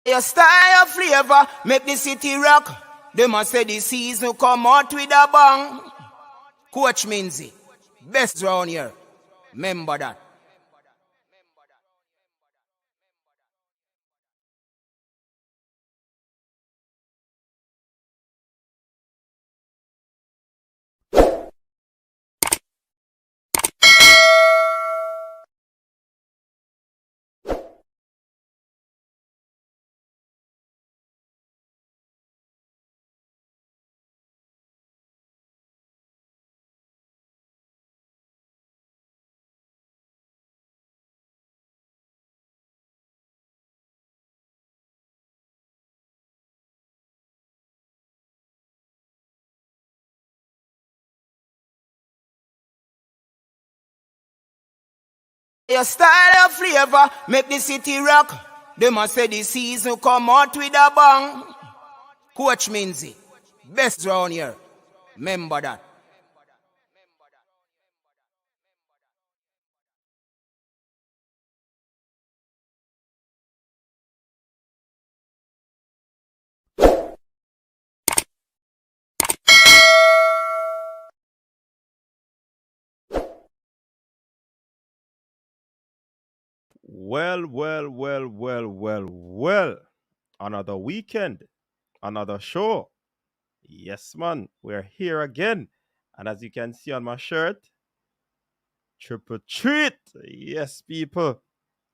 Your style, your flavor, make the city rock. They must say the season come out with a bang. Coach Minzy, best round here. Remember that. Your style, your flavor, make the city rock. They must say the season come out with a bang. Coach Minzy, best round here. Remember that. Well. Another weekend, another show. Yes, man, we're here again. And as you can see on my shirt, Triple Treat. Yes, people,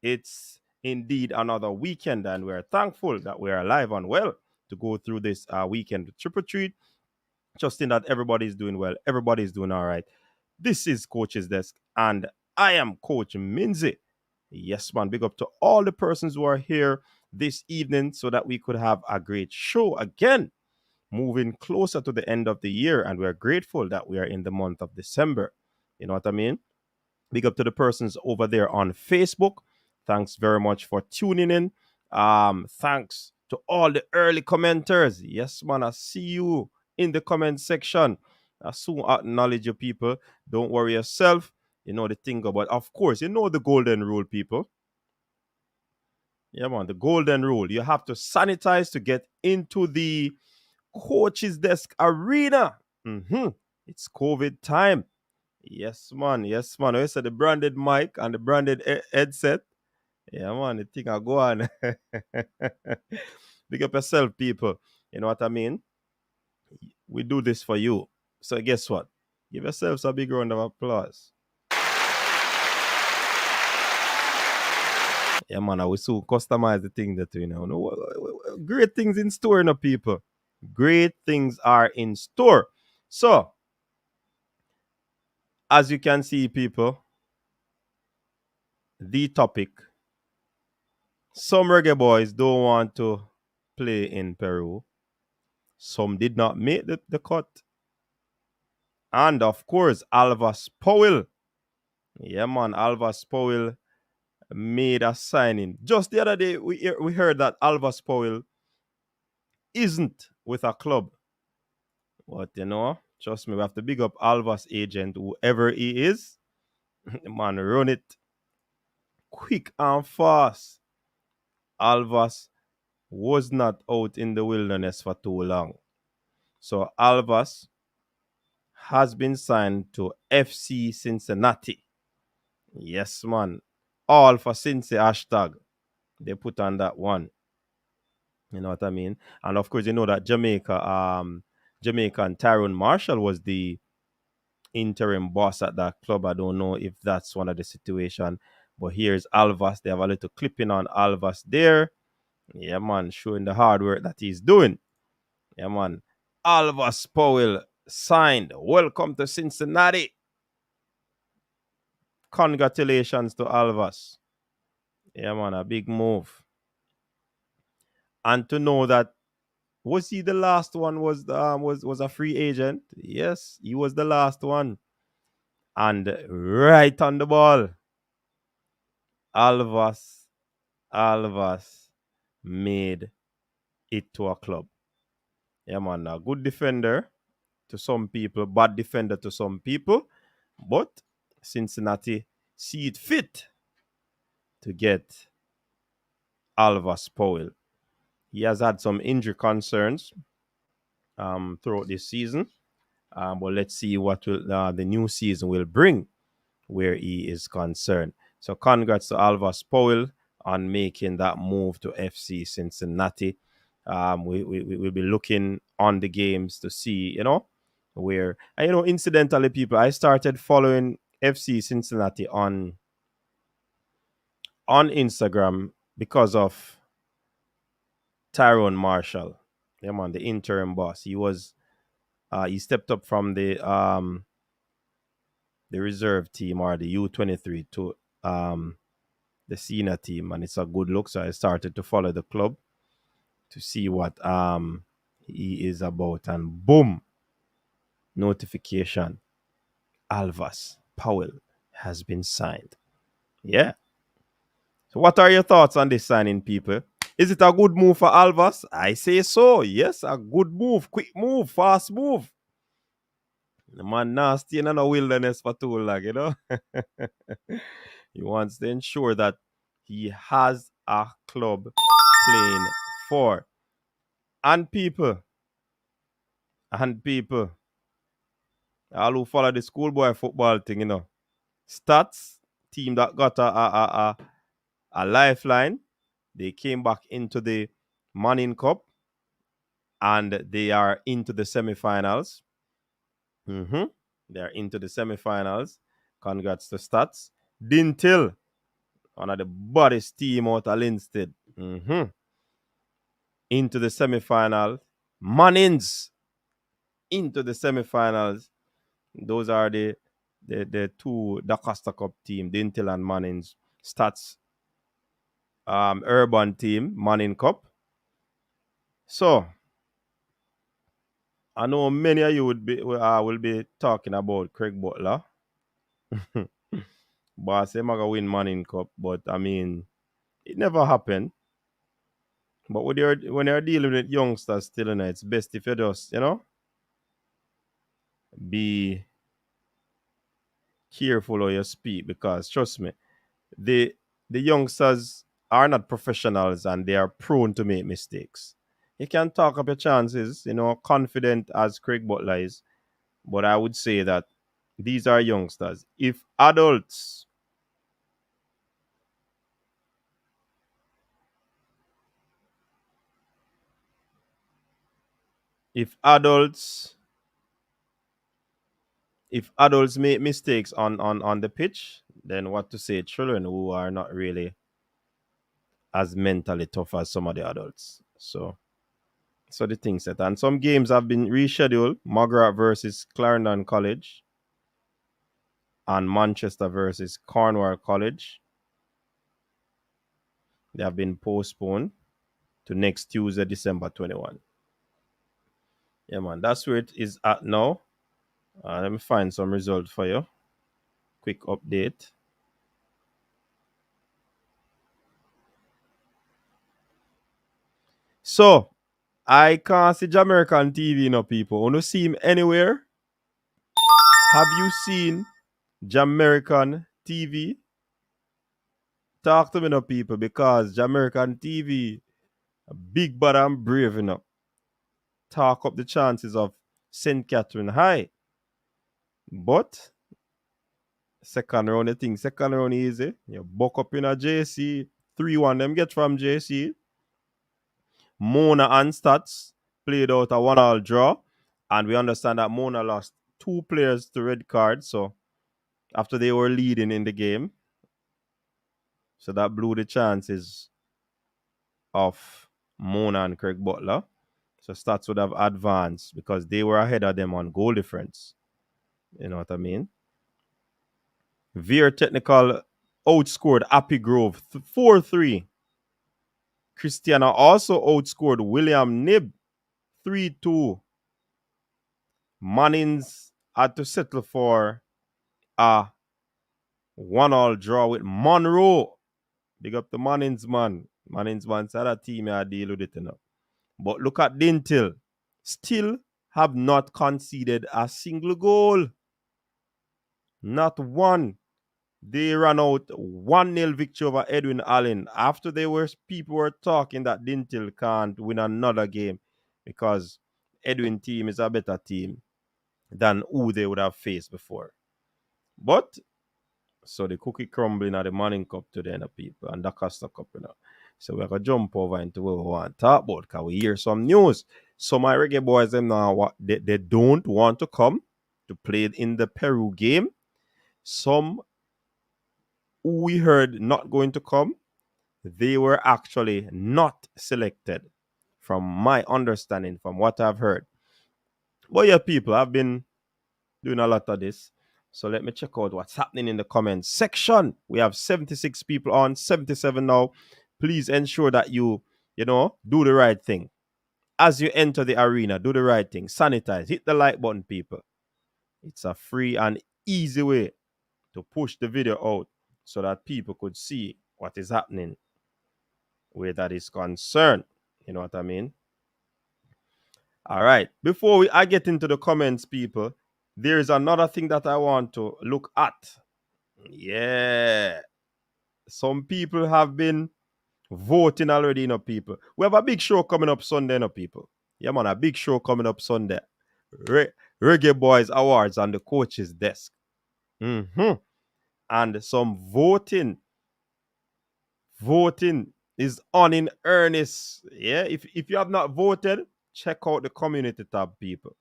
it's indeed another weekend, and we're thankful that we're alive and well to go through this weekend with Triple Treat. Trusting that everybody's doing well, everybody's doing all right. This is Coach's Desk, and I am Coach Minzy. Yes, man, big up to all the persons who are here this evening so that we could have a great show again, moving closer to the end of the year. And we're grateful that we are in the month of December. You know what I mean? Big up to the persons over there on Facebook. Thanks very much for tuning in. Thanks to all the early commenters. Yes, man, I see you in the comment section. I soon acknowledge you, people. Don't worry yourself. You know the thing about, of course, you know the golden rule, people. Yeah, man, the golden rule. You have to sanitize to get into the Coach's Desk arena. It's COVID time. Yes, man. Yes, man. I said the branded mic and the branded headset. Yeah, man. The thing I go on. Big up yourself, people. You know what I mean? We do this for you. So guess what? Give yourselves a big round of applause. Yeah, man. I will soon customize the thing that you know. Great things in store, you know, people. Great things are in store. So, as you can see, people, the topic, some reggae boys don't want to play in Peru. Some did not make the cut. And of course, Alvas Powell. Yeah, man, Alvas Powell made a signing. Just the other day, we heard that Alvas Powell isn't with a club. But you know, trust me, we have to big up Alvas agent, whoever he is. Man, run it quick and fast. Alvas was not out in the wilderness for too long. So Alvas has been signed to FC Cincinnati. Yes, man. All for Cincy hashtag. They put on that one. You know what I mean? And of course, you know that Jamaican Tyrone Marshall was the interim boss at that club. I don't know if that's one of the situation. But here's Alvas. They have a little clipping on Alvas there. Yeah, man, showing the hard work that he's doing. Yeah, man. Alvas Powell signed. Welcome to Cincinnati. Congratulations to Alvas. Yeah, man, a big move. And to know that, was he the last one? Was a free agent? Yes, he was the last one. And right on the ball, Alvas made it to a club. Yeah, man, a good defender to some people, bad defender to some people, but Cincinnati see it fit to get Alvas Powell. He has had some injury concerns throughout this season. But let's see what the new season will bring where he is concerned. So congrats to Alvas Powell on making that move to FC Cincinnati. We will be looking on the games to see, where, and, incidentally, people, I started following FC Cincinnati on Instagram because of Tyrone Marshall. Yeah, man, the interim boss. He stepped up from the reserve team or the U23 to the senior team, and it's a good look. So I started to follow the club to see what he is about, and boom, notification: Alvas Powell has been signed. Yeah. So what are your thoughts on this signing, people? Is it a good move for Alvas? I say so. Yes, a good move, quick move, fast move. The man nasty in the wilderness for too long. He wants to ensure that he has a club playing for. And people, all who follow the schoolboy football thing, Stats, team that got a lifeline, they came back into the Manning Cup and they are into the semifinals. They are into the semifinals. Congrats to Stats. Dintil, one of the baddest team out of Linstead. Into the semifinals. Mannings into the semifinals. Those are the two Da Costa Cup team, Dintil and Mannings. Stats urban team, Manning Cup. So I know many of you will be talking about Craig Butler. But I say I'm gonna win Manning Cup, but I mean it never happened. But when you're dealing with youngsters still, it's best if you just, be careful how you speak, because trust me, the youngsters are not professionals and they are prone to make mistakes. You can talk up your chances, confident as Craig Butler is, but I would say that these are youngsters. If adults make mistakes on the pitch, then what to say children who are not really as mentally tough as some of the adults. So the thing set. And some games have been rescheduled. Margaret versus Clarendon College and Manchester versus Cornwall College. They have been postponed to next Tuesday, December 21. Yeah, man, that's where it is at now. Let me find some result for you. Quick update. So, I can't see Jamaican TV, people. Want to see him anywhere? Have you seen Jamaican TV? Talk to me, people, because Jamaican TV, big bad and brave, talk up the chances of St. Catherine High. But second round, second round easy. You buck up in a JC. 3-1 them get from JC. Mona and Stats played out a 1-1 draw. And we understand that Mona lost 2 players to red cards. So after they were leading in the game. So that blew the chances of Mona and Craig Butler. So Stats would have advanced because they were ahead of them on goal difference. You know what I mean? Veer Technical outscored Happy Grove 4-3. Christiana also outscored William Nib 3-2. Mannings had to settle for a 1-1 draw with Monroe. Big up the Mannings, man. Mannings, man, said that team I deal with it enough. But look at Dintil. Still have not conceded a single goal. Not one. They ran out 1-0 victory over Edwin Allen after people were talking that Dintil can't win another game because Edwin team is a better team than who they would have faced before. But so the cookie crumbling at the Manning Cup today, people, and the Costa Cup, So we're gonna jump over into what we want to talk about because we hear some news. So my reggae boys, them now they don't want to come to play in the Peru game. Some who we heard not going to come, they were actually not selected, from my understanding, from what I've heard. But yeah, people, I've been doing a lot of this. So let me check out what's happening in the comments section. We have 76 people on, 77 now. Please ensure that you do the right thing. As you enter the arena, do the right thing. Sanitize. Hit the like button, people. It's a free and easy way to push the video out so that people could see what is happening where that is concerned. You know what I mean? All right. Before I get into the comments, people, there is another thing that I want to look at. Yeah. Some people have been voting already, people. We have a big show coming up Sunday, people. Yeah, man, a big show coming up Sunday. Reggae Boyz Awards on the coach's desk. And some voting is on in earnest. Yeah, if you have not voted, check out the community tab, people.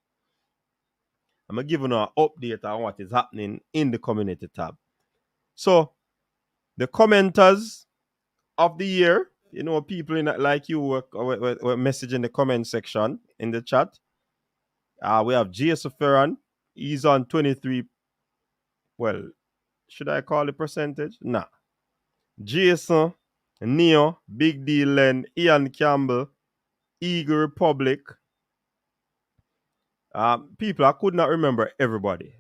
I'm going to give you an update on what is happening in the community tab. So, the commenters of the year, people like you were messaging the comment section in the chat. We have Jason Ferran. He's on 23. Well, should I call the percentage? Nah. Jason, Neo, Big D Len, Ian Campbell, Eagle Republic. People, I could not remember everybody.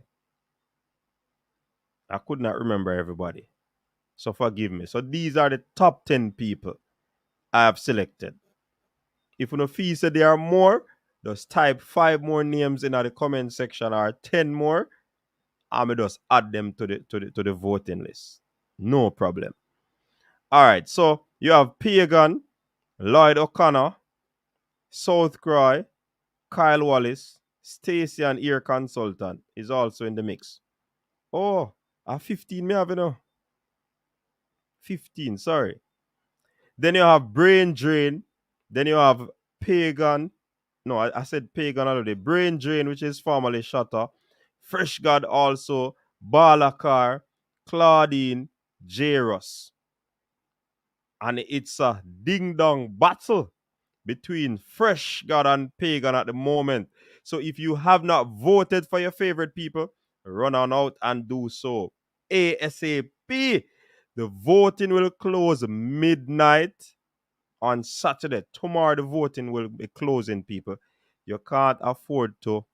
So forgive me. So these are the top 10 people I have selected. If you don't feel that there are more, just type 5 more names in the comment section or 10 more. I'm just add them to the voting list. No problem. All right. So you have Pagan, Lloyd O'Connor, South Croy, Kyle Wallace, Stacy and Ear Consultant is also in the mix. Oh, 15 me have 15, sorry. Then you have Brain Drain. Then you have Pagan. No, I said Pagan already. Brain Drain, which is formerly Shutter. Fresh God also. Balakar, Claudine, Jairus. And it's a ding-dong battle between Fresh God and Pagan at the moment. So if you have not voted for your favorite people, run on out and do so ASAP. The voting will close midnight on Saturday. Tomorrow the voting will be closing, people. You can't afford to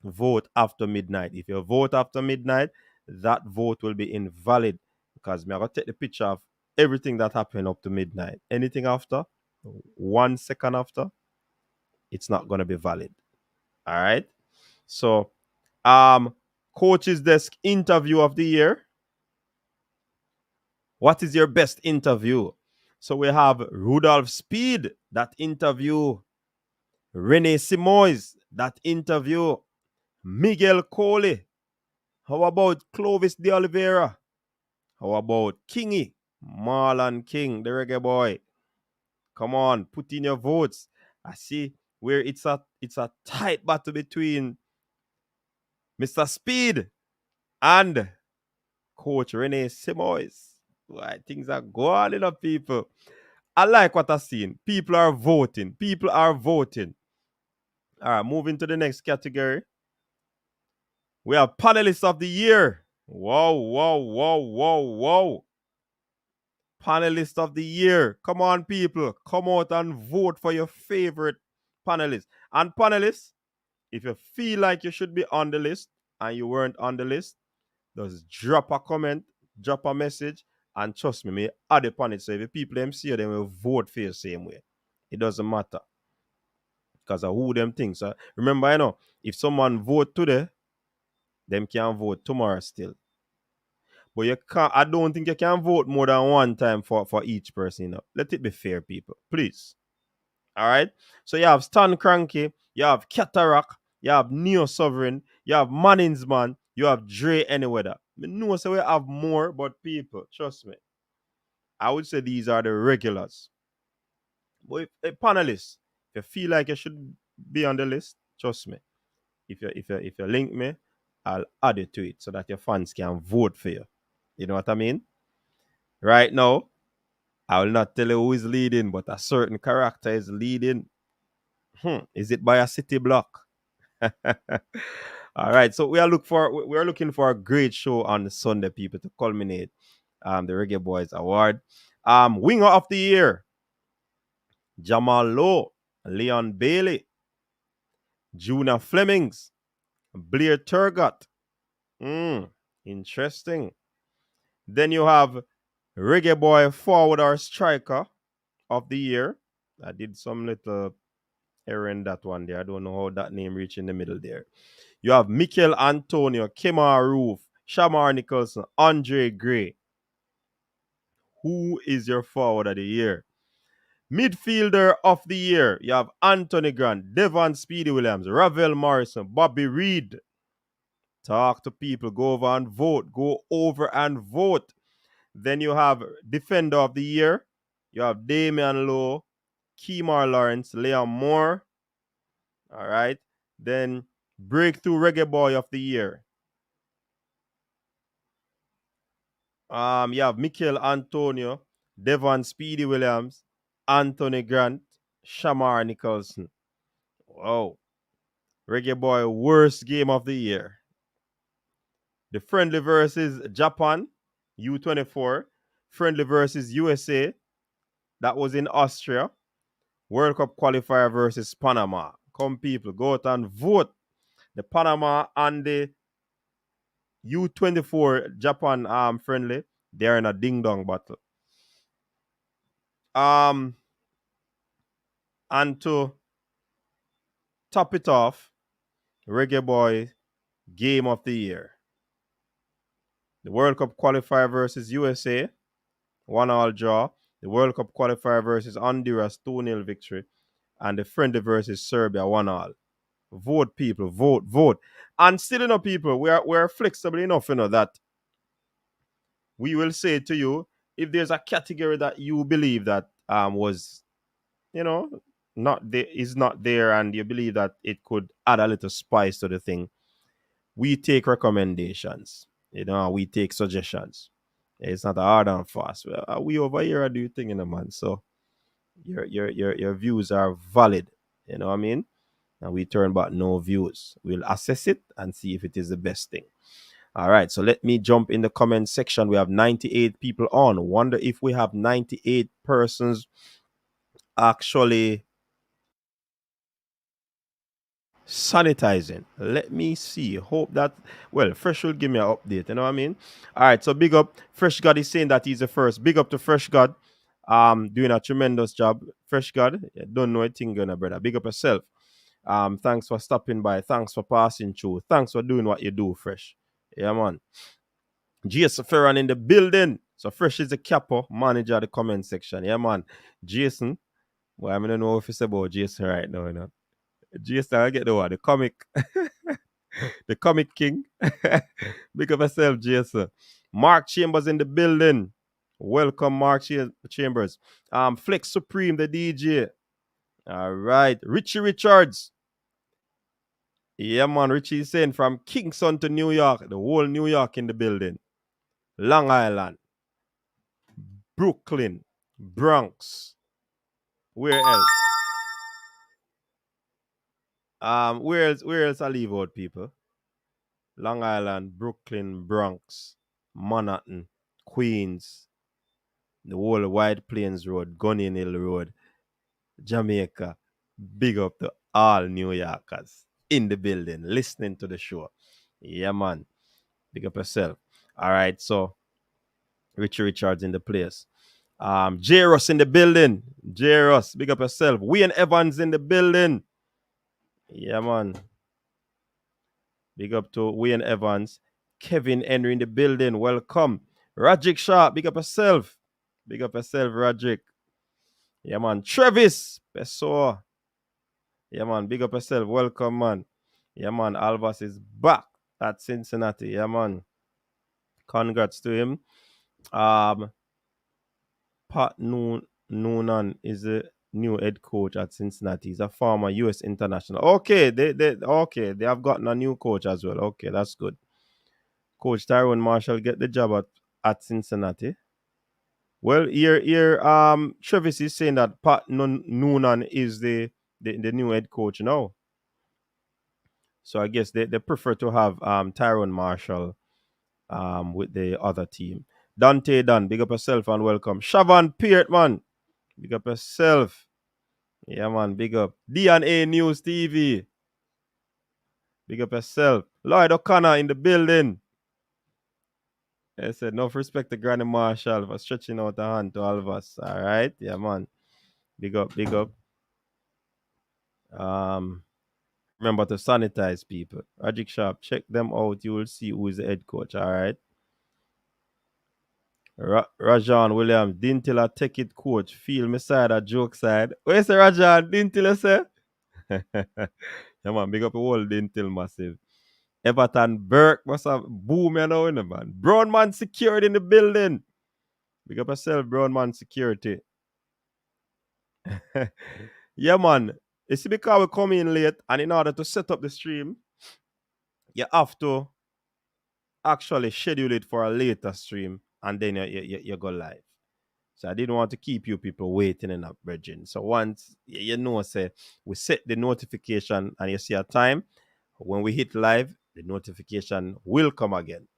vote after midnight. If you vote after midnight, that vote will be invalid because I'm going to take the picture of everything that happened up to midnight. Anything after, 1 second after, it's not going to be valid. All right. So, coach's desk interview of the year. What is your best interview? So we have Rudolph Speed, that interview. Rene Simoes, that interview. Miguel Coley. How about Clovis de Oliveira? How about Kingy? Marlon King, the reggae boy. Come on, put in your votes. I see where it's a tight battle between Mr. Speed and Coach Rene Simoes. Right, things are going on, people. I like what I've seen. People are voting. All right, moving to the next category. We have panelists of the year. Whoa. Panelist of the year. Come on, people. Come out and vote for your favorite panelists. And panelists, if you feel like you should be on the list and you weren't on the list, just drop a comment, drop a message, and trust me, add it on it. So if the people them see you, they will vote for you the same way. It doesn't matter. Because of who them think. So remember, if someone vote today, them can vote tomorrow still. But you can't. I don't think you can vote more than one time for each person. You know? Let it be fair, people, please. All right. So you have Stan Cranky, you have Cataract, you have Neo Sovereign, you have Manningsman, you have Dre Anyweather. I know so we have more, but people, trust me, I would say these are the regulars. But if a panelist, if you feel like you should be on the list, trust me. If you link me, I'll add it to it so that your fans can vote for you. You know what I mean? Right now, I will not tell you who is leading, but a certain character is leading. Is it by a city block? All right. So we are looking for a great show on Sunday, people, to culminate the Reggae Boyz Award. Winger of the Year, Jamal Lowe, Leon Bailey, Juna Flemings, Blair Turgot. Interesting. Then you have Reggae Boy Forward or Striker of the Year. I did some little error in that one there. I don't know how that name reached in the middle there. You have Mikel Antonio, Kemar Roof, Shamar Nicholson, Andre Gray. Who is your forward of the year? Midfielder of the year, you have Anthony Grant, Devon Speedy Williams, Ravel Morrison, Bobby Reed. Talk to people, go over and vote. Go over and vote. Then you have Defender of the Year. You have Damian Lowe, Kemar Lawrence, Liam Moore. All right. Then Breakthrough Reggae Boy of the Year. You have Mikel Antonio, Devon Speedy Williams, Anthony Grant, Shamar Nicholson. Wow. Reggae Boy Worst Game of the Year. The friendly versus Japan, U24. Friendly versus USA. That was in Austria. World Cup qualifier versus Panama. Come people, go out and vote. The Panama and the U24 Japan friendly, they're in a ding-dong battle. And to top it off, Reggae Boy Game of the Year. The World Cup qualifier versus USA, 1-1 draw. The World Cup qualifier versus Honduras, 2-0 victory. And the friendly versus Serbia, 1-1. Vote, people, vote, vote. And still enough, people, we're flexible enough, that we will say to you, if there's a category that you believe that was, is not there, and you believe that it could add a little spice to the thing, we take recommendations. We take suggestions. It's not a hard and fast. We over here are doing thing, man. So your views are valid. You know what I mean? And we turn back no views. We'll assess it and see if it is the best thing. All right, so let me jump in the comment section. We have 98 people on. Wonder if we have 98 persons actually sanitizing. Let me see. Hope that, Fresh will give me an update. You know what I mean? All right, so big up. Fresh God is saying that he's the first. Big up to Fresh God. Doing a tremendous job. Fresh God, don't know a thing, brother. Big up yourself. Thanks for stopping by. Thanks for passing through. Thanks for doing what you do, Fresh. Yeah, man. Jason Ferran in the building. So Fresh is the capo manager of the comment section. Yeah, man. Jason. Well, I don't know if it's about Jason right now, Jason, I get the one. The comic. The comic king. Big up yourself, Jason. Mark Chambers in the building. Welcome, Mark Chambers. Flex Supreme, the DJ. All right. Richie Richards. Yeah, man. Richie is saying from Kingston to New York. The whole New York in the building. Long Island. Brooklyn. Bronx. Where else? Where else I leave out, people? Long Island, Brooklyn, Bronx, Manhattan, Queens, the whole White Plains Road, Gunning Hill Road, Jamaica. Big up to all New Yorkers in the building, listening to the show. Yeah, man. Big up yourself. All right, so Richie Richards in the place. J. Ross in the building. J. Ross, big up yourself. Wayne Evans in the building. Yeah, man. Big up to Wayne Evans. Kevin Henry in the building. Welcome. Rajic Sharp, big up yourself. Big up yourself, Rajic. Yeah, man. Travis Pessoa. Yeah, man. Big up yourself. Welcome, man. Yeah, man. Alvas is back at Cincinnati. Yeah, man. Congrats to him. Um, Pat Noonan is the new head coach at Cincinnati. He's a former U.S. international. Okay, they have gotten a new coach as well. Okay, that's good. Coach Tyrone Marshall get the job at Cincinnati. Well, here, Travis is saying that Pat Noonan is the new head coach now. So I guess they prefer to have Tyrone Marshall with the other team. Dante Dunn, big up yourself and welcome. Shavan Peart, man, big up yourself. Yeah, man, big up. DNA News TV, big up yourself. Lloyd O'Connor in the building. I said, no respect to Granny Marshall for stretching out a hand to all of us. All right, yeah, man. Big up, big up. Remember to sanitize people. Rajic Sharp, check them out. You will see who is the head coach. All right. Rajan Williams, didn't tell a take it coach. Feel me side a joke side. Where's the Rajan? Didn't tell us, sir? Yeah, man, big up the whole didn't tell massive. Everton Burke must have boom, you know, man. Brown man security in the building. Big up yourself, Brown man security. Yeah, man. You see, because we come in late, and in order to set up the stream, you have to actually schedule it for a later stream, and then you go live. So I didn't want to keep you people waiting in that bridging. So once you know, say we set the notification and you see a time, when we hit live, the notification will come again.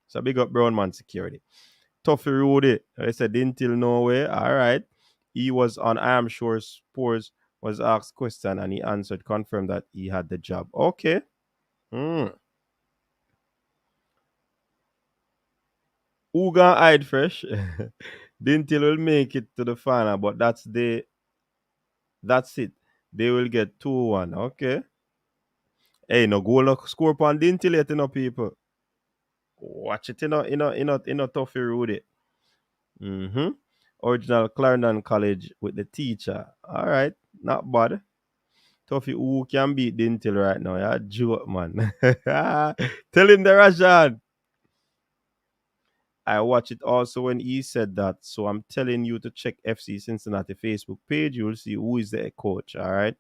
So big up Brown Man Security. Toughy Rudy, I said didn't till no way. All right. He was on I Am Sure Sports, was asked question and he answered, confirmed that he had the job. Okay. Who gonna hide fresh? Dintil will make it to the final, but that's it. They will get 2-1. Okay. Hey, no goal no score upon Dintil yet, people. Watch it, Toughy Rudy. Original Clarendon College with the teacher. All right. Not bad. Toughy, who can beat Dintil right now? Yeah, joke, man. Tell him the Rajan. I watched it also when he said that. So I'm telling you to check FC Cincinnati Facebook page. You'll see who is the coach. All right.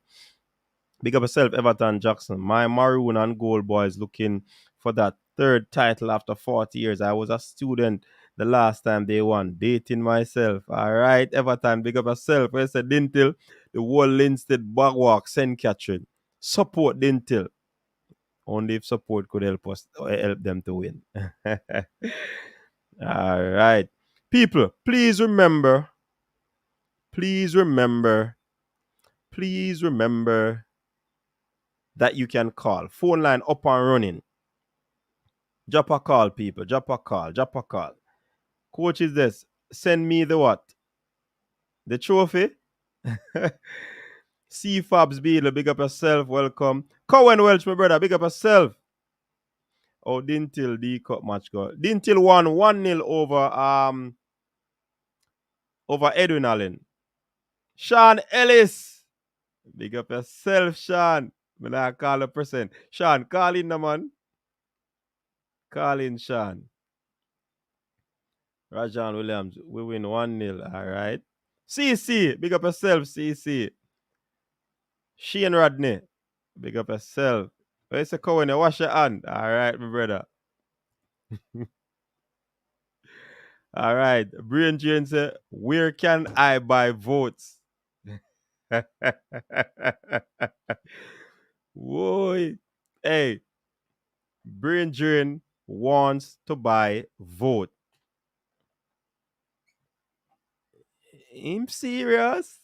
Big up yourself, Everton Jackson. My Maroon and Gold boys looking for that third title after 40 years. I was a student the last time they won. Dating myself. All right. Everton, big up yourself. I said Dintil, the whole Linstead, Bagwalk, St. Catherine. Support Dintil. Only if support could help them to win. All right. People, please remember that you can call. Phone line up and running. Drop a call, people. Drop a call. Coach is this. Send me the what? The trophy? C-Fabs Beadle, big up yourself. Welcome. Cohen Welch, my brother, big up yourself. Oh, Dintil D Cup match go. Dintil won 1-0 over Edwin Allen. Sean Ellis. Big up yourself, Sean. When I call a person. Sean, call in the man. Call in, Sean. Rajan Williams, we win 1-0. All right. CC, big up yourself, CC. Shane Rodney, big up yourself. Where's the Cohen? Wash your hand. All right, my brother. All right. Brian Jane said, where can I buy votes? Whoa. Hey, Brian Jane wants to buy vote. I'm serious?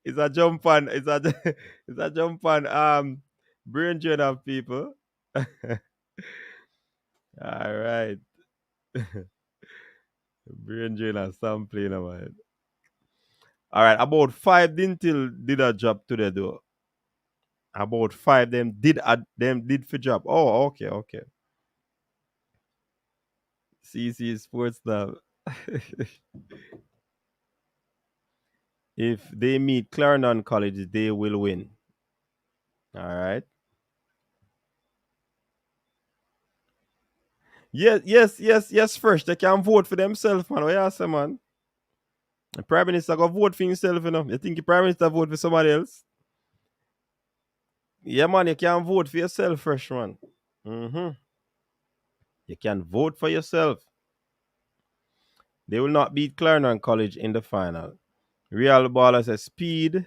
It's a jump on. It's a jump on. Brain drain of people. All right. Brain drain and sampling, man. All right, about five did a job today though. About five them did for job. Oh, okay, okay. CC Sports now. If they meet Clarendon College, they will win. All right. Yes. First, they can vote for themselves, man. What you say, man? The Prime Minister go vote for himself, you know. You think the Prime Minister vote for somebody else? Yeah, man, you can vote for yourself first, man. Mm-hmm. You can vote for yourself. They will not beat Clarendon College in the final. Real Baller says speed.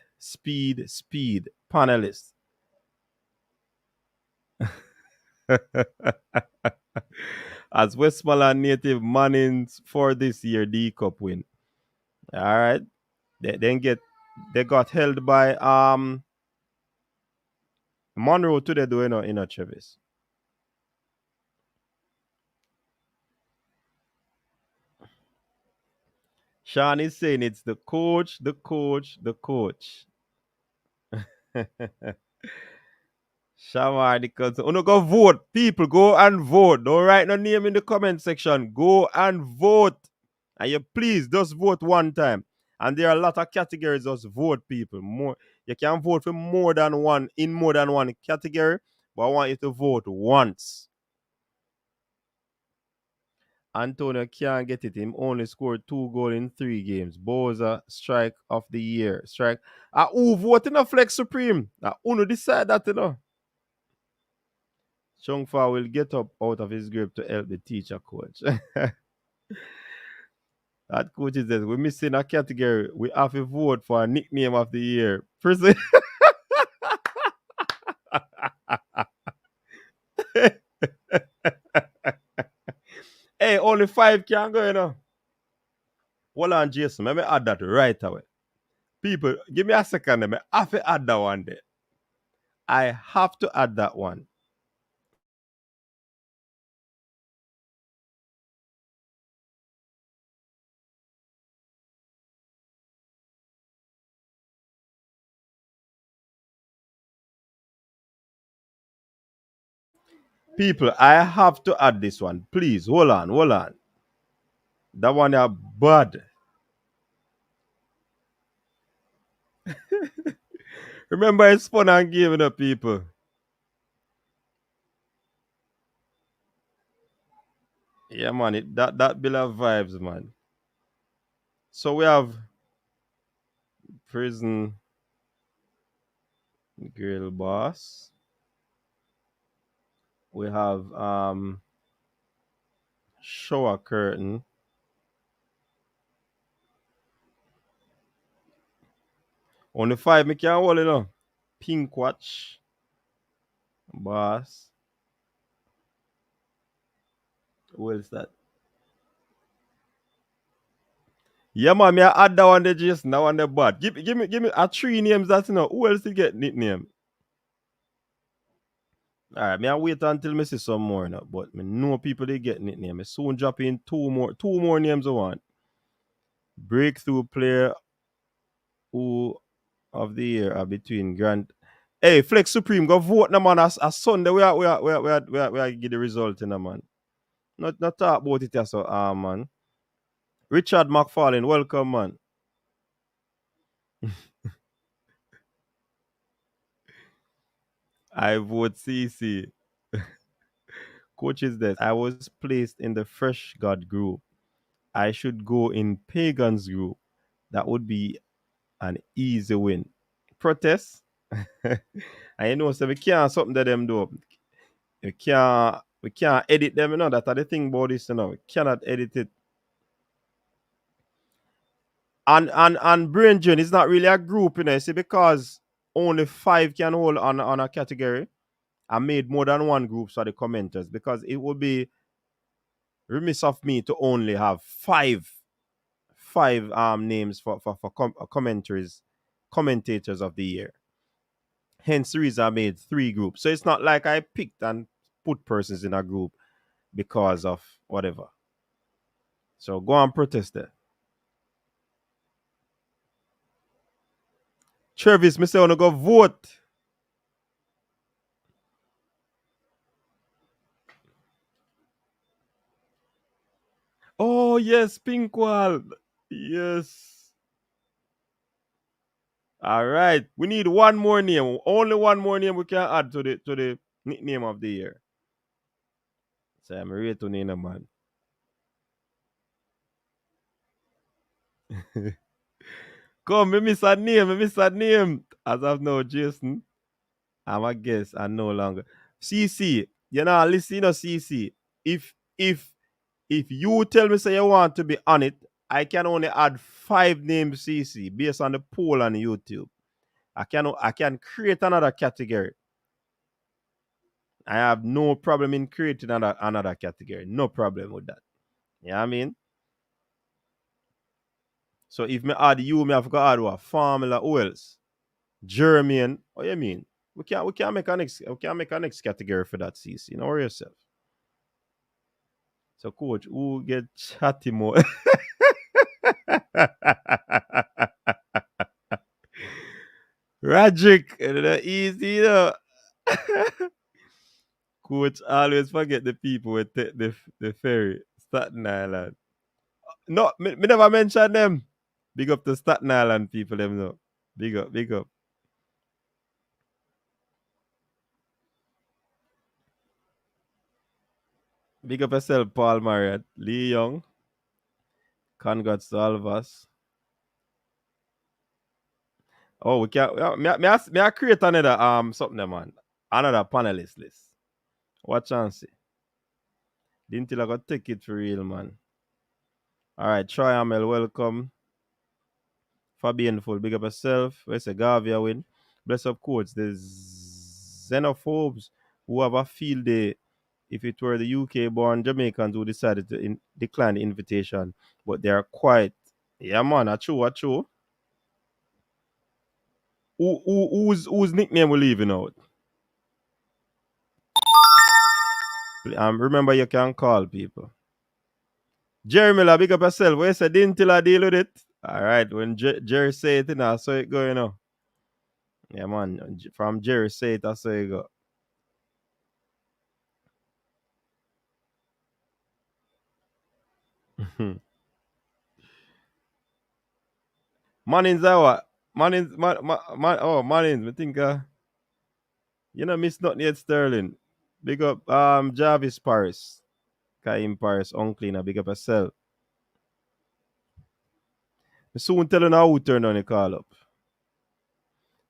Panelists. As Westmoreland native Mannings for this year D Cup win. All right. They got held by Monroe today doing in a Travis. Sean is saying it's the coach. Shamar, because you go vote. People, go and vote. Don't write no name in the comment section. Go and vote. And you please just vote one time. And there are a lot of categories. Just vote, people. More you can vote for more than one in more than one category, but I want you to vote once. Antonio can't get it. Him only scored 2 goals in 3 games. Boza strike of the year. Strike. Who vote in a Flex Supreme? Uno decide that, you know. Chung Fa will get up out of his grave to help the teacher coach. That coach says we're missing a category. We have to vote for a nickname of the year. Person. Hey, only 5 can go, you know. Hold on, Jason. Let me add that right away. People, give me a second. Let me have to add that one there. I have to add that one. People, I have to add this one. Please, hold on. That one is bad. Remember, it's fun and giving up, people. Yeah, man, that bill of vibes, man. So we have prison grill boss. We have shower curtain. Only 5 me can hold it on. Pink watch. Boss. Who else that? Yeah, man, me I add that one there, Jason. That one there bad. Give me a 3 names that you know. Who else to get nickname? Alright, me I wait until me see some more now. But me know people they get nickname. Me soon drop in two more names I want. Breakthrough player who of the year are between Grant. Hey, Flex Supreme, go vote now, man. As Sunday, we are get the result in man. Not talk about it as so, man. Richard McFarlane, welcome, man. I vote CC. Coach's desk. I was placed in the Fresh God group. I should go in Pagans group. That would be an easy win. Protest. I know so we can't something that them do. We can't edit them, you know. That are the thing about this, you know. We cannot edit it. And brain drain is not really a group, you know, you see, because only 5 can hold on a category. I made more than one group for the commenters because it would be remiss of me to only have five names for commentators of the year. Hence the reason I made 3 groups. So it's not like I picked and put persons in a group because of whatever. So go and protest there. Travis, me say wanna go vote. Oh yes, Pinkwall. Yes. All right. We need one more name. Only one more name we can add to the nickname of the year. So I'm ready to name a man. Come, me miss a name, me miss a name. As of now, Jason, I'm a guess and no longer. CC, you know, listen, you know, CC. If you tell me say you want to be on it, I can only add 5 names CC based on the poll on YouTube. I can create another category. I have no problem in creating another category. No problem with that. You know what I mean? So if me add you, me have to add what? Formula, who else? German. What you mean? We can make a next category for that CC. You know yourself. So coach, who get chatty more? Rajic, easy, you know. Coach always forget the people who take the ferry, Staten Island. No, me never mention them. Big up to Staten Island people, them know. Big up, big up. Big up yourself, Paul Marriott, Lee Young, congrats to all of us. Oh, we can me I create another something there, man. Another panelist list. What chance? Didn't till I got take it for real, man. Alright, Troy Amel, welcome. Fabian Full, big up yourself. Where's the Gavia win? Bless up coach. The xenophobes who have a field day if it were the UK born Jamaicans who decided to decline the invitation, but they are quite. Yeah, man, a true. Whose nickname we leaving out? Remember, you can call people. Jerry Miller, big up yourself. Where you say, didn't till I deal with it? All right, when Jerry say it, I saw it going on. Yeah, man, from Jerry say it, I saw it go. Mannings, what? Mannings, Mannings, I think, you know, miss nothing yet, Sterling. Big up, Jarvis Paris. Kaim Paris, Uncle, big up yourself. Soon telling how who turn on the call up.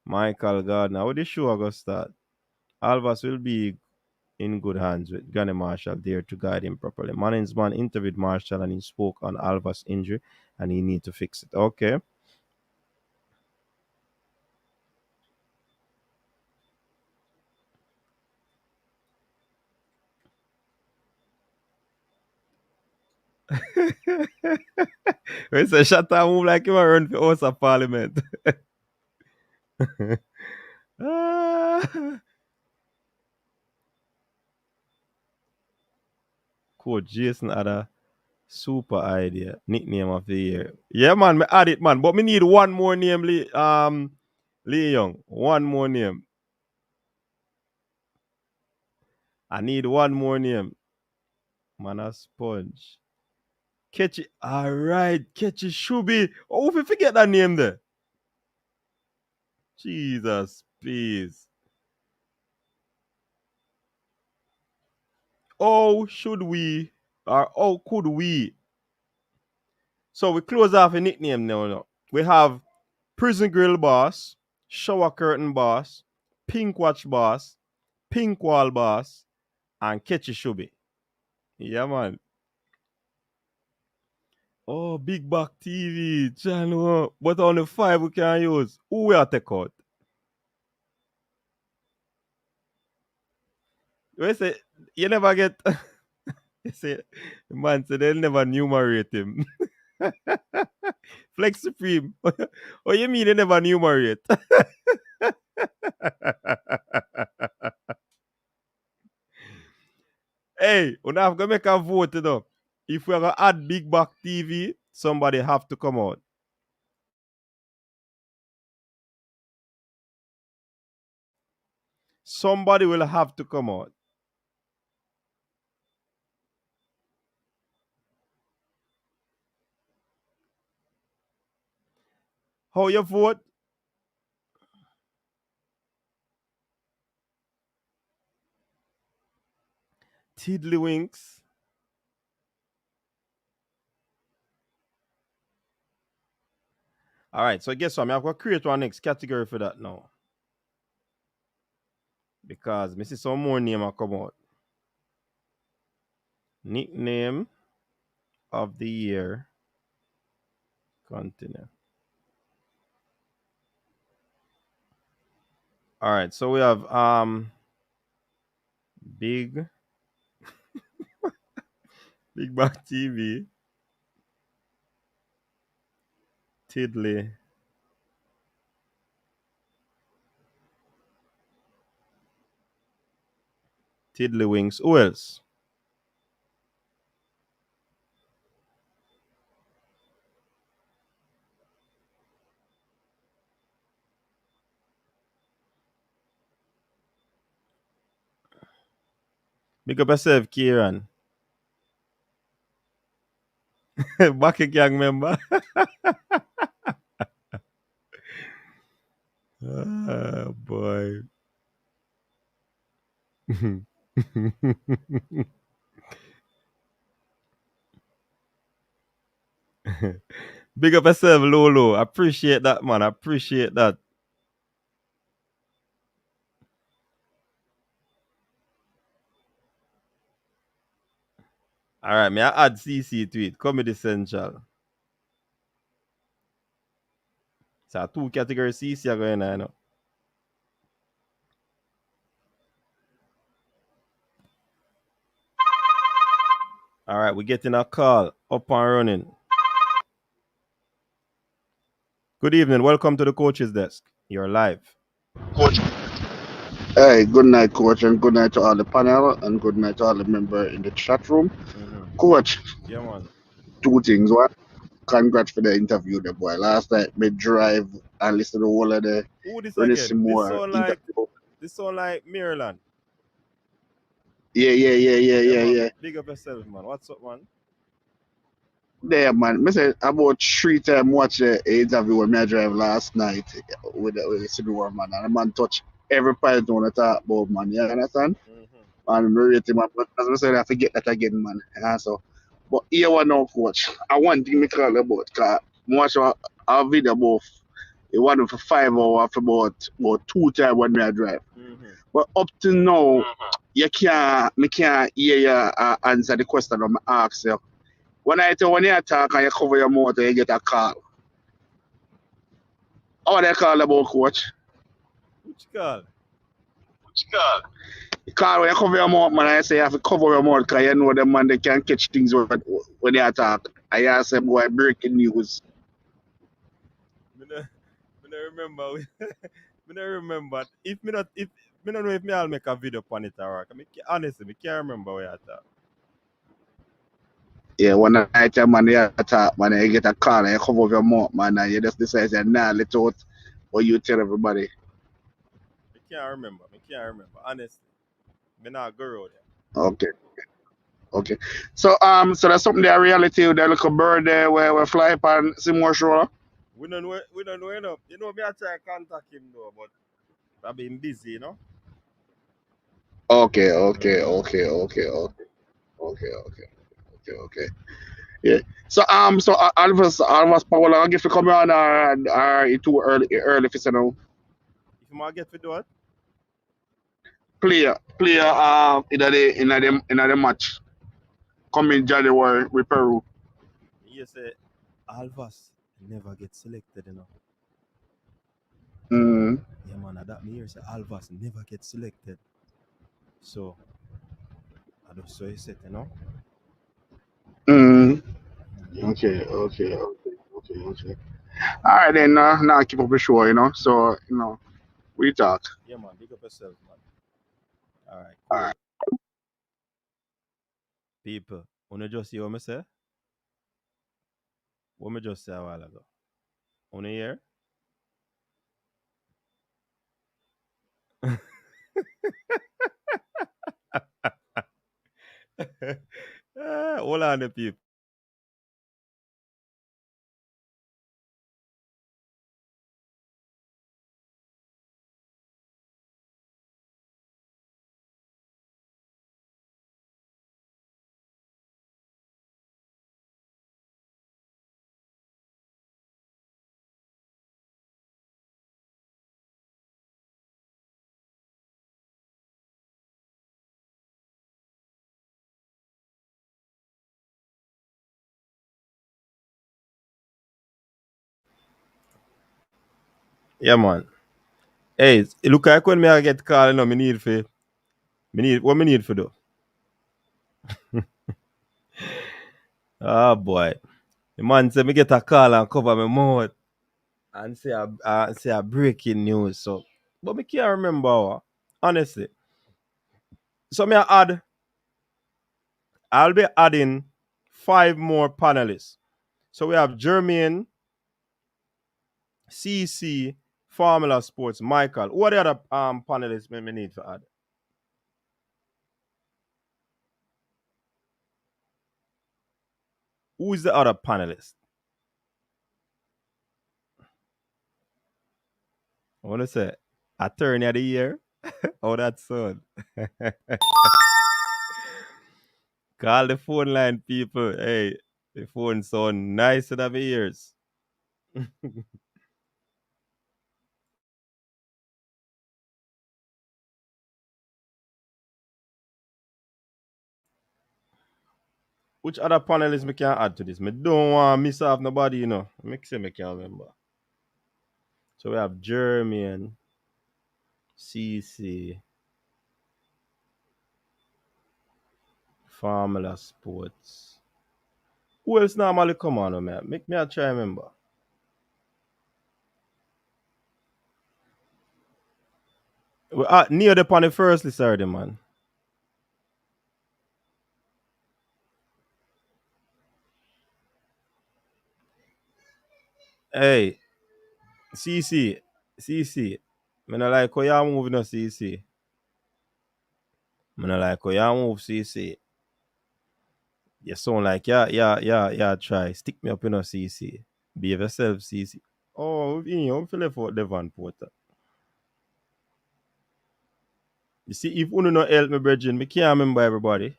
Michael Gardner. What the show I got start? Alvas will be in good hands with Granny Marshall there to guide him properly. Manning's man interviewed Marshall and he spoke on Alvas' injury and he need to fix it. Okay. We say shut up move like you run for House of Parliament. Ah. Coach Jason had a super idea. Nickname of the year. Yeah, man, me add it, man. But me need one more name, Lee Young. One more name. I need one more name. Man, a sponge. Ketchy. Alright, Ketchy Shubi. Oh, if you forget that name there. Jesus, please. Oh, should we? Or oh, could we? So we close off a nickname now. We have Prison Grill Boss, Shower Curtain Boss, Pink Watch Boss, Pink Wall Boss, and Ketchy Shubi. Yeah, man. Oh, Big Back TV, channel. But only 5 we can use. Who we are take out? We say, you never get. You say, man, so they'll never numerate him. Flex Supreme. Oh, you mean they never numerate? Hey, we have to make a vote, you know. If we're gonna add Big Back TV, somebody have to come out. Somebody will have to come out. How you vote? Tiddlywinks. All right, so guess what? I'm going to create one next category for that now. Because I see some more name come out. Nickname of the year. Continue. All right, so we have Big Back TV, Tiddlywinks. Who else? Big up yourself, Kieran. Back a gang member. Boy. Big up yourself, Lolo. Appreciate that, man. Appreciate that. All right, may I add CC to it? Comedy Central. So 2 categories CC are going on. All right, we're getting a call. Up and running. Good evening. Welcome to the coach's desk. You're live. Coach. Hey, good night, coach, and good night to all the panel, and good night to all the members in the chat room. Coach, Yeah, man. 2 things. One, congrats for the interview, the boy. Last night, me drive and listen to all of the Who this Renee again? Seymour interview. This sound like Maryland. Yeah, man. Yeah. Big up yourself, man. What's up, man? There, man. Me say about 3 times watch the interview when me I drive last night with the Seymour, man. And the man touch every point on the talk about, man. You understand? And I rate him, but as I said, I forget that again, man. So, but here one now, coach. I want to make call about because watch our video about it one for 5 hours for about 2 times when I drive. But up to now, me can't hear you answer the question I'm ask you. When you talk and you cover your mouth, you get a call. How they call about, coach? Which call? Because when you cover your mouth, man, I say you have to cover your mouth because you know them man, they can catch things when they attack. I say, boy, breaking news. Me no remember. Me no remember. If me don't know if me I'll make a video upon it or honestly, me can't remember where I thought. Yeah, one night, man, you attack, man, you get a call and you cover your mouth, man, and you just decide to nah, let out what you tell everybody. Me can't remember. Honestly. Me not go road Okay. Okay. So that's something that reality with that little bird there where we fly upon Seymour Shore. We don't know enough. You know me I try to contact him though, but I've been busy, you know. Okay. Okay. Yeah. So Alvas Powell, I'll give you come on or it too early for you know. If you might get to do it, Play in the match coming January with Peru. you say Alvas never get selected, you know. Mm. Yeah, man, that me here say Alvas never get selected. So I don't so you said, you know. Mm. Okay. All right then. Now keep up the show, you know. So we talk. Yeah, man, big up yourself, man. All right, All cool. right. People, wanna just see what me say? What me just say a while ago? Wanna hear? Hold on, the people. Yeah, man. Hey, look like when I get called, you know, what me need for do? Oh boy. The man say me get a call and cover my mouth and say a breaking news. So, but me can't remember, honestly. So I'll be adding 5 more panelists. So we have Jermaine, CC, Formula Sports, Michael. What are the other panelists me need to add? Who is the other panelist? I want to say attorney of the year. Oh, that's son. Call the phone line, people. Hey, the phone sound nice in my ears. Which other panelists me can add to this? Me don't want to miss off nobody, you know. Make sure me can remember. So we have Jermaine, CC, Formula Sports. Who else normally come on, man? Make me a try remember. We are near the on the first list already, man. Hey, CC, CC. Me not like how you move, no CC. Me not like how you move, CC. You sound like yeah, try. Stick me up, you know, CC. Behave yourself, CC. Oh, you know, feel for Devon Porter. You see, if you no help me, brethren, me can't remember everybody.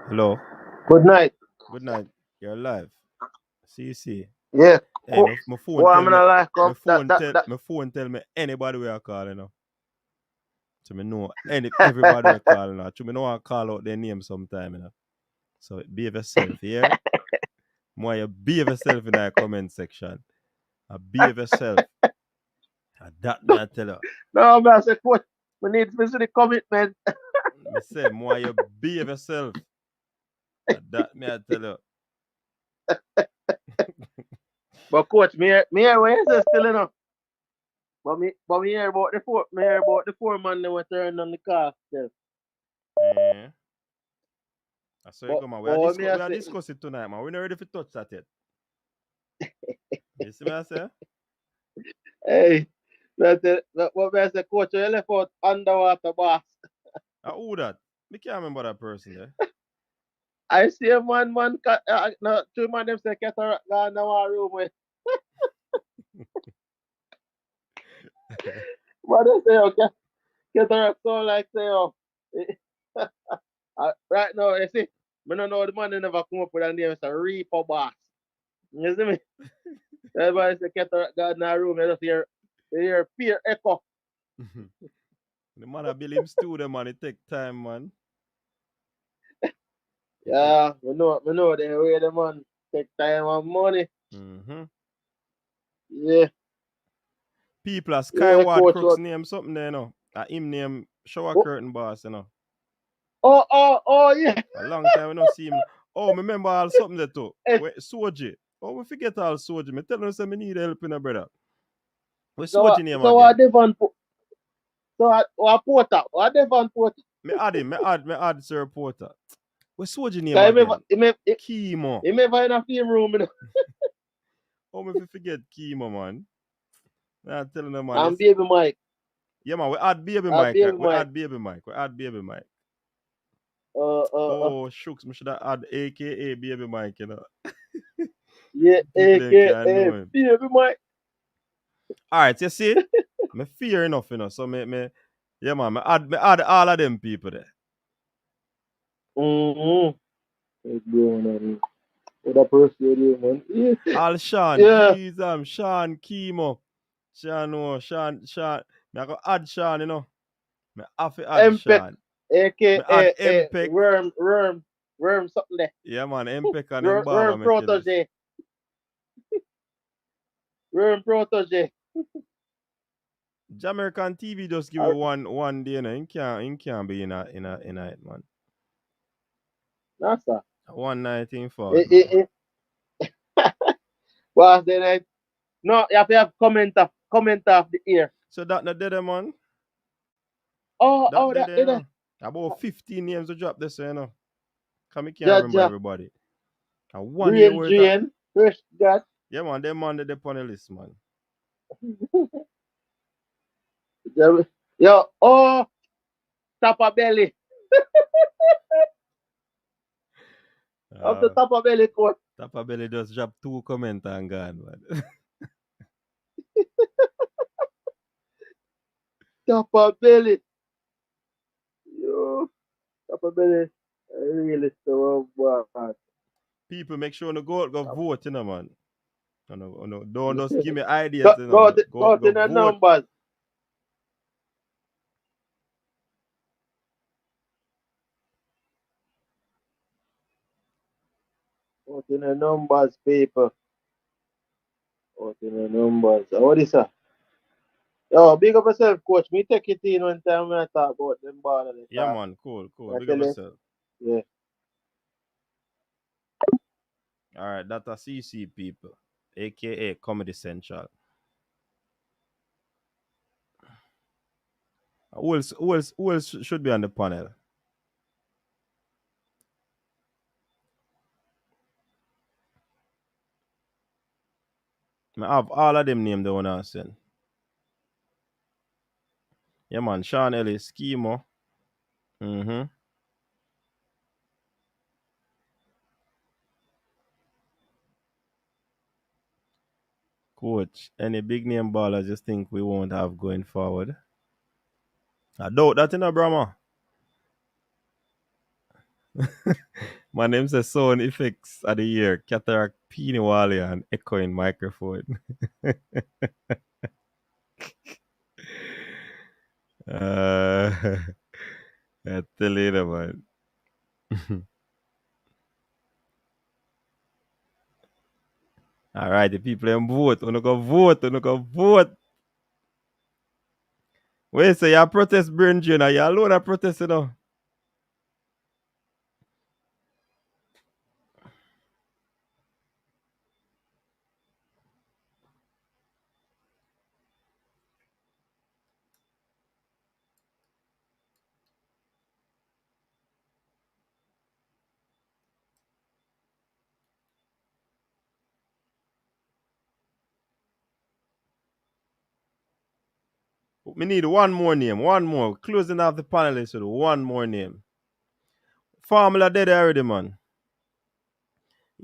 Hello. Good night. Good night. You're live. CC. Yeah. Hey, my phone Well, I'm tell me. gonna like My up phone tell me anybody we are calling now. So me know everybody we calling now. So me know I call out their name sometime, you know. So behave yourself, yeah? More you behave yourself in the comment section. Behave yourself. That me I tell you. No, man, I said, coach, we need specific commitment. Me say more you behave yourself. That me I tell you. But coach, me hear what you say still enough. But me hear about the four man that were turned on the car still. Eh. I saw you But go, man. but me I We are say, discussing tonight, man. We're not ready to touch that yet. You see me I say? hey, what me I say, coach, you left out underwater boss. Who that? Me can't remember that person there. I see a no, two man them say cataract gone in our room with. But they say, okay, cataract so like say, oh. Right now, you see, I don't know the man who never come up with a name. It's a Reaper Boss. You see me? Everybody say, get God in a room. You just hear peer echo. The man I believe him student, man. It take time, man. Yeah, we know the way the man take time and money. Mm-hmm. Yeah, People are yeah, Skyward coach. Crooks name something there, you know. Him name Shower Oh, Curtain Boss, you know. yeah. A long time we don't see him. Oh, remember all something there too. Eh, Wait, Soji. Oh, we forget all Soji. Me tell them say me need help in a brother. What's so, Soji name so again? what Devon, so what Porter? What Devon Porter? Me add him. Me add Sir Porter. What's Soji name again? Chemo. He may find a film room, you know. How me fi forget Chemo, man? I'm telling them, man. And Baby Mike. Yeah, man, we add Baby Mike. We add Baby Mike. Oh, shucks, me should have add AKA Baby Mike, you know. Yeah, People can't know AKA him. Baby Mike. Alright, you see? Me fear enough, you know. So yeah, man, me add all of them people there. What a person, man. Yeah. All Sean, Yeah. Jesus, Sean, Chemo. Sean. Me I go add Sean, you know. Me have to add MPEC. Sean. Me add AKA MPEC. Worm something there. Yeah, man, MPEC and them Worm me protege. Worm protege. Jamaican TV just give it one day, you know. He can't be in it, man. That's that. One night in forward, man. Well, then no, you have to have comment off the ear. So that not dead, man. That Dead, did you it. know. About 15 names to drop this, you know. Come, can't remember Jaja. everybody. And 1 year Brain worth of... drain. Fresh got. Yeah, man, them man they're on the list, man. Yo, top of belly. Up the top of belly court. Top of belly just drop 2 comments and gone, man. Top of belly. Yo, top of belly. Really so bad. People, make sure to go vote, you know, man. No, don't just give me ideas, you know. Go to the vote. numbers. Go to the numbers, people. Go to the numbers. What is that? Yo, big up yourself, coach. Me take it in one time when I talk about them ball and Yeah, man, cool. I Big tell up you, yourself. yeah. Alright, that's a CC people. AKA Comedy Central. Who else should be on the panel? I have all of them names they wanna send. Yeah, man, Sean Ellis, Schemo. Coach, any big name ballers you think we won't have going forward? I doubt that, you know, Brahma. My name says Sound Effects of the Year, Cataract, Peony Wally, and Echoing Microphone. I tell you, man. All right, the people in vote. Wanna go vote. Wait, so you protest, Brain Junior? You alone are protest, you know? We need one more name. One more. Closing off the panelists with one more name. Formula dead already, man.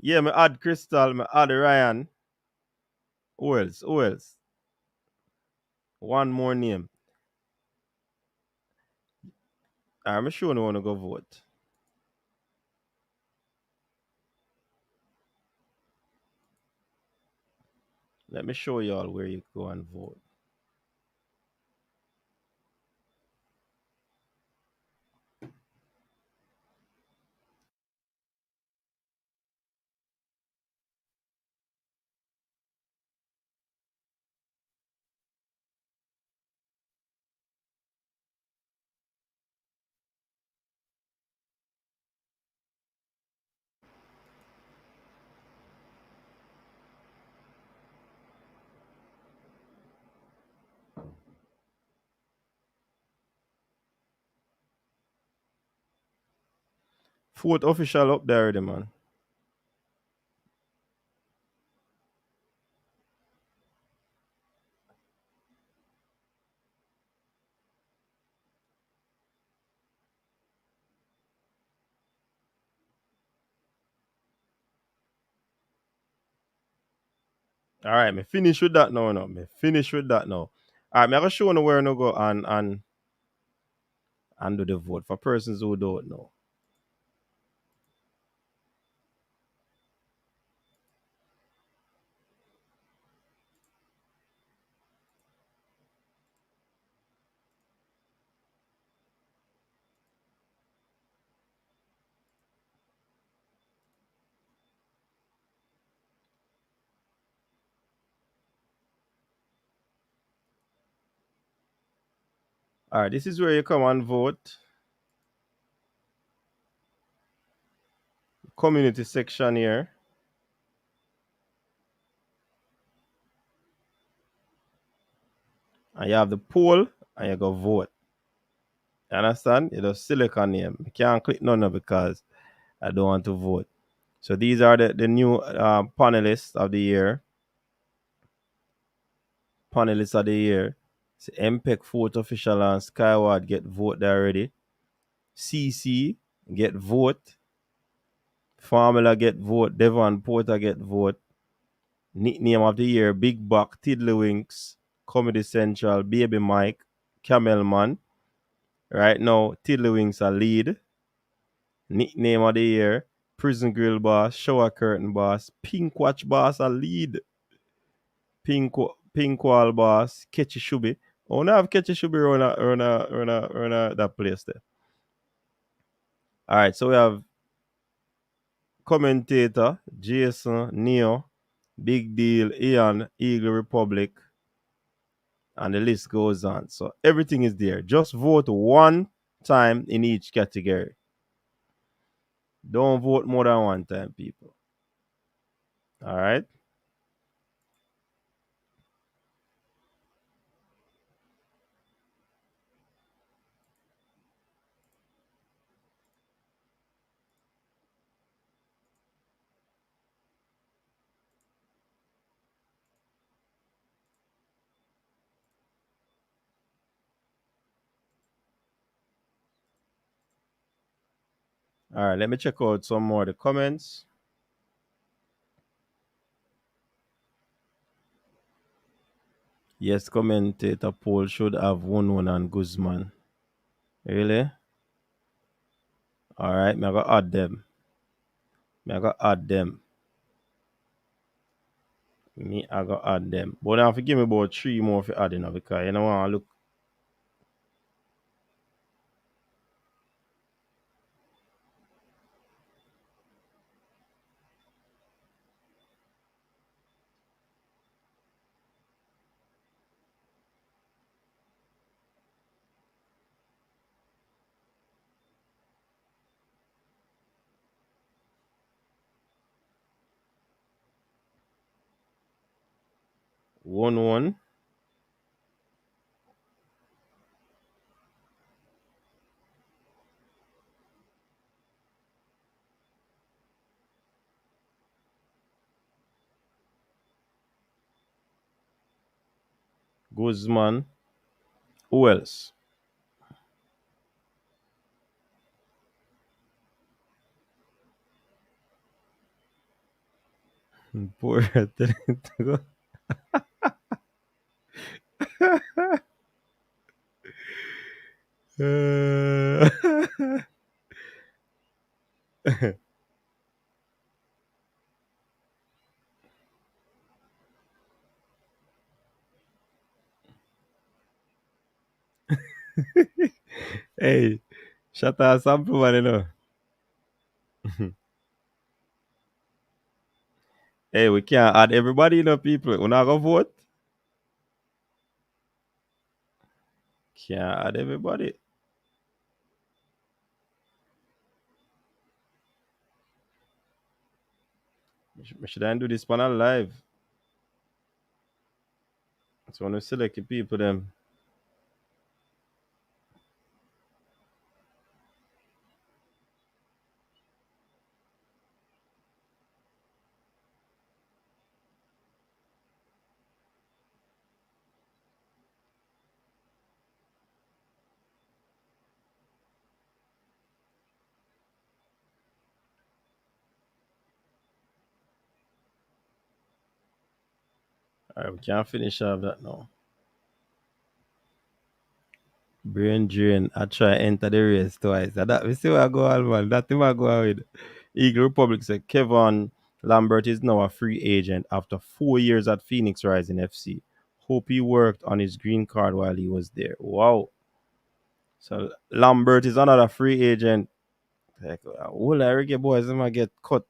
Yeah, me add Crystal, me add Ryan. Who else? One more name. I'm sure no one to go vote. Let me show y'all where you go and vote. fourth official up there already, man. All right, me finish with that now. Me finish with that now. All right, me I go show you where no go and do the vote for persons who don't know. All right, this is where you come and vote. Community section here. And you have the poll and you go vote. You understand? You just select a name. You can't click none of it because I don't want to vote. So these are the new panelists of the year. Panelists of the year. So MPEC Fourth Official and Skyward get vote there already. CC get vote. Formula get vote. Devon Porter get vote. Nickname of the year, Big Buck, Tiddlywinks, Comedy Central, Baby Mike, Camel Man. Right now, Tiddlywinks are lead. Nickname of the year, Prison Grill Boss, Shower Curtain Boss, Pink Watch Boss are lead. Pink Wall Boss, Ketchy Shubi. I want to have Ketchy Shubi run that place there. All right, so we have commentator, Jason, Neo, Big Deal, Ian, Eagle Republic, and the list goes on. So everything is there. Just vote one time in each category. Don't vote more than one time, people. All right. All right. Let me check out some more of the comments. Yes, commentator poll should have one and Guzman. Really? All right. Me I go add them. Me I go add them. But now if you give me about 3 more for adding up because you know want to look. One. Guzman. Who else? Poor. Hey, shut up, sample man, you know. Hey, we can't add everybody, you know, people. We're not gonna vote. Can't add everybody. Should I do this panel live? So when we select the people, them. All right, we can't finish off that now. Brain drain. I try enter the race twice. That we see where I go on, man. That thing I go on with. Eagle Republic said Kevin Lambert is now a free agent after 4 years at Phoenix Rising FC. Hope he worked on his green card while he was there. Wow. So Lambert is another free agent. Like, will I Reggae Boyz him get cut?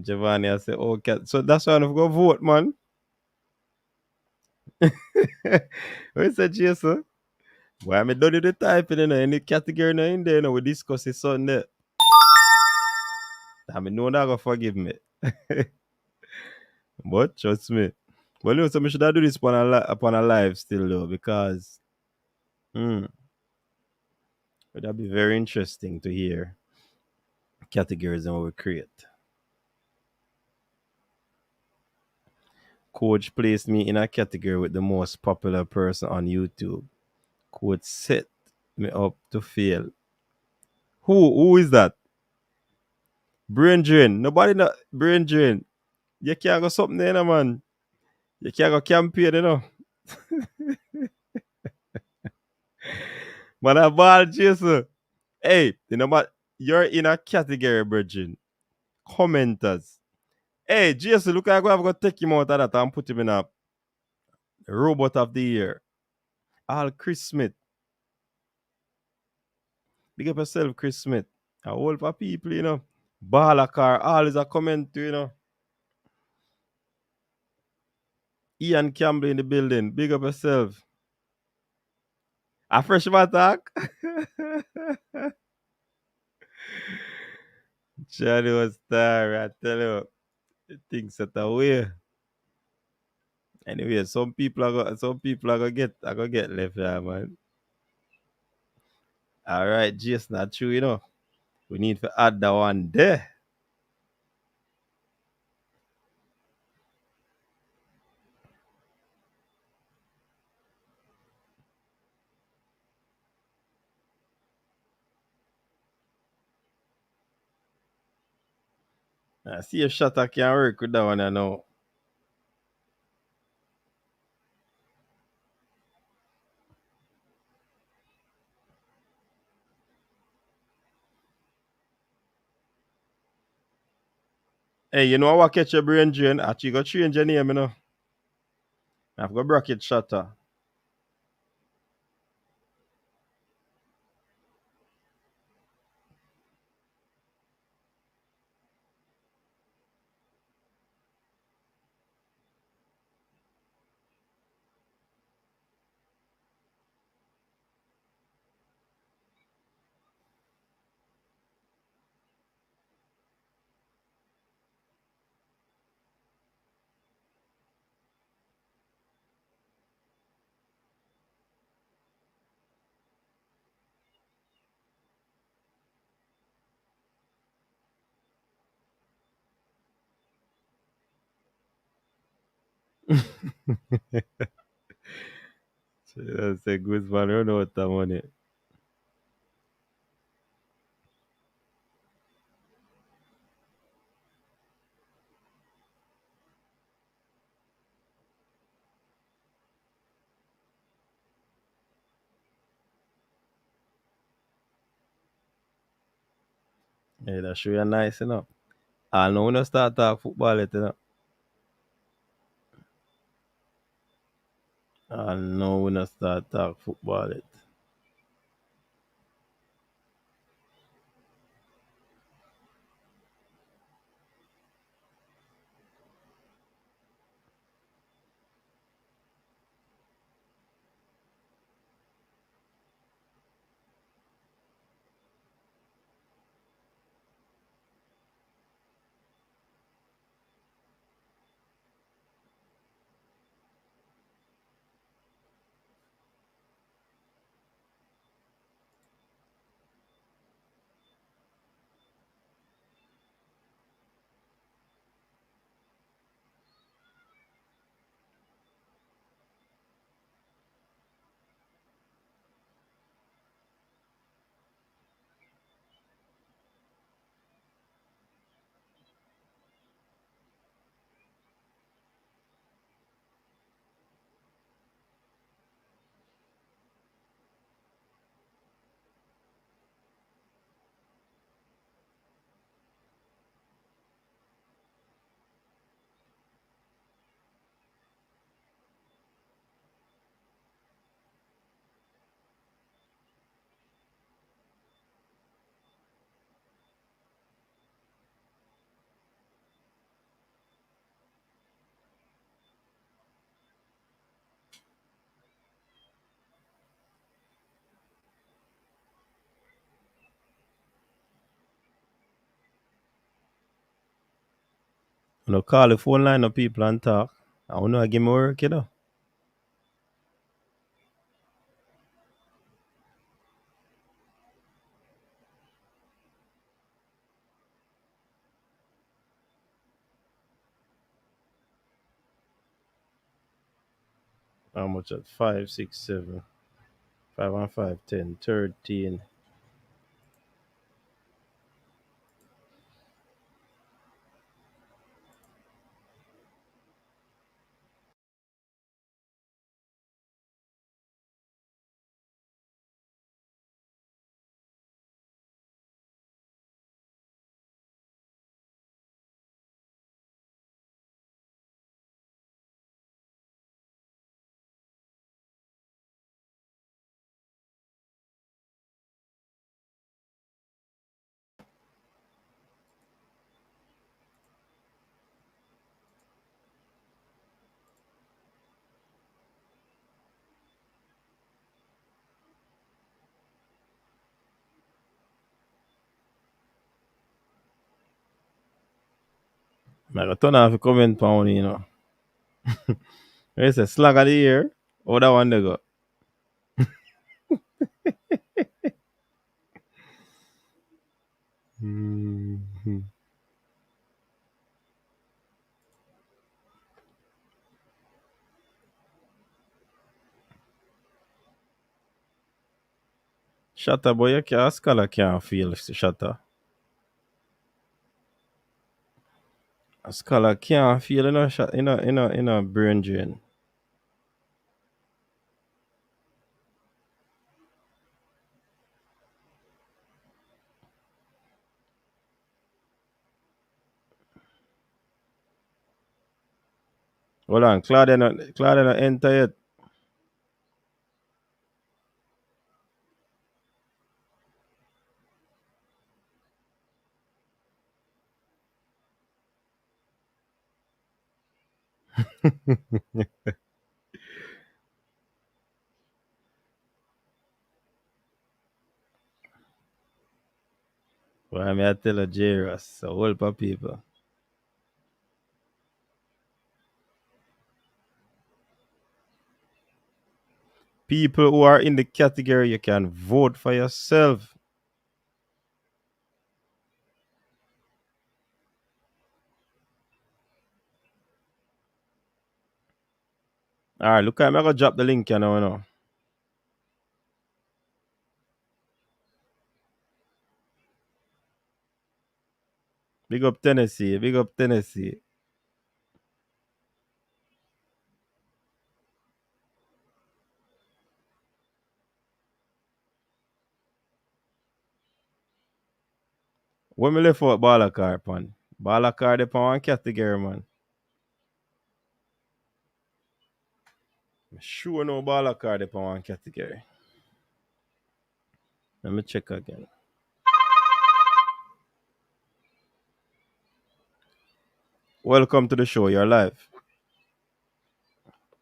Giovanni, I say, okay. So that's why I'm going to vote, man. What is that, Jason? Why am I done with the typing in any category now in there? We discuss it Sunday. I mean, no one going to forgive me. But trust me. Well, you know, so we should do this upon a live still, though, because that'd be very interesting to hear categories and what we create. Coach placed me in a category with the most popular person on YouTube. Coach set me up to fail. Who is that? Brain drain. Nobody know brain drain. You can't go something there, man. You can't go campaign, you know. Man, I ball Jason. Hey, you know what? You're in a category, Virgin. Commenters. Hey, Jason, look like I'm going to take him out of that and put him in a robot of the year. All Chris Smith. Big up yourself, Chris Smith. A whole for people, you know. Balakar, all is a comment, you know. Ian Campbell in the building. Big up yourself. A fresh attack. Johnny was star, I tell you. Things that away. Anyway, some people are gonna get left there, man. Alright, Jason, not true, you know. We need to add that one there. I see if Shatta can work with that one, I know. Hey, you know what catch your brain drain? Actually, go change your name, you know. I've got bracket Shatta. So that's a good man. You know what that money. Hey, that show you nice, you know. I know when you start talk football, you know. I know when you start talk football, it. You know, call the phone line of people and talk. I want to give me work, you know. How much at 5, 6, 7, 5 and 5, 10, 13. I got turn off the comment pound, you know. It's a slag of the year. Oh, that one they go. Mm-hmm. Shatter, boy, you can't, scholar can't feel shatter. A scholar can't feel in a brain drain. Hold on, Claudia not enter yet. Why me I tell a Jairus, a whole of people. People who are in the category, you can vote for yourself. Alright, look, I'm gonna drop the link you know. Big up Tennessee, big up Tennessee. When me left out Balakar, pan. Balakar, they pan one category, man. Sure no Balakar, they pan one category. Let me check again. Welcome to the show, you're live.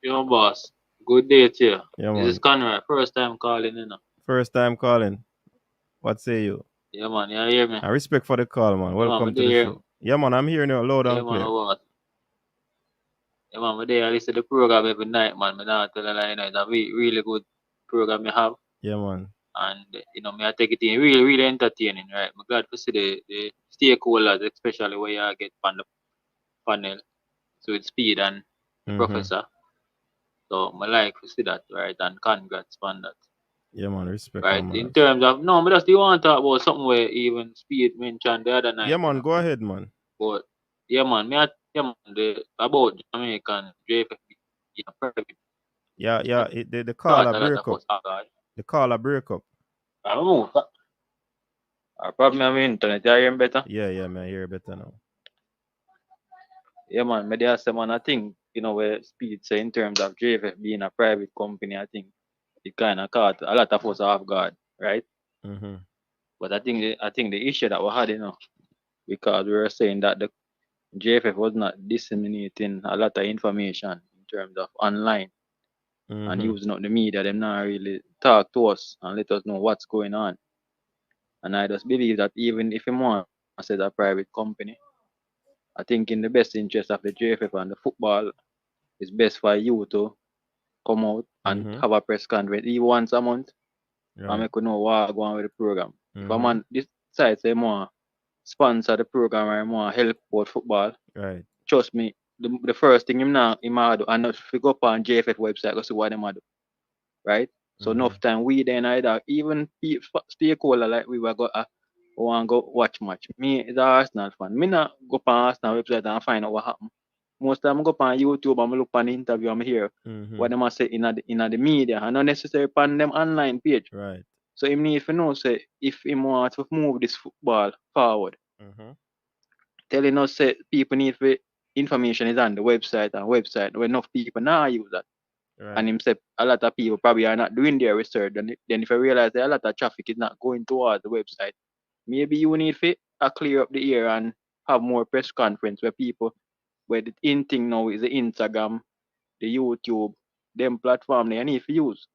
Yo, boss. Good day to you. Yeah, This is man. Conrad. First time calling in. First time calling. What say you? Yeah, man. You hear me? And respect for the call, man. Yeah, man. Welcome Me to the there. show. Yeah, man, I'm hearing you loud Yeah, and man. clear. What? Yeah, man. Me there. I listen to the program every night, man. Me not tell a lie. It's a really good program you have. Yeah, man. And, me I take it in really, really entertaining, right? I'm glad to see the stakeholders, especially where you get on the panel. So it's Speed and the Mm-hmm. professor. So I like to see that, right? And congrats on that. Yeah, man, respect, Right. man. In terms of no, but that's the want to talk about something where even Speed mentioned the other Yeah, night, man, go ahead, man. But yeah, man, about Jamaican JFFB, yeah, private. Yeah, I the call thought a a lot break of up. us are God. The call a break up. I don't know. I probably have internet. You hear me better? Yeah, man, I hear better now. Yeah, man. Maybe I say, man, I think where Speed say in terms of JFF being a private company, I think it kind of caught a lot of us off guard, right? Mm-hmm. But I think the issue that we had, because we were saying that the JFF was not disseminating a lot of information in terms of online and Mm-hmm. using up the media, them not really talk to us and let us know what's going on. And I just believe that even if you want to set a private company, I think in the best interest of the JFF and the football, it's best for you to come out and have a press conference even once a month and make you know what go on with the program. If a man decides say more sponsor the program or more help with football, Right. trust me, the first thing him might do, and if you go up on JFF website, go see what them do. Right? So enough time we then either even stakeholder like we were go want go watch match. Me is a Arsenal fan. Me not go on Arsenal website and find out what happened. Most time I go on YouTube and I look on the interview and I hear what them say in the media and not necessarily on them online page. Right. So him need to know say if him want to move this football forward. Telling us say people need for information is on the website and website when enough people now use that. Right. And him say a lot of people probably are not doing their research. Then if I realize that a lot of traffic is not going towards the website, maybe you need to clear up the air and have more press conference where people, where the in thing now is the Instagram, the YouTube, them platform they need to use.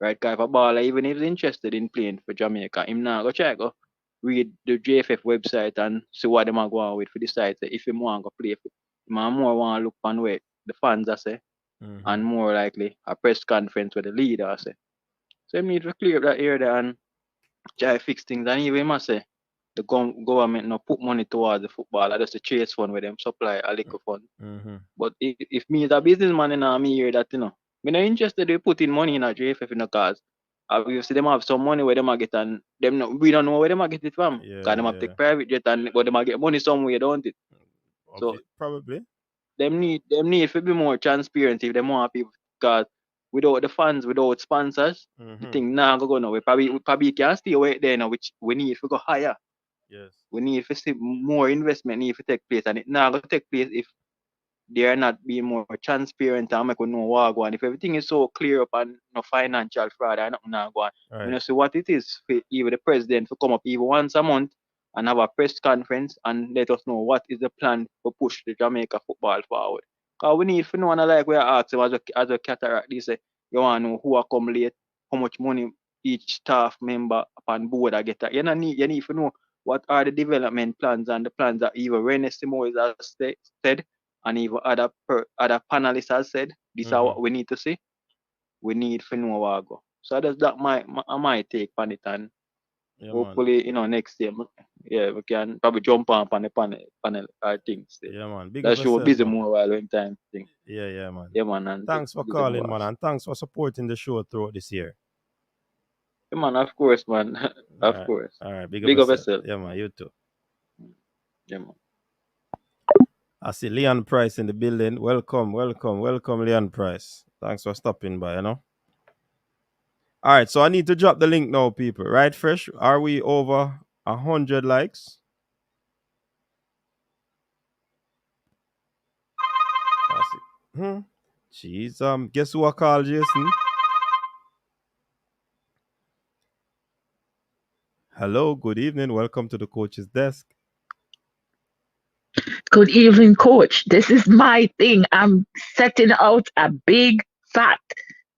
Right? Because if a baller, even if he's interested in playing for Jamaica, him now go check, go read the JFF website and see what them are going with for the site. If him want to play for him, more want to look on where the fans are say. And more likely a press conference with the leader say. So you need to clear up that area and try to fix things. And even must say the government no put money towards the football. That's the chase fund where them supply a little fund. But if me as a businessman and me hear that, I'm not interested in putting money in a JFF in the cause. Obviously them have some money where them get and them we don't know where them get it from. Because them have take private jet and but them get money somewhere, don't it? So probably. Them need to be more transparent if they want people, because without the fans, without sponsors, the thing now go now. We probably can stay away there now, which we need to go higher. Yes. We need to see more investment need to take place, and it now go take place if they are not being more transparent and make we know what go on. If everything is so clear up and no financial fraud and nothing now go on, Right. we know see what it is for even the president to come up even once a month and have a press conference and let us know what is the plan to push the Jamaica football forward. Because we need to know, and like we are asking as a cataract, they say, you want to know who are come late, how much money each staff member upon board I get that. You need to know what are the development plans and the plans that even Rene Simoes has said and even other panelists has said. These are what we need to see. We need to know what go. So that's that my take on it, and hopefully, next year, we can probably jump on the panel things. Yeah, man. Big That up show yourself, busy man. more while in time thing. Yeah, man. Yeah, man. And thanks for calling, man, and thanks for supporting the show throughout this year. Yeah, man, of course, man. Of course. All right, big up yourself. Yeah, man, you too. Yeah, man. I see Leon Price in the building. Welcome, Leon Price. Thanks for stopping by, All right, so I need to drop the link now, people. Right, Fresh? Are we over 100 likes? I see. Jeez, guess who I called, Jason? Hello, good evening. Welcome to the coach's desk. Good evening, coach. This is my thing. I'm setting out a big fat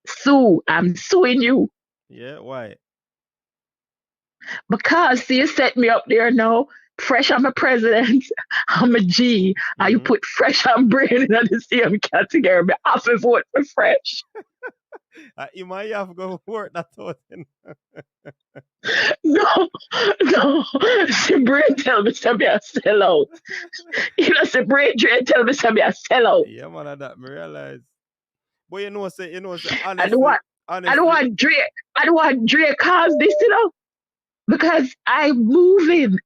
sue. I'm suing you. Yeah, why? Because you set me up there now. Fresh, I'm a president. I'm a G. And you put Fresh and Brain in the same category. I have to vote for Fresh. You might have to go work that out. No. See, Brain tell me to be a sellout. See, Brain tell me to be a sellout. Yeah, man, that me realize. But you know, say honestly. I don't want Dre cause this, because I'm moving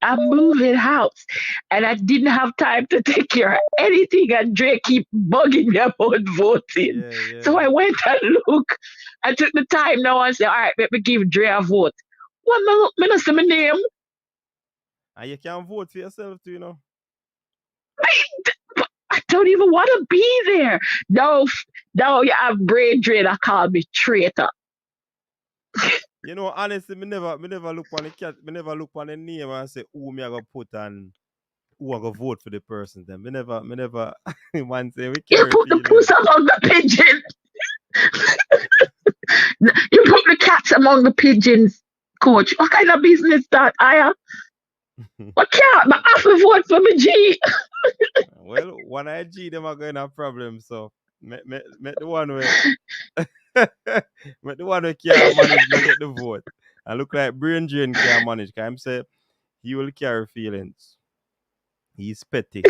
house, and I didn't have time to take care of anything, and Dre keep bugging me about voting. Yeah. So I went and look. I took the time now and said, all right, let me give Dre a vote. What me not say my name? And you can vote for yourself too, I don't even want to be there. No, you have Brain Dre that call me traitor. Honestly, me never look on the cat. Me never look on the name and say who me I go put and who I go vote for the person. Then me never man say we carry. You put the puss among the pigeons. You put the cats among the pigeons, coach. What kind of business that I am? What can't I have to vote for me G? Well, one IG them are going to have problems, so make the one where make the one who can manage and get the vote. And look like Brain Drain can manage. Can him say he will carry feelings. He's petty.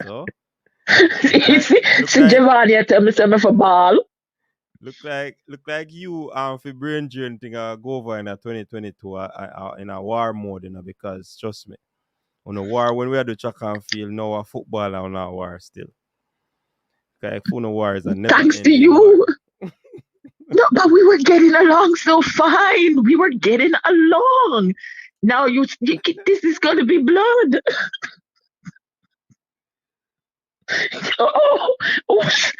So look See, like Giovanni tell me something for ball. look like you for Brain Drain thing go over in a 2022 in a war mode, because trust me, on a war when we had the track and field, now a football and a war still. Okay, phone war is a never Thanks to ending war. you. No, but we were getting along so fine. We were getting along. Now this is going to be blood. Oh, oops,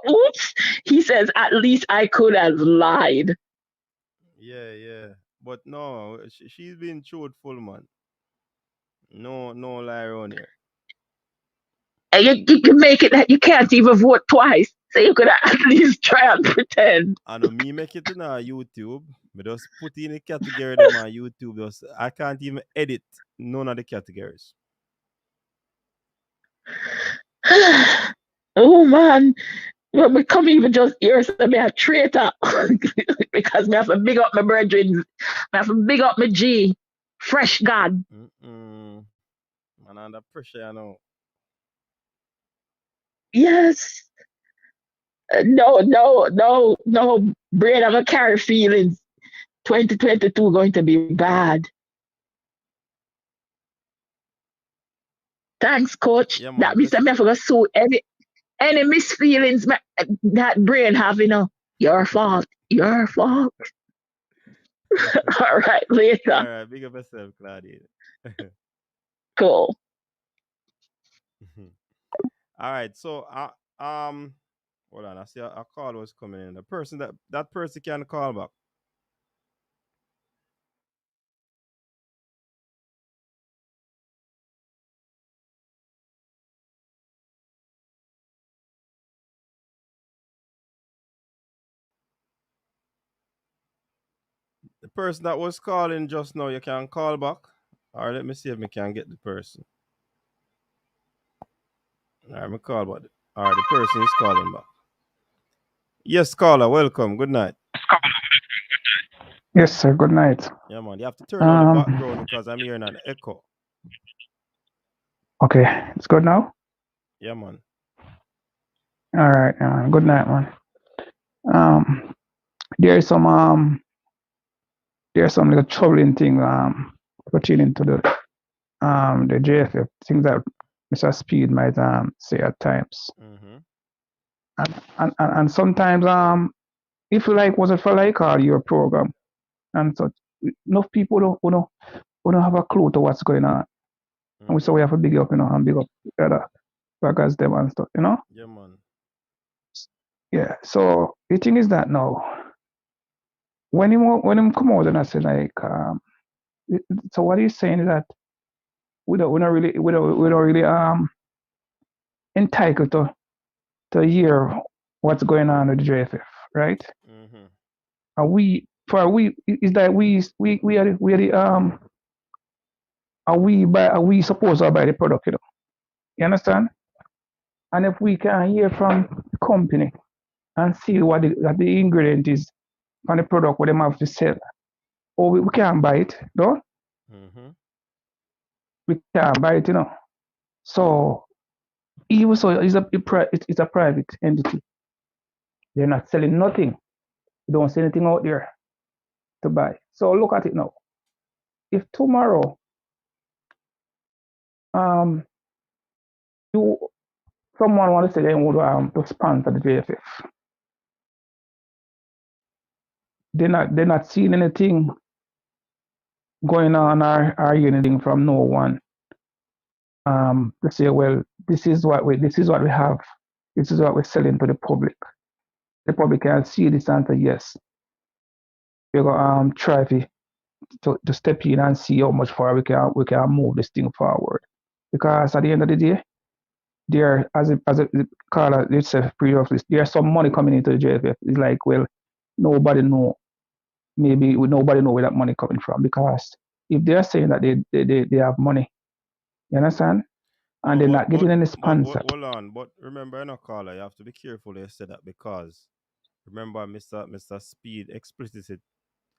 oops. He says, at least I could have lied. Yeah. But no, she's been truthful, man. No lie around here. And you can make it that you can't even vote twice. So you could at least try and pretend. I know me make it in YouTube, but just put in the category them on YouTube. I can't even edit none of the categories. Oh, man. Well, we come even just here, so me a traitor. Because me have to big up my brethren. Me have to big up my G. Fresh God. Man, under pressure, Yes. No. Brain, I'm going to carry feelings. 2022 going to be bad. Thanks, coach. Yeah, man. That means I'm going to sue any misfeelings that brain have, Your fault. All right, later. All right, big up yourself, Claudia. Cool. All right, so hold on. I see a call was coming in. The person that person can call back. The person that was calling just now, you can call back. Or let me see if we can get the person. All right, me call back. All right, the person is calling back. Yes, caller, welcome. Good night. Yes, sir. Good night. Yeah, man. You have to turn down the background because I'm hearing an echo. Okay, it's good now. Yeah, man. All right, good night, man. There's some little troubling thing pertaining to the JFF things that Mr. Speed might say at times, and sometimes if you like wasn't for like your program, and so enough people don't have a clue to what's going on, and we say we have to big up, and big up the other workers them and stuff, Yeah, man. Yeah. So the thing is that now, when him come out and I say like, so what he's saying is that we don't really entitled to hear what's going on with the JFF, right? And we is that we are the are we supposed to buy the product, You understand? And if we can hear from the company and see what the ingredient is on the product what they have to sell, or we can't buy it, no? We can't buy it, So even so, it's a private entity. They're not selling nothing. They don't sell anything out there to buy. So look at it now. If tomorrow, someone want to say they would to sponsor the JFF, they're not seeing anything going on or hearing anything from no one. To say, well, this is what we have. This is what we're selling to the public. The public can see this and say yes. We're gonna try to step in and see how much far we can move this thing forward. Because at the end of the day, there as a caller itself previously, there's some money coming into the JFF. It's like, well, nobody know. Maybe nobody know where that money coming from, because if they're saying that they have money, you understand? and they're not getting any sponsor. Hold on. But remember, in a caller, you have to be careful you say that because remember, Mr. Speed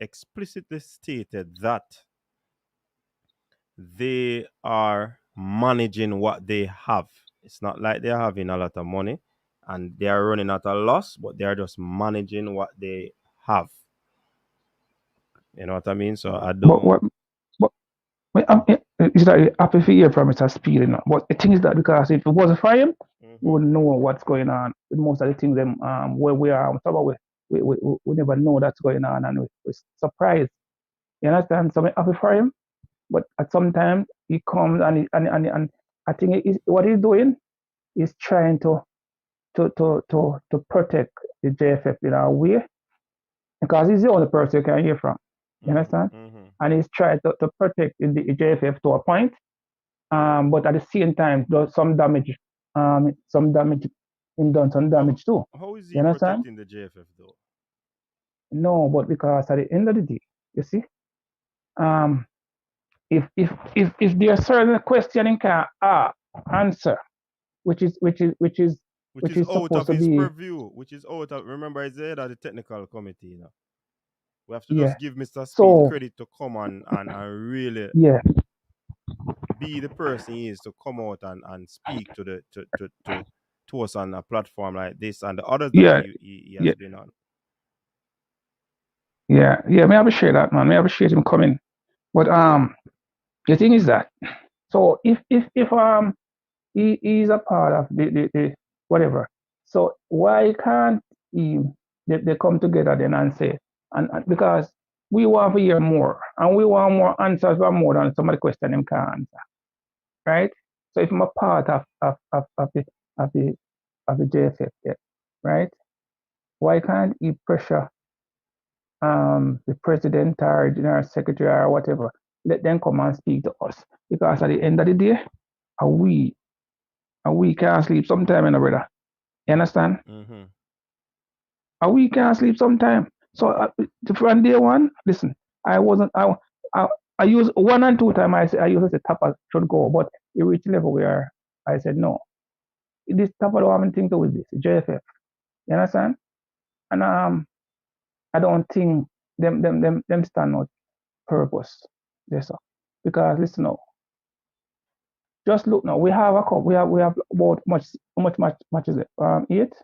explicitly stated that they are managing what they have. It's not like they're having a lot of money and they are running at a loss, but they are just managing what they have. You know what I mean? So I don't. It's like happy to hear from Mr. Speed, you know. But the thing is that because if it wasn't for him, we wouldn't know what's going on with most of the things where we are. We never know that's going on, and we're surprised. You understand? So I'm happy for him, but at some time he comes and I think what he's doing is trying to protect the JFF in a way because he's the only person you can hear from. You understand? And he's trying to protect the JFF to a point. But at the same time, does some damage. Some damage. Him done some damage too. How is he You understand? protecting the JFF though? No, but because at the end of the day, you see, if there's certain question he can answer, which is out of his be purview, which is out of, remember he's the head of the technical committee, you know. We have to just give Mr. Speed credit to come and really be the person he is to come out and speak to us on a platform like this and the others that he has been on. Yeah, may I appreciate that, man. May I appreciate him coming. But the thing is that so if he is a part of the whatever, so why can't they come together then and say and because we want to hear more and we want more answers for more than some of the questions him can answer. Right? So if I'm a part of the JFF, right? Why can't he pressure the president or general secretary or whatever? Let them come and speak to us. Because at the end of the day, we can't sleep sometime, brother. You understand? We can't sleep sometime. So from day one, listen, I used 1 and 2 times I used to say Tapa should go, but it reached a level where I said no. This Tapa don't have anything to do with this, JFF. You understand? And I don't think them stand out purpose. Yes, sir. Because listen now. Just look now. We have a cup. We have about how much match is it? 8?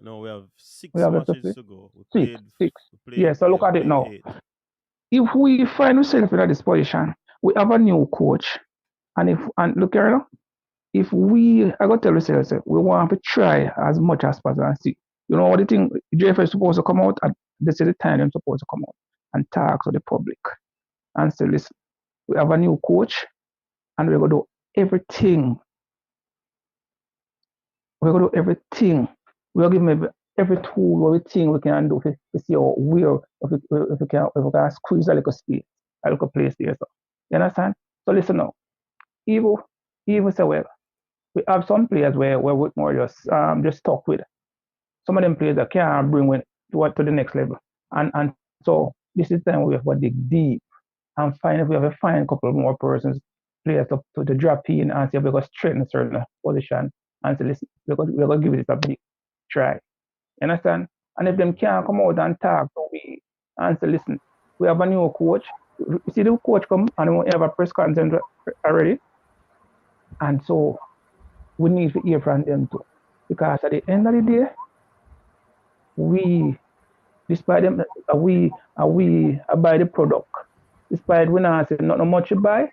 No, we have 6 matches to go. Six. Yeah, so look at it now. 8. If we find ourselves in this position, we have a new coach. And look here now, if I gotta tell ourselves we want to try as much as possible and see. You know what the thing JFF is supposed to come out and this is the time they're supposed to come out and talk to the public and say, listen, we have a new coach and we're gonna do everything. We're gonna do everything. We'll give them every tool, everything we can do to see if we can squeeze a little space, a little place there. So, you understand? So listen now. Even say well, we have some players where we're more just stuck with. Some of them players that can't bring to the next level. And so this is the time we have to dig deep and find if we have to find a couple more players to drop in and see if we can strengthen a certain position and say, listen, we're going to give it a big try. You understand? And if them can't come out and talk to me and say, listen, we have a new coach. You see the coach come and we have a press conference already. And so we need to hear from them too. Because at the end of the day, despite them, we buy the product. Despite we not say not much to buy,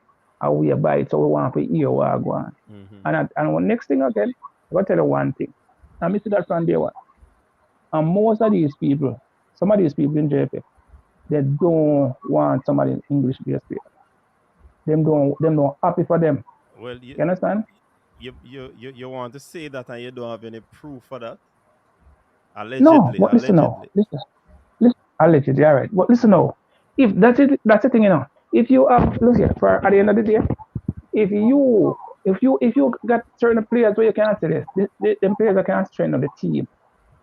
we buy it, so we want to hear what I go on. And next thing again, I'm going to tell you one thing. I miss that from day one. And most of these people, some of these people in JFF, they don't want somebody English based player. Them don't happy for them. Well, you understand? You want to say that and you don't have any proof for that? Allegedly. No, but listen now. Listen. Allegedly, all right. But listen now. If that's the thing, you know. If you have look here for at the end of the day, if you got certain players where you can't say this, them players that can strengthen the team,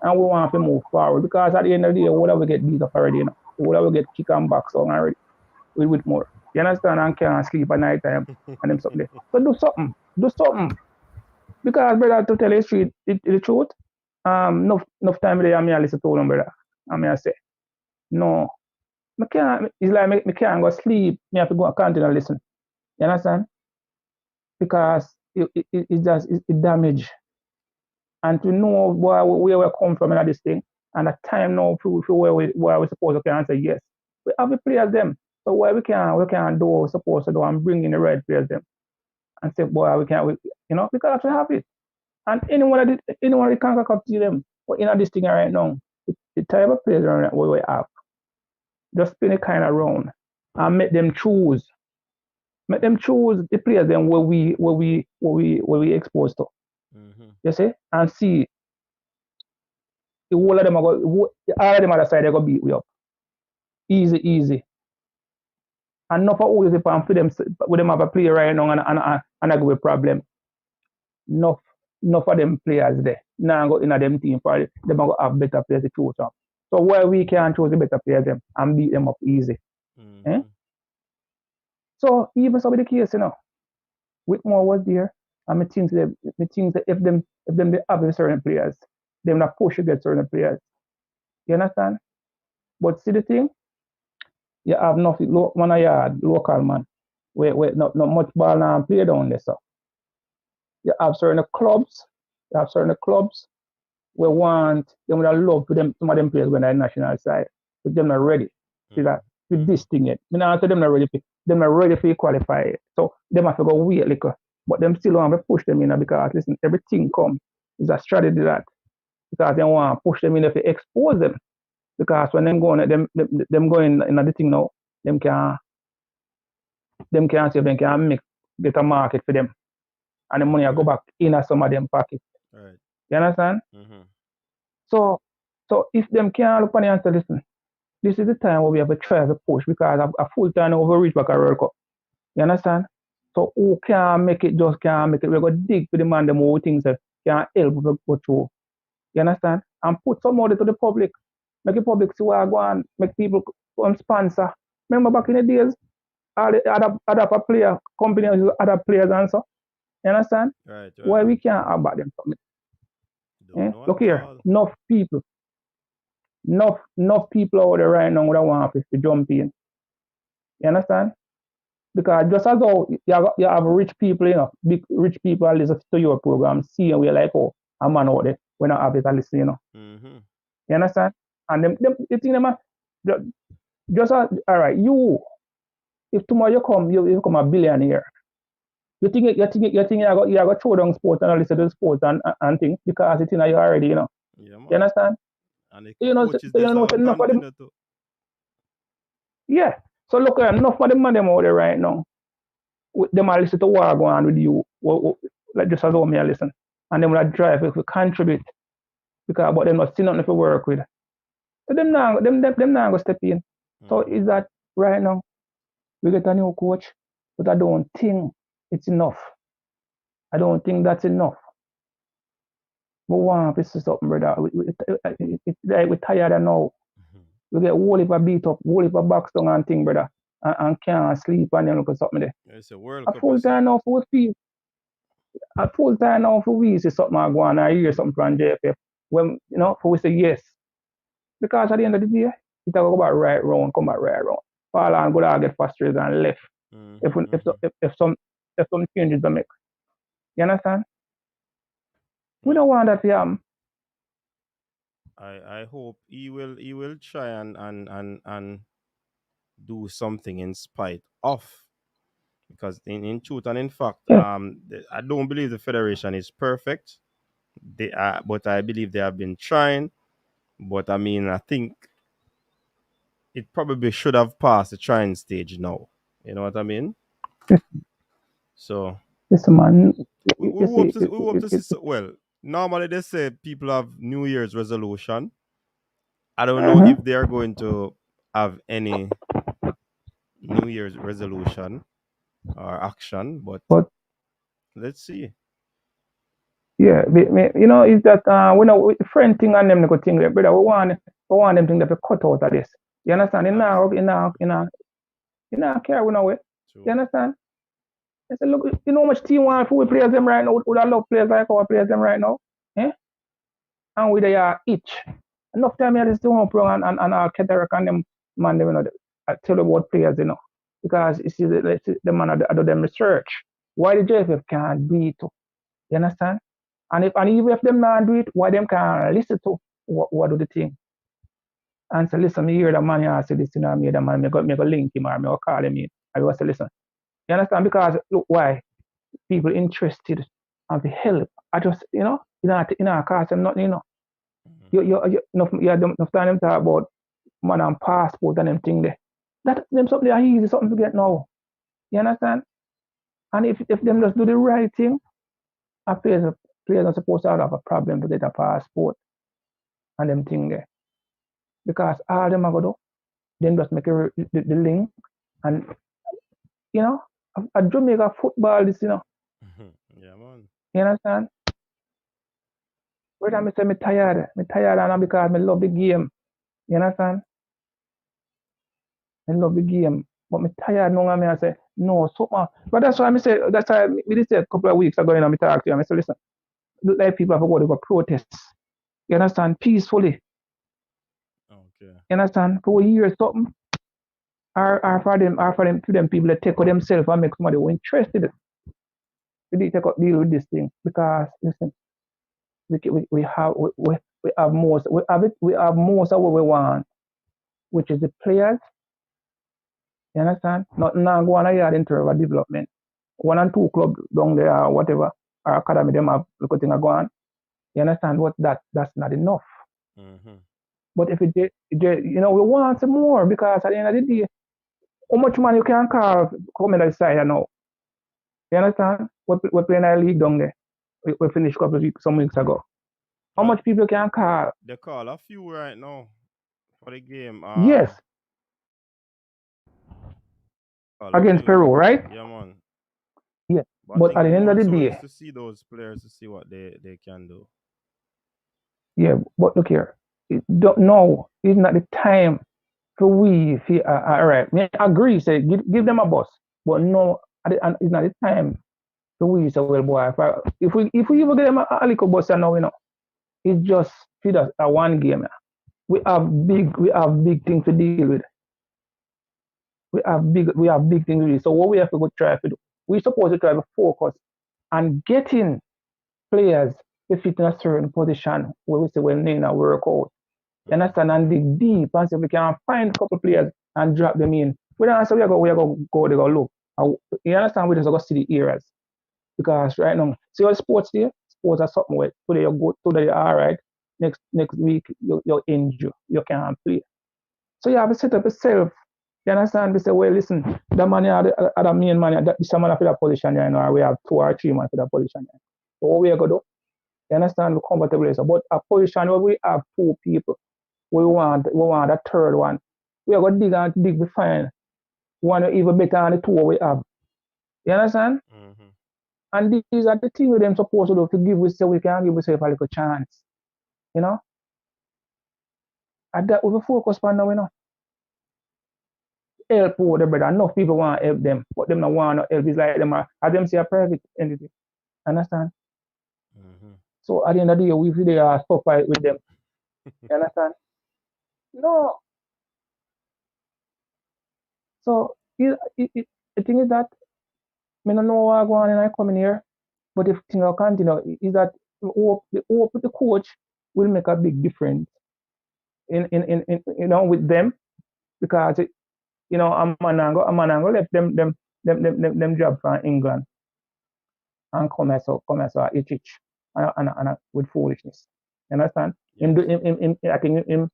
and we want to move forward because at the end of the day, whatever get beat up already, you know, whatever get kick and box on already, with more. You understand? And can't sleep at night time and them something. So do something. Because, brother, to tell you the truth, enough time there, I listen to them, brother. I say, no, I can't, it's like I can't go sleep. I have to go and continue to listen. You understand? Because it just, it damage. And to know where we come from in this thing, and the time now for where we're supposed to answer yes. We have the players them. So why we can't do what we're supposed to do and bring in the right players them and say, boy, we can actually have it. And anyone that can come to them, but in this thing right now, the type of players around what we have, just spin it kind of round and make them choose. Make them choose the players then where we exposed to. Mm-hmm. You see? And see the whole of them all of them other side they go beat we up. Easy. And not for easy for them with them have a player right now and a give a problem. Enough of them players there. Now go in them team for them go have better players to choose from. So where we can choose the better players them and beat them up easy. Mm-hmm. So even so with the case, Whitmore was there, and me think that if them they have certain players, them not push to get certain players. You understand? But see the thing, you have nothing one yard local man. Where not much ball now play down there, so. You have certain clubs, we want them would love for them some of them players when they're national side, but them not ready. See that with this thing yet. Me now say them not ready for qualify it. So them have to go wait little. But them still want to push them in because listen, everything come is a strategy that because they want to push them in if they expose them. Because when them going them going in the thing now, them can see if they can get a market for them. And the money will go back in some of them pockets. Right. You understand? Mm-hmm. So if them can't look on and say, listen, this is the time where we have to try to push because a full time over reach back a World Cup. You understand? So who can't make it, just can't make it. We're going to dig for the man them who things that can help to go through. You understand? And put some money to the public. Make the public see where I go and make people sponsor. Remember back in the days, all the other player companies, other players and so. You understand? Right. Why we can't have back them something? Look here, enough people out there right now that want to jump in. You understand? Because just as though you have rich people, big rich people that listen to your program, see and we're like, oh, a man out there, we're not happy to listen, Mm-hmm. You understand? And them you think them just all right, if tomorrow you become a billionaire, you think you go throw down sports and listen to sports and things because it's in you already, Yeah, You understand? And the So enough of them. to. Yeah. So look at enough of them out there right now. Them are listen to what going on with you. Like just as how me listen. And them will drive if we contribute. Because but them not see nothing to work with. So them now go step in. So is that right now we get a new coach, but I don't think it's enough. I don't think that's enough. We want to see something, brother. We're tired of now. We get whole heap of beat up, whole heap of box down and thing, brother. And can't sleep and then look at something there. It's a World A Cup. full time now for we see something going on and hear something from JFF. When for we say yes. Because at the end of the day, it will go back right round, come back right round. Fall and go down get frustrated and left. If some changes to make. You understand? We don't want that to happen. I hope he will try and do something in spite of, because in truth and in fact, I don't believe the federation is perfect. But I believe they have been trying. But I mean, I think it probably should have passed the trying stage now. You know what I mean? So Listen, man. we hope to see. Well, normally they say people have New Year's resolution. I don't know if they are going to have any New Year's resolution or action, but let's see. Yeah, it's that we know friend thing and them go thing there, brother. We want them thing to cut out of this. You understand? You know care we know it. You understand? I said, look, you know how much team want we players them right now? Would I love players like our players them right now? Eh? And we they are each. Enough time I just don't pro and Keterak and them man them, you know, I tell you about players, you know. Because you see the man I do them research. Why the JFF can't do it? You understand? And even if them not do it, why them can't listen to what do the thing? And say, listen, me hear the man here say this, you know, me the man, me go link him or me go call him in. I go say, listen. You understand? Because look why people interested and the help. I just, you know, cost them nothing, you know. Enough time them talk about man and passport and them thing there. That them something that easy, something to get now. You understand? And if them just do the right thing, a players are supposed to have a problem to get a passport and them thing there. Because all them are going to do, then just make the link and, you know, a Jamaica football this, you know. Yeah, man. You understand? But I say me tired. Me tired and because I love the game. You understand? I love the game. But me tired now and I say, no, something. But that's why we did say a couple of weeks ago, you know, me talk to you. I say, listen, look like people have to go protests. You understand? Peacefully. Okay. You understand? For a year or something. Or for them people that take for themselves and make somebody who interested. We take up deal with this thing. Because listen, we have most of what we want, which is the players. You understand? Not now go on a yard in terms of development. 1 and 2 club down there or whatever, or academy them have look thing go on. You understand what that's not enough. Mm-hmm. But if you know, we want some more because at the end of the day, how much money you can call come in the side now? You understand? We're playing a league down there. We finished some weeks ago. How much people can call? They call a few right now for the game. Yes. Against Peru, right? Yeah, man. Yeah. But at the end of the so day, is to see those players to see what they can do. yeah. But look here, don't know. It's not the time for we. All right, I agree. Say give them a bus, but no, it's not the time for we. Say well, boy, if we even get them a little bus now, you know, it's just feed us a one game. We have big things to deal with. We have big things to do. So what we have to go try to do, we're supposed to try to focus on getting players to fit in a certain position where we say, well, need a workout. You understand? And dig deep and see if we can find a couple players and drop them in. We don't say we are going to go look. You understand? We just go see the areas. Because right now, see all sports there? Sports are something where today you go, today you're all right. Next week, you're injured. You can't play. So you have to set up yourself. You understand? We say, well, listen, the man here, the main man, this man for that position, you know, or we have 2 or 3 men for that position. So what we are going to do? You understand? We're comfortable. But a position where we have 2 people, we want a third one. We are going to dig to find one even better than the 2 we have. You understand? Mm-hmm. And these are the things them supposed to do to give us so we can give ourselves a little chance. You know? And that we focus on now, you know. Help out the brother. Enough people want to help them, but them not want to help. It's like them as them say a private entity. Understand? Mm-hmm. So at the end of the day, we really are stuck with them. You understand? No. So the thing is that I don't know what going on and I come in here, but if things will continue, is that the coach will make a big difference in you know with them because you know a man and go left them job from England and come as a itch and with foolishness. You understand? Yes. I think him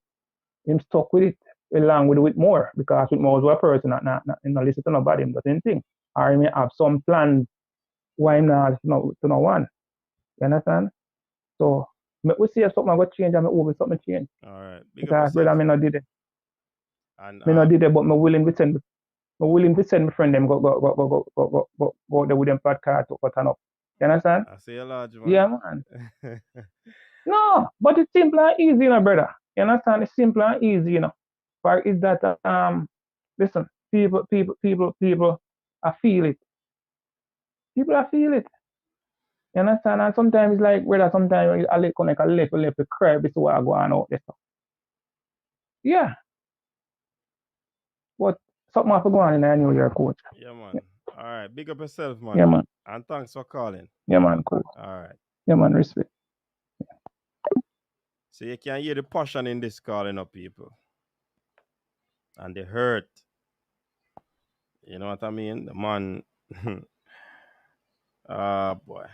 stuck with it along with more because with more was a person not listen to nobody, him doesn't think. Or he may have some plan why him not to no one. You understand? So we see if something got change and me open something change. All right. Because brother me not did it. And Me not did it, but me willing to send my friend them go there with them podcast to turn up. You understand? I say a large man. Yeah, man. No, but it's simple and easy, you know, brother. You understand? It's simple and easy, you know. For is that listen, people, I feel it. People are feel it. You understand? And sometimes it's like, whether sometimes I let connect a little cry before I go on out there. Yeah. But something have to go on in the New Year, coach. Yeah, man. All right. Big up yourself, man. Yeah, man. And thanks for calling. Yeah, man, coach. All right. Yeah, man, respect. So you can hear the passion in this calling up, people. And the hurt. You know what I mean? The man, boy.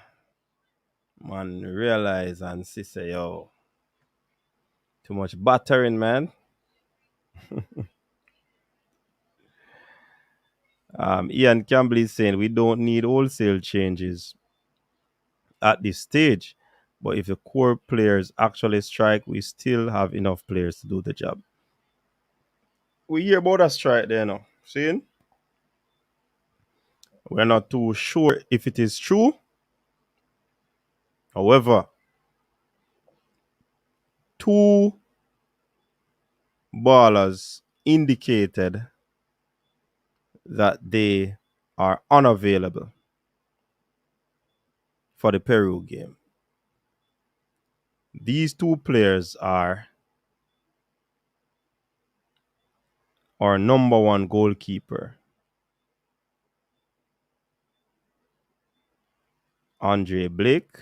Man realize and see say, yo, too much battering, man. Ian Campbell is saying we don't need wholesale changes at this stage. But if the core players actually strike, we still have enough players to do the job. We hear about a strike there now. Seeing? We're not too sure if it is true. However, two ballers indicated that they are unavailable for the Peru game. These two players are our number one goalkeeper, Andre Blake,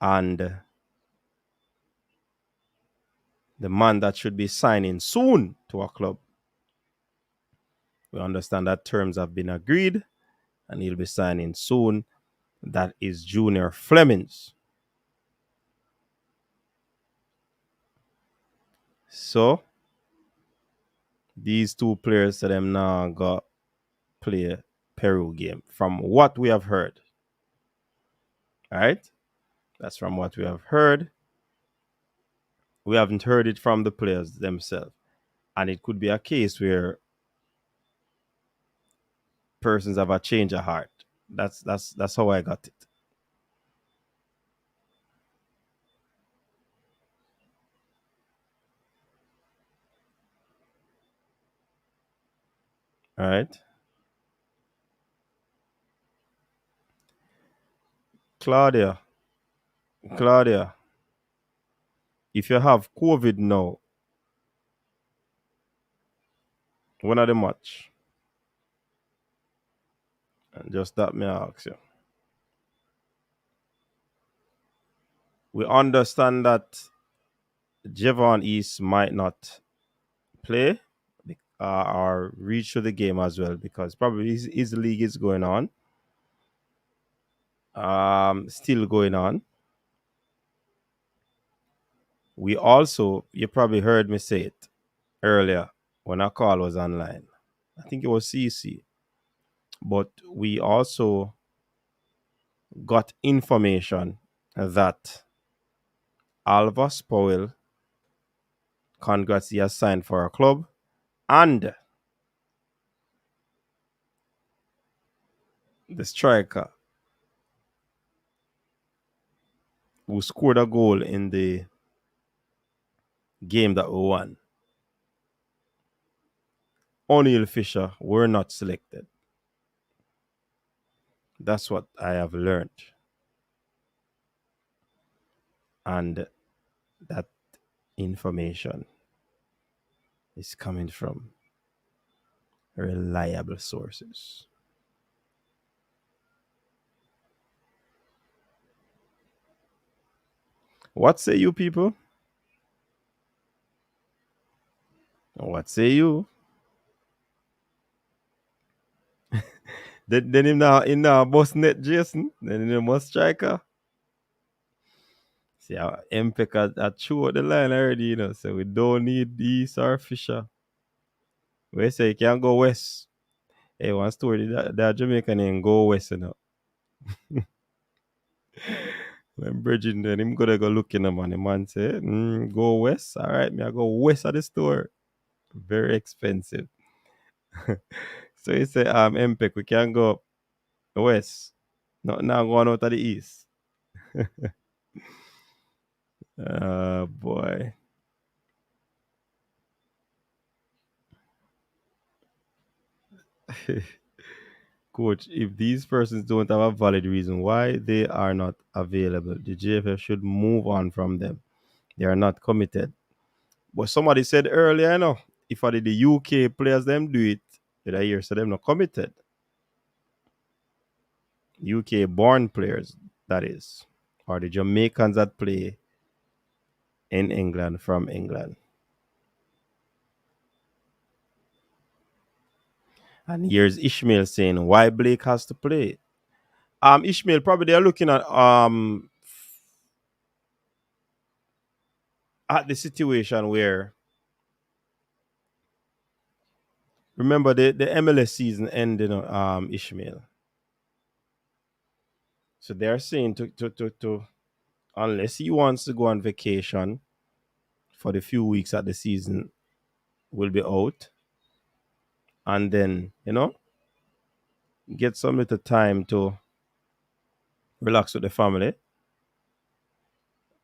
and the man that should be signing soon to a club. We understand that terms have been agreed and he'll be signing soon. That is Junior Flemings. So, these two players that them now got play Peru game from what we have heard. All right? That's from what we have heard. We haven't heard it from the players themselves. And it could be a case where persons have a change of heart. That's how I got it. All right. Claudia, if you have COVID now, when are the match? And just that me ask you. We understand that Javon East might not play or reach to the game as well because probably his league is going on. Still going on. We also, you probably heard me say it earlier when our call was online. I think it was CC. But we also got information that Alvas Powell, congrats, he has signed for our club, and the striker who scored a goal in the game that we won, O'Neal Fisher, were not selected. That's what I have learned. And that information is coming from reliable sources. What say you, people? What say you? Then him now in boss net Jason. Then him must striker. See how MPEC had chew out the line already, you know. So we don't need East or Fisher. We say you can go west. Hey, one story that Jamaican name go west, you know. When Bridget then him gotta go look in him and the man say, go west. All right, me I go west of the store. Very expensive. So he say, MPEC, we can go west. Not now going out of the east. Boy. Coach, if these persons don't have a valid reason why they are not available, the JFF should move on from them. They are not committed. But somebody said earlier, you know, if I did the UK players them do it, did I hear so them not committed? UK born players, that is. Or the Jamaicans that play in England from England. And here's Ishmael saying why Blake has to play. Ishmael, probably they're looking at the situation where, remember the MLS season ended, Ishmael. So they're saying to unless he wants to go on vacation for the few weeks that the season will be out, and then, you know, get some little time to relax with the family.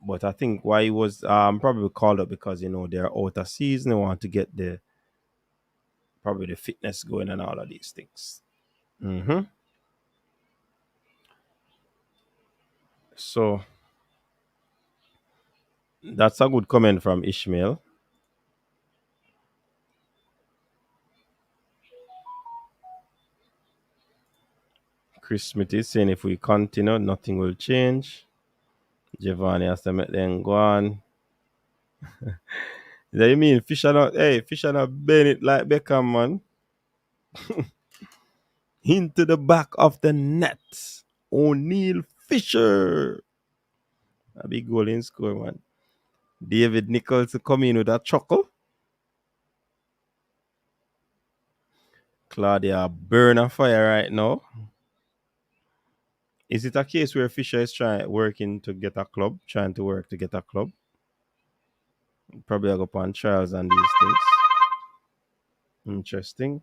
But I think why he was probably called up because, you know, they're out of season. They want to get probably the fitness going and all of these things. Mm-hmm. So that's a good comment from Ishmael. Chris Smith is saying if we continue, nothing will change. Giovanni has to make them go on. That you mean Fisher not bend it like Beckham, man? Into the back of the net. O'Neal Fisher. A big goal in score, man. David Nichols to come in with a chuckle. Claudia burn a fire right now. Is it a case where Fisher is trying to work to get a club? Probably go upon trials and these things. Interesting.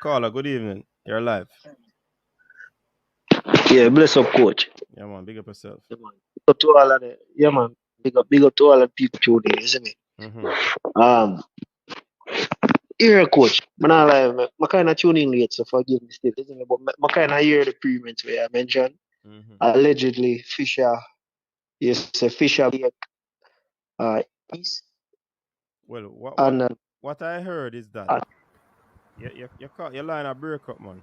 Caller, good evening. You're live. Yeah, bless up, coach. Yeah, man. Big up yourself. Yeah, man. Big up to all of the, yeah, man. Big up to all of the people tuning in, isn't it? Mm-hmm. Here, coach. Man, I like, I kind of tuning late, so forgive me still, isn't it? But I kind of hear the premiums where I mentioned. Mm-hmm. Allegedly, Fisher, yes, Fisher, East. Well, And what I heard is that your line a break up, man.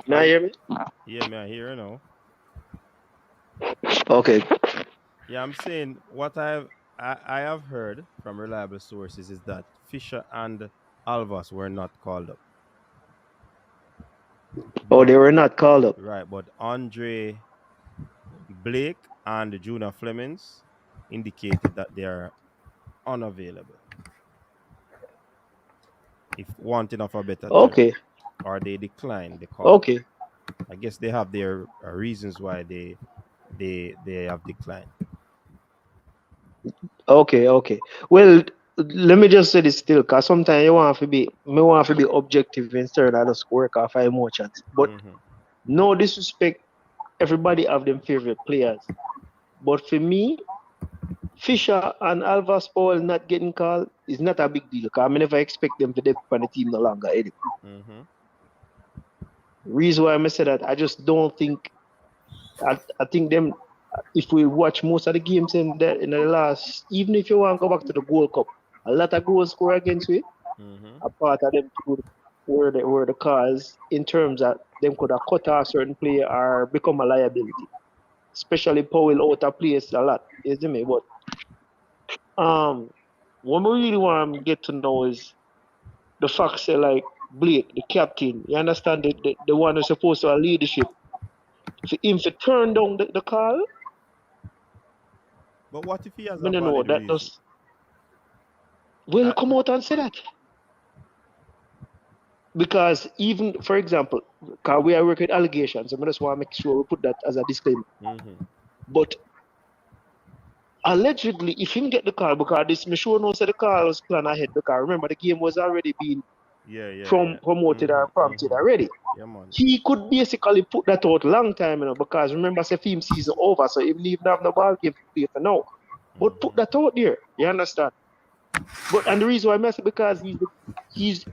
can you hear me? Yeah, me I hear you now. Okay. Yeah, I'm saying what I have heard from reliable sources is that Fisher and Alvas were not called up. Oh, But they were not called up. right, but Andre Blake and Juna Flemings indicated that they are unavailable. If wanting of a better term. Okay. Or they declined the call. Okay. I guess they have their reasons why they have declined. Okay. Well, let me just say this still, because sometimes you want to be objective instead of just work off our emotions. But no disrespect, everybody have them favorite players. But for me, Fisher and Alvas Powell not getting called is not a big deal, because I never expect them to depend on the team no longer anyway. Reason why I say that, I just don't think, I think them, if we watch most of the games in the last, even if you want to go back to the Gold Cup, a lot of goals scored against we. A part of them were the cause in terms that them could have cut off certain player or become a liability. Especially Powell out of place a lot, you see me? But what we really want to get to know is the fact say like Blake, the captain, you understand the one who's supposed to have leadership. For him to turn down the call. But what if he has I a don't know, valid that reason? does. Well, come out and say that. Because even, for example, because we are working with allegations, I just want to make sure we put that as a disclaimer. But allegedly, if him get the call, because this, me sure no say the call was planned ahead, because remember the game was already being promoted and prompted already. Yeah, man. He could basically put that out long time, because remember, say film season over, so even if not have no ball game to play for now. But put that out there, you understand? But and the reason why I say because he's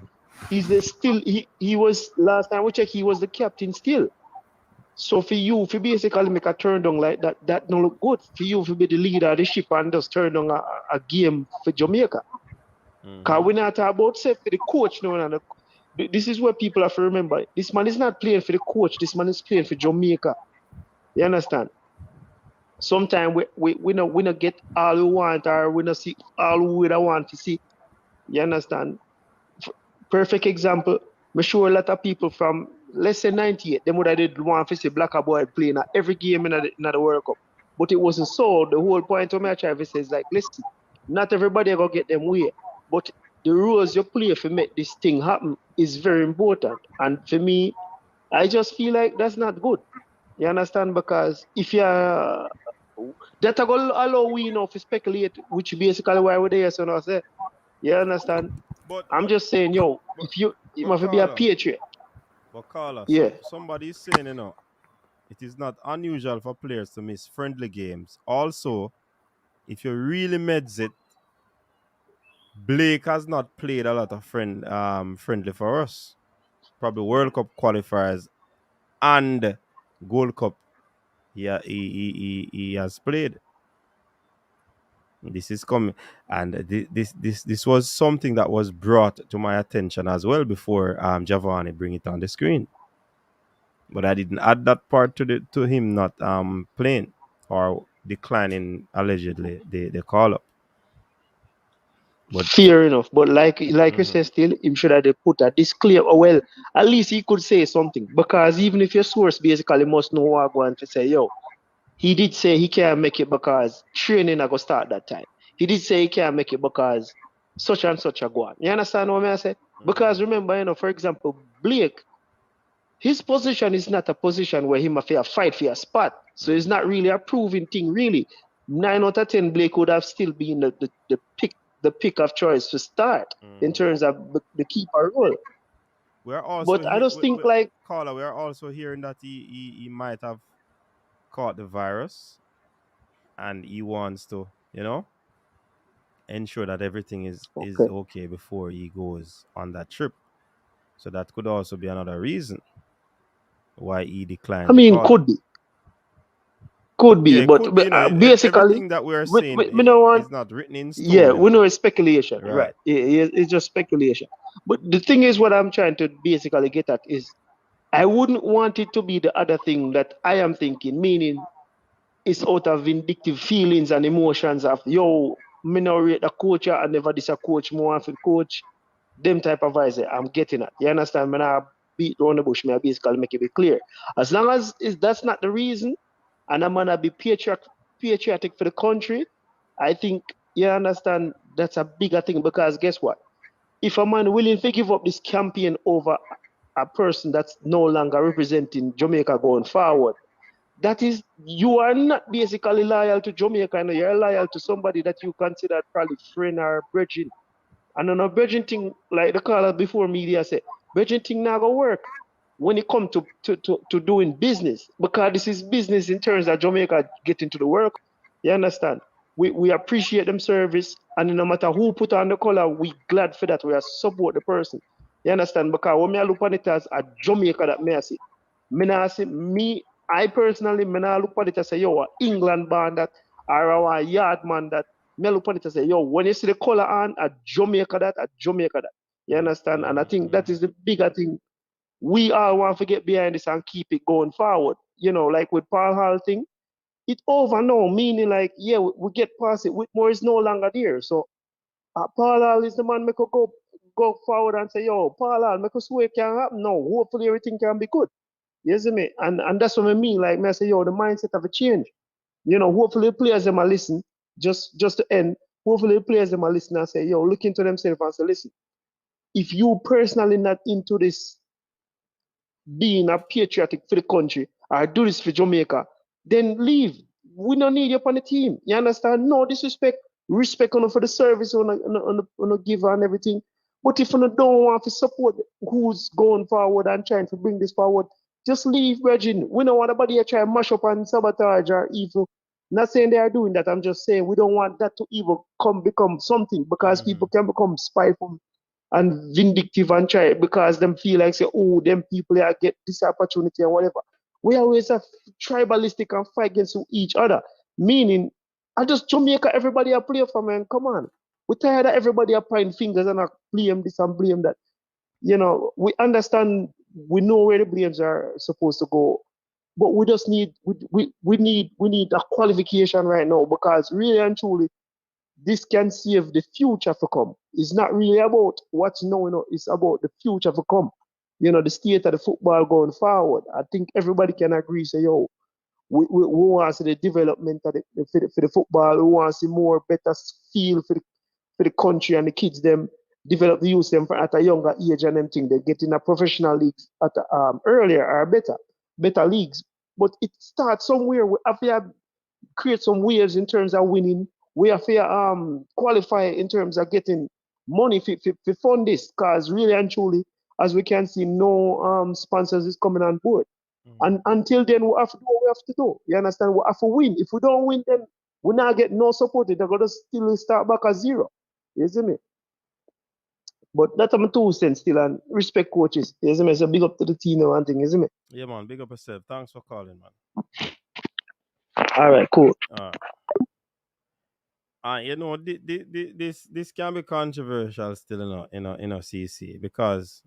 he was last time we checked he was the captain still. So for you, if you basically make a turn down like that, that don't look good. For you, if you be the leader of the ship and just turn down a game for Jamaica. Because we're not talking about say for the coach now. And this is what people have to remember. This man is not playing for the coach. This man is playing for Jamaica. You understand? Sometimes we not get all we want or we not see all we want to see. You understand? Perfect example. I'm sure a lot of people from let's say 98, them would have did want to see Black Boy playing at every game in the World Cup. But it wasn't so. The whole point of my try to say is like, listen, not everybody are gonna get them way. But the rules you play to make this thing happen is very important. And for me, I just feel like that's not good. You understand? Because if you're that are gonna allow we enough to speculate, which basically why we're there, so now say, you understand? But I'm just saying, yo, if you but must be a Carla, patriot. some Yeah. somebody's saying, it is not unusual for players to miss friendly games. Also, if you really meds it, Blake has not played a lot of friendly for us. Probably World Cup qualifiers and Gold Cup. Yeah, he has played. This is coming, and this was something that was brought to my attention as well before Giovanni bring it on the screen. But I didn't add that part to him not playing or declining allegedly the call up. But Fair enough. But like you mhm, said, still, him should have put a disclaimer. Well, at least he could say something. Because even if your source basically must know what going to say, yo, he did say he can't make it because training are gonna start that time. He did say he can't make it because such and such are going. You understand what I say? Because remember, for example, Blake, his position is not a position where he must fight for a spot. So it's not really a proven thing, really. 9 out of 10, Blake would have still been the pick of choice to start in terms of the keeper role. we're also But I here. just think like Caller, we are also hearing that he might have caught the virus, and he wants to ensure that everything is okay. okay before he goes on that trip. So that could also be another reason why he I declined the mean call up. could be, Yeah, it but could be. basically, Everything that we're saying we don't want. is not written in Yeah, stone. we know it's speculation, right? Right. It's just speculation. But the thing is, what I'm trying to basically get at is, I wouldn't want it to be the other thing that I am thinking, meaning it's out of vindictive feelings and emotions of, yo, me no rate the coach, I never this a coach, more for the coach, them type of vibes I'm getting at. You understand? Me I beat around the bush, me I basically make it be clear. As long as that's not the reason, and I'm gonna be patriotic for the country, I think you understand that's a bigger thing because guess what? If a man willing to give up this campaign over a person that's no longer representing Jamaica going forward, that is, you are not basically loyal to Jamaica, and you're loyal to somebody that you consider probably friend or brethren. And on a bridging thing, like the caller before media said, bridging thing not gonna work when it comes to doing business. Because this is business in terms of Jamaica getting to the work. You understand? We appreciate them service, and no matter who put on the color, we glad for that. We are support the person. You understand? Because when I look on it as a Jamaica that me I see, me not see me, I personally me not look on it as say, yo, a England band that or a yard man that me look on it and say, yo, when you see the color on, a Jamaica that, a Jamaica that. You understand? And I think that is the bigger thing. We all want to get behind this and keep it going forward. Like with Paul Hall thing, it over now, meaning like, yeah, we get past it. Whitmore is no longer there. So Paul Hall is the man make us go forward and say, yo, Paul Hall, make us swear it can happen now. Hopefully everything can be good. You see me? And that's what I mean. Like me I say, yo, the mindset of a change. Hopefully the players them are listen. Just to end, hopefully the players them are listen and say, yo, look into themselves and say, listen, if you personally not into this being a patriotic for the country or do this for Jamaica, then leave. We don't need you on the team. You understand? No disrespect, respect for the service on the giver and everything. But if you don't want to support who's going forward and trying to bring this forward, just leave, Virgin. We don't want anybody here try to mash up and sabotage or evil. Not saying they are doing that. I'm just saying we don't want that to even become something because people can become spiteful and vindictive and try because them feel like say, oh, them people here get this opportunity and whatever. We always have tribalistic and fight against each other. Meaning, I just Jamaica, everybody a play for, man. Come on. We're tired of everybody are pointing fingers and blame this and blame that. We understand, we know where the blames are supposed to go, but we just need we need a qualification right now because really and truly this can save the future to come. It's not really about what's now, it's about the future to come. The state of the football going forward. I think everybody can agree, say, yo, we want to see the development of for the football. We want to see more better feel for the country and the kids them develop the youth them at a younger age and them thing. They get in a professional leagues at earlier or better leagues. But it starts somewhere. We have to create some waves in terms of winning. We have to qualify in terms of getting money for fund this. Because really and truly, as we can see, no sponsors is coming on board. And until then, we have to do what we have to do. You understand? We have to win. If we don't win, then we not get no support. They're going to still start back at zero. You see me? But that's my 2 cents still, and respect coaches. You see me? So big up to the team and one thing, you see me? Yeah, man. Big up yourself. Thanks for calling, man. All right, cool. This can be controversial still in a CC because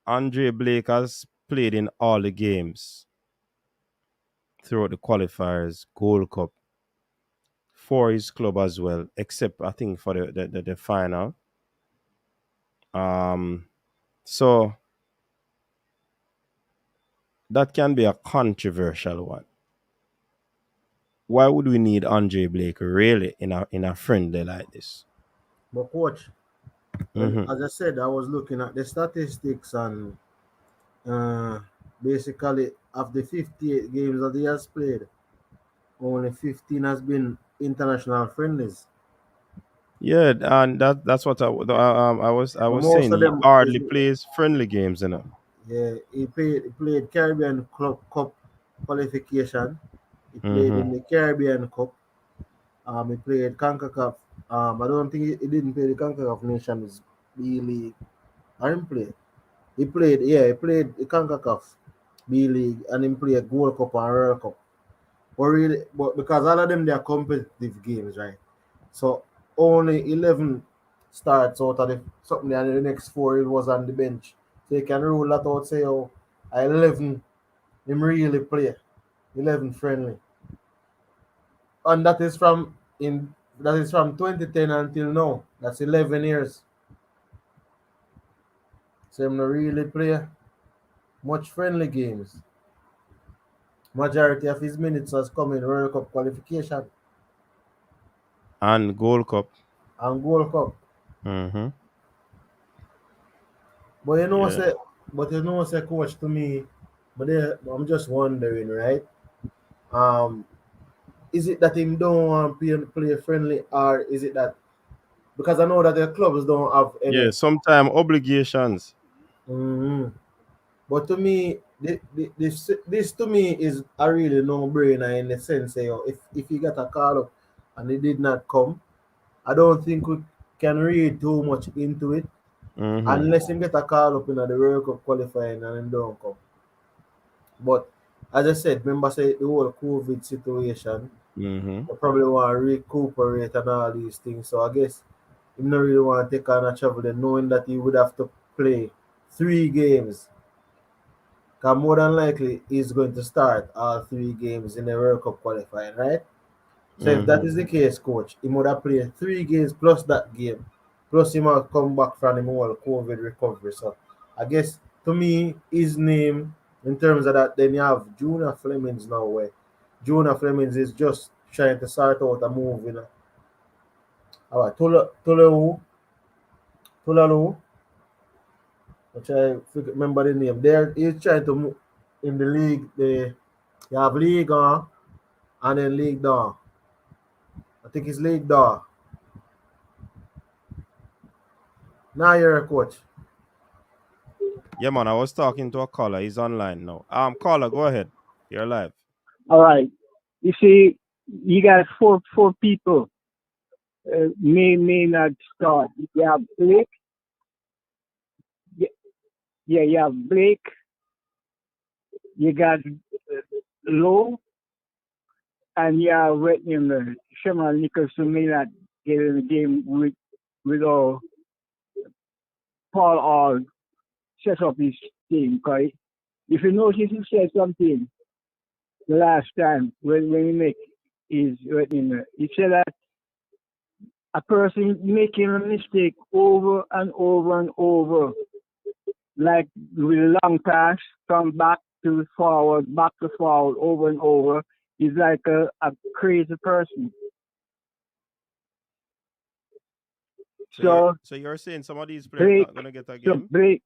Andre Blake has played in all the games throughout the qualifiers, Gold Cup, for his club as well, except I think for the final. So that can be a controversial one. Why would we need Andre Blake really in a friendly like this? But coach, as I said, I was looking at the statistics and basically of the 58 games that he has played, only 15 has been international friendlies. Yeah, and that's what I was Most saying. of He them hardly plays friendly games, Yeah, he played Caribbean Cup qualification. He played in the Caribbean Cup. He played CONCACAF. I don't think he didn't play the CONCACAF Nations B League. I didn't play. He played the CONCACAF B League and he played Gold Cup and World Cup. But because all of them they are competitive games, right? So only 11 starts out of something, and the next 4 it was on the bench. So you can rule that out, say, oh, 11 him really play, 11 friendly, and that is from 2010 until now. That's 11 years. So him not really play much friendly games. Majority of his minutes has come in World Cup qualification and Gold Cup. But say coach to me, I'm just wondering, right? Is it that him don't want to play friendly, or is it that because I know that the clubs don't have any? Yeah, sometimes obligations. But to me, this to me is a really no-brainer in the sense, if he got a call up and he did not come, I don't think we can read too much into it unless him get a call up in the World Cup qualifying and him don't come. But as I said, remember say the whole COVID situation, I probably want to recuperate and all these things. So I guess he don't really want to take on a travel then knowing that he would have to play 3 games. Because more than likely he's going to start all 3 games in the World Cup qualifying, right? So if that is the case, coach, he would have played 3 games plus that game. Plus he might come back from the whole COVID recovery. So I guess to me, his name in terms of that, then you have Junior Flemings now where Junior Flemings is just trying to sort out a move, All right, Tulalu, which I remember the name. There he's trying to move in the league. You have League On and then League Down. I think it's League Down. Now you're a coach. Yeah, man, I was talking to a caller. He's online now. Caller, go ahead. You're live. All right. You see, you got four people may not start. You have Blake, yeah, you have Blake, you got Lowe, and you have Sherman Nicholson may not get in the game with all Paul All set up his team. Cause if you notice, he said something the last time when he make his he said that a person making a mistake over and over and over, like with a long pass from back to forward, over and over, is like a crazy person. So you're saying some of these players not gonna get a game? Blake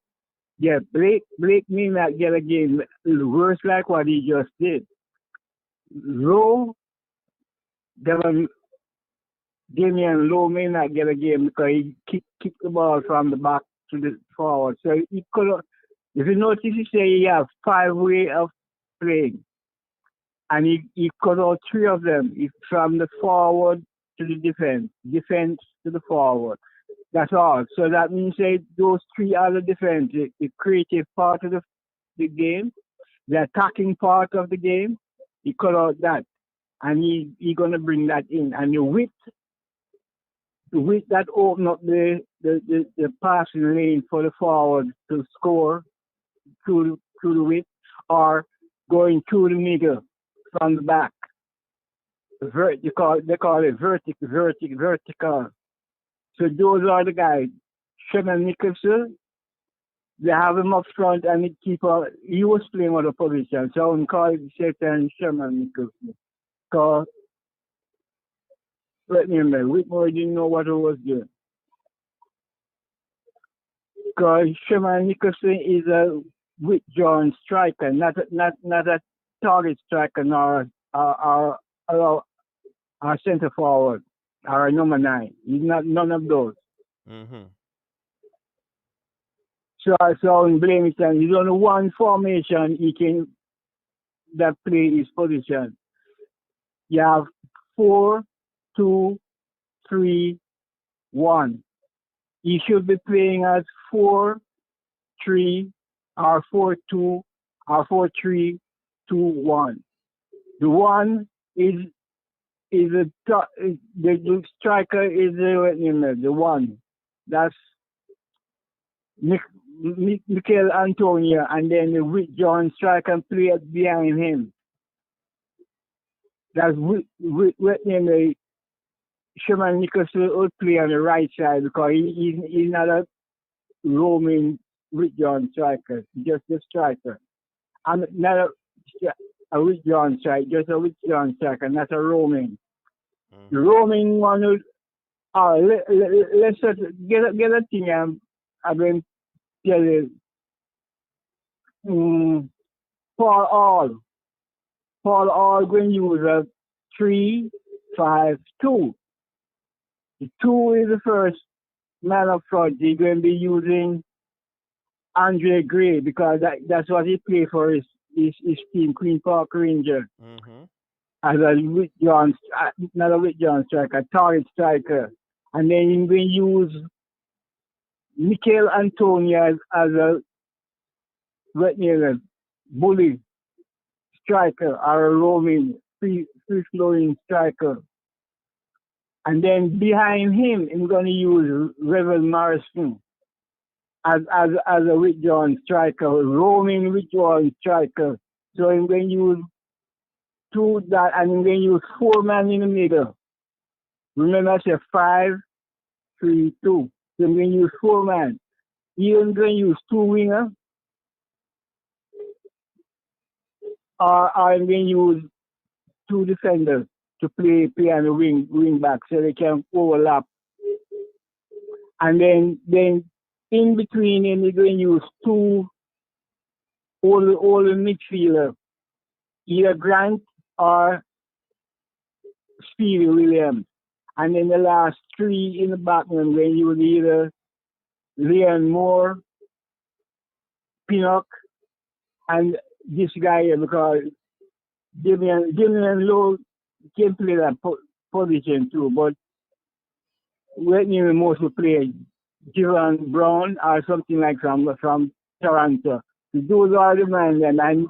may not get a game. Worse like what he just did. Lowe, Damian Lowe may not get a game because he kicked the ball from the back to the forward. So he could have, if you notice, he say he have 5 ways of playing. And he cut out 3 of them. From the forward to the defense to the forward. That's all. So that means that those 3 are the defense, the creative part of the game, the attacking part of the game. He cut out that. And he gonna bring that in. And the width that open up the passing lane for the forward to score through the width, or going through the middle from the back. They call it vertical. So those are the guys. Sherman Nicholson, they have him up front, and he was playing other position. So I'm calling Sherman Nicholson. Because let me remember, Whitmore didn't know what he was doing. Because Sherman Nicholson is a withdrawn striker, not a target striker, nor a center forward or a number 9. He's not none of those. Mm-hmm. So in Blamington, he's only one formation that play his position. You have 4, 2, 3, 1. He should be playing as 4, 3, or 4, 2, or 4, 3, 2, 1. The 1 is the striker is the 1. That's Mikel Antonio, and then the Wick John striker play behind him. That's Sherman Nicholson would play on the right side because he's not a roaming Wick John striker, just a striker. I'm not a Wick John striker, just a Wick John striker, not a roaming. Mm-hmm. The roaming one would, let's just get a thing I've been telling Paul All going to use a 3-5-2. The 2 is the first man up front. He's going to be using Andre Gray because that's what he played for his team, Queen Park Ranger. Mm-hmm. As not a Wick John striker, a target striker. And then he's going to use Mikel Antonio as a bully striker or a roaming, free-flowing striker. And then behind him, I'm going to use Revel Morrison as a Wick John striker, roaming Wick John striker. So I'm going to use 2 that, and I'm going to use 4 men in the middle. Remember I said 5-3-2. So I'm going to use 4 men. I'm going to use 2 wingers. Or I'm going to use 2 defenders to play on the wing back so they can overlap. And then in between them, they're going to use 2 older midfielders, either Grant or Speedy Williams. And then the last 3 in the back, I'm going to use either Leon Moore, Pinnock, and this guy here, because Damian Lowe can play that position too, but Whitney will mostly play Javon Brown or something like from Toronto. Those are the men, and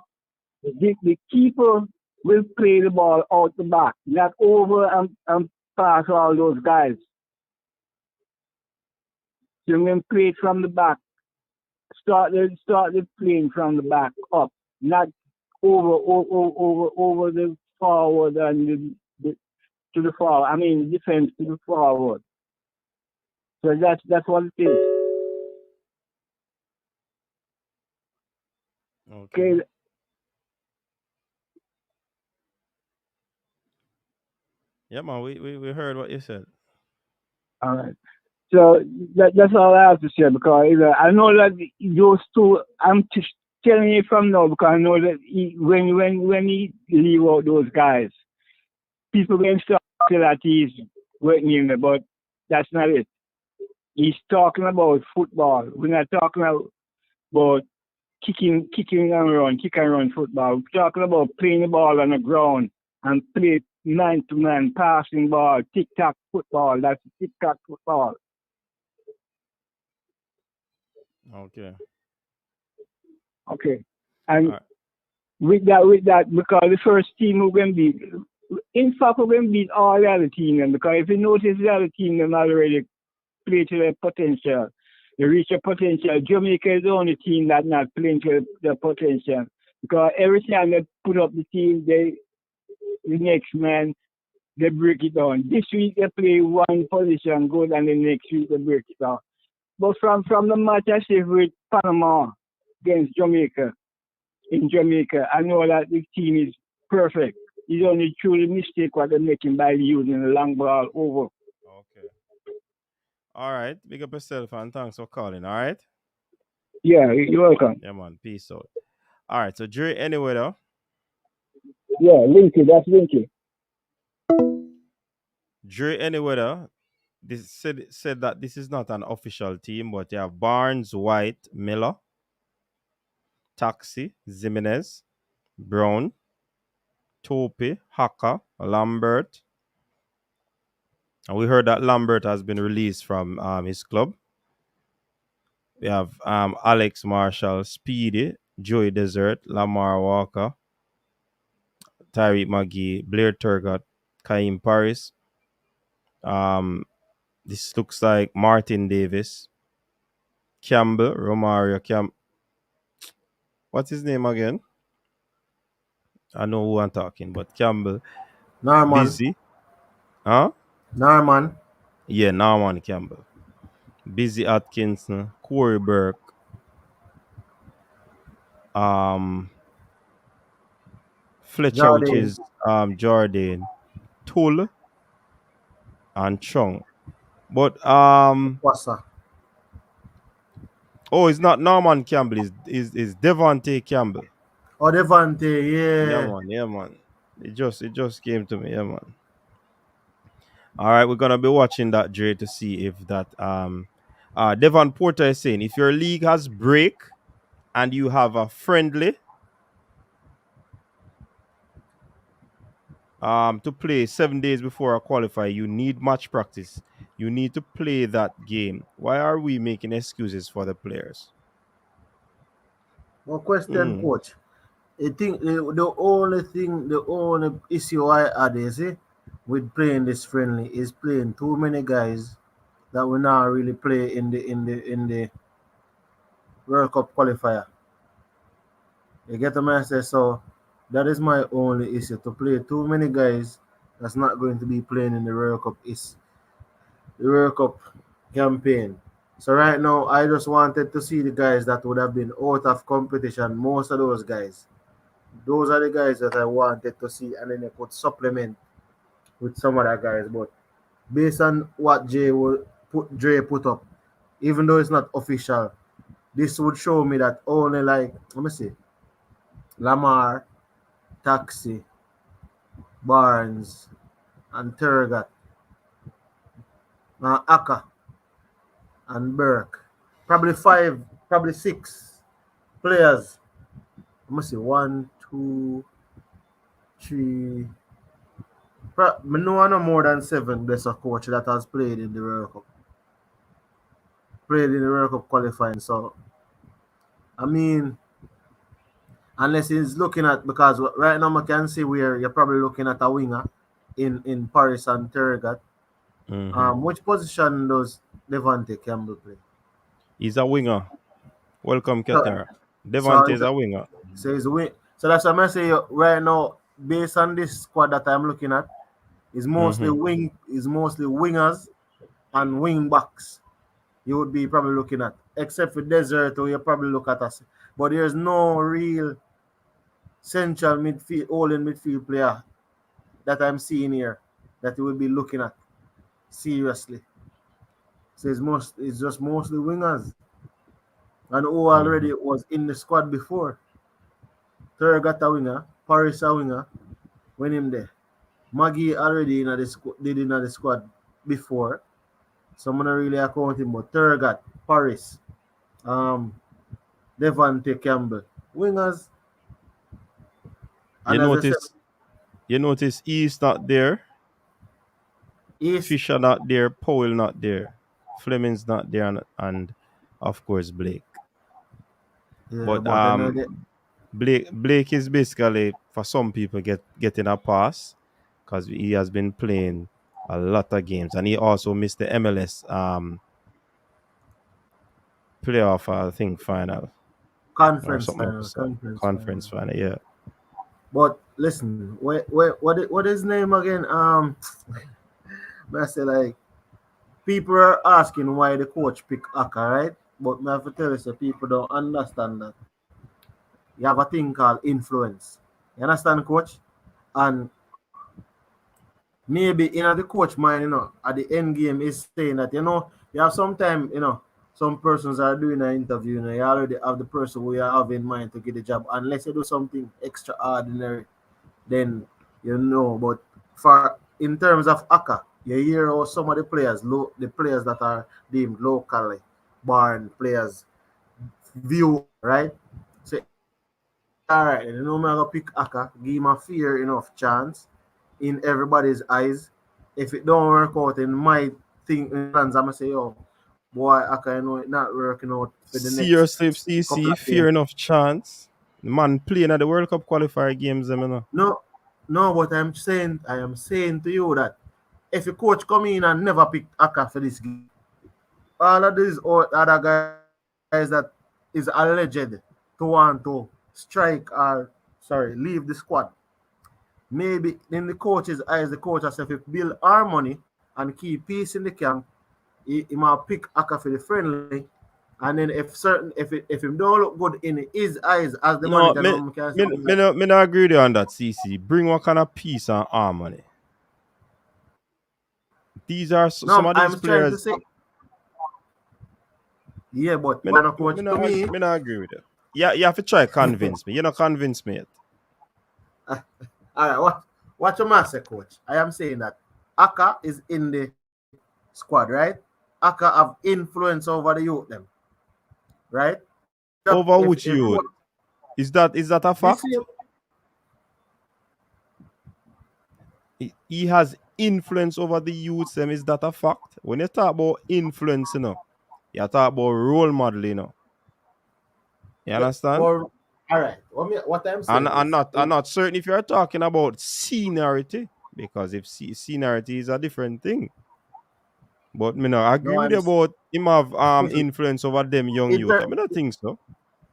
the keeper will play the ball out the back, not over and pass all those guys. So when play it from the back, start the playing from the back up, not over the forward and to the forward. I mean defense to the forward. So that's what it is. Okay. Yeah, man, we heard what you said. All right. So that's all I have to say, because I know that those two, I'm telling you from now, because I know that when he leave out those guys, people can start to that he's working in there, but that's not it. He's talking about football. We're not talking about kicking and run football. We're talking about playing the ball on the ground and play man to man, passing ball, tic-tac football. That's tic-tac football. Okay. Okay. And right. with that, because the first team we're going to beat, in fact, we're going to beat all the other teams, because if you notice, the other team them already play to their potential. They reach their potential. Jamaica is the only team that's not playing to their potential, because every time they put up the team, the next man, they break it down. This week they play one position good, and the next week they break it down. But from the match I see with Panama against Jamaica, in Jamaica, I know that the team is perfect. It's only truly mistake what they're making by using the long ball over. Okay. All right. Big up yourself and thanks for calling. All right. Yeah, you're welcome. Yeah, man. Peace out. All right. So, Dre, anyway, though. Yeah, Linky, that's Linky. Dre, anyway, though. This said that this is not an official team, but you have Barnes, White, Miller, Taxi, Jimenez, Brown, Tope, Haka, Lambert. And we heard that Lambert has been released from his club. We have Alex Marshall, Speedy, Joey Desert, Lamar Walker, Tyreek McGee, Blair Turgot, Kaim Paris. This looks like Martin Davis, Campbell, Romario What's his name again? I know who I'm talking, but Campbell. Norman. Busy. Huh? Norman. Yeah, Norman Campbell. Busy Atkinson, Corey Burke. Fletcher, which Jordan. is Jordan, Tull, and Chung. But Wassa. oh, it's not Norman Campbell, is Devontae Campbell. Oh, Devante, yeah. Yeah, man. It just came to me, yeah, man. All right, we're gonna be watching that, Dre, to see if that Devon Porter is saying if your league has break and you have a friendly to play 7 days before a qualifier, you need match practice. You need to play that game. Why are we making excuses for the players? No question, coach. I think the only issue I had is with playing this friendly is playing too many guys that will not really play in the World Cup qualifier. You get what I say? So that is my only issue, to play too many guys that's not going to be playing in the World Cup campaign. So right now I just wanted to see the guys that would have been out of competition, most of those guys. Those are the guys that I wanted to see, and then they could supplement with some other guys. But based on what Dre put up, even though it's not official, this would show me that only, like, let me see, Lamar, Taxi, Barnes, and Turgot, Aka, and Burke. Probably five, probably six players. Let me see, 1, 2, 3, I know no more than 7 best of coach that has played in the World Cup. Played in the World Cup qualifying. So I mean, unless he's looking at, because right now I can see where you're probably looking at a winger in Paris and Tergat. Which position does Devante Campbell play? He's a winger. Welcome, So, Qatar. Devante so, is a winger. so he's wing. So that's what I'm saying right now. Based on this squad that I'm looking at, is mostly wingers and wing backs. You would be probably looking at, except for Desert, or you probably look at us. But there's no real central midfield, all in midfield player that I'm seeing here that you would be looking at seriously. So it's just mostly wingers. And who already was in the squad before. Tergat a winger, Paris a winger, when him there. Maggie already in the squad before. So I'm not really accounting, but Tergat, Paris, Devante Campbell, wingers. You And as I said, notice East not there, East, Fisher not there, Powell not there, Fleming's not there, and of course Blake. yeah, But but then Blake is basically, for some people, getting a pass because he has been playing a lot of games, and he also missed the MLS playoff final or conference something final, like conference final. Yeah. But listen, what is name again? I say like people are asking why the coach pick Aka, right? But I have to tell you, so people don't understand that. You have a thing called influence. You understand, coach? And maybe the coach mind, at the end game is saying that, you have sometimes, some persons are doing an interview, you already have the person who you have in mind to get the job. Unless you do something extraordinary, then but for in terms of Aka, you hear how some of the players, the players that are deemed locally born players view, right? So all right, I'm gonna pick Aka, give him a fair enough chance in everybody's eyes. If it don't work out in my plans, I'm gonna say, oh boy, Aka, it not working out for the next Seriously, couple CC, of fair games. enough chance. The man playing at the World Cup qualifier games, No, but I am saying to you that if a coach come in and never pick Aka for this game, all of these other guys that is alleged to want to strike or leave the squad. Maybe in the coach's eyes, the coach has to build harmony and keep peace in the camp. He might pick Aka for the friendly. And then if him don't look good in his eyes as the No, manager, no can say, me not agree with you on that, CC. Bring what kind of peace and harmony. These are some no, of these I'm trying to players. say, yeah, but Me when not, a coach to me, me not agree with you. Yeah, you have to try convince me. You not convince me yet. all right, what your master coach? I am saying that Aka is in the squad, right? Aka have influence over the youth them, right? Over If which youth? Is that a this fact? He has influence over the youths. Them, is that a fact? When you talk about influence, you talk about role model, You understand? all right. What I'm saying I'm is, not certain if you're talking about seniority, because if seniority is a different thing. But me no agree no, with you about him have listen, influence over them young in, youth. ter- I don't think so.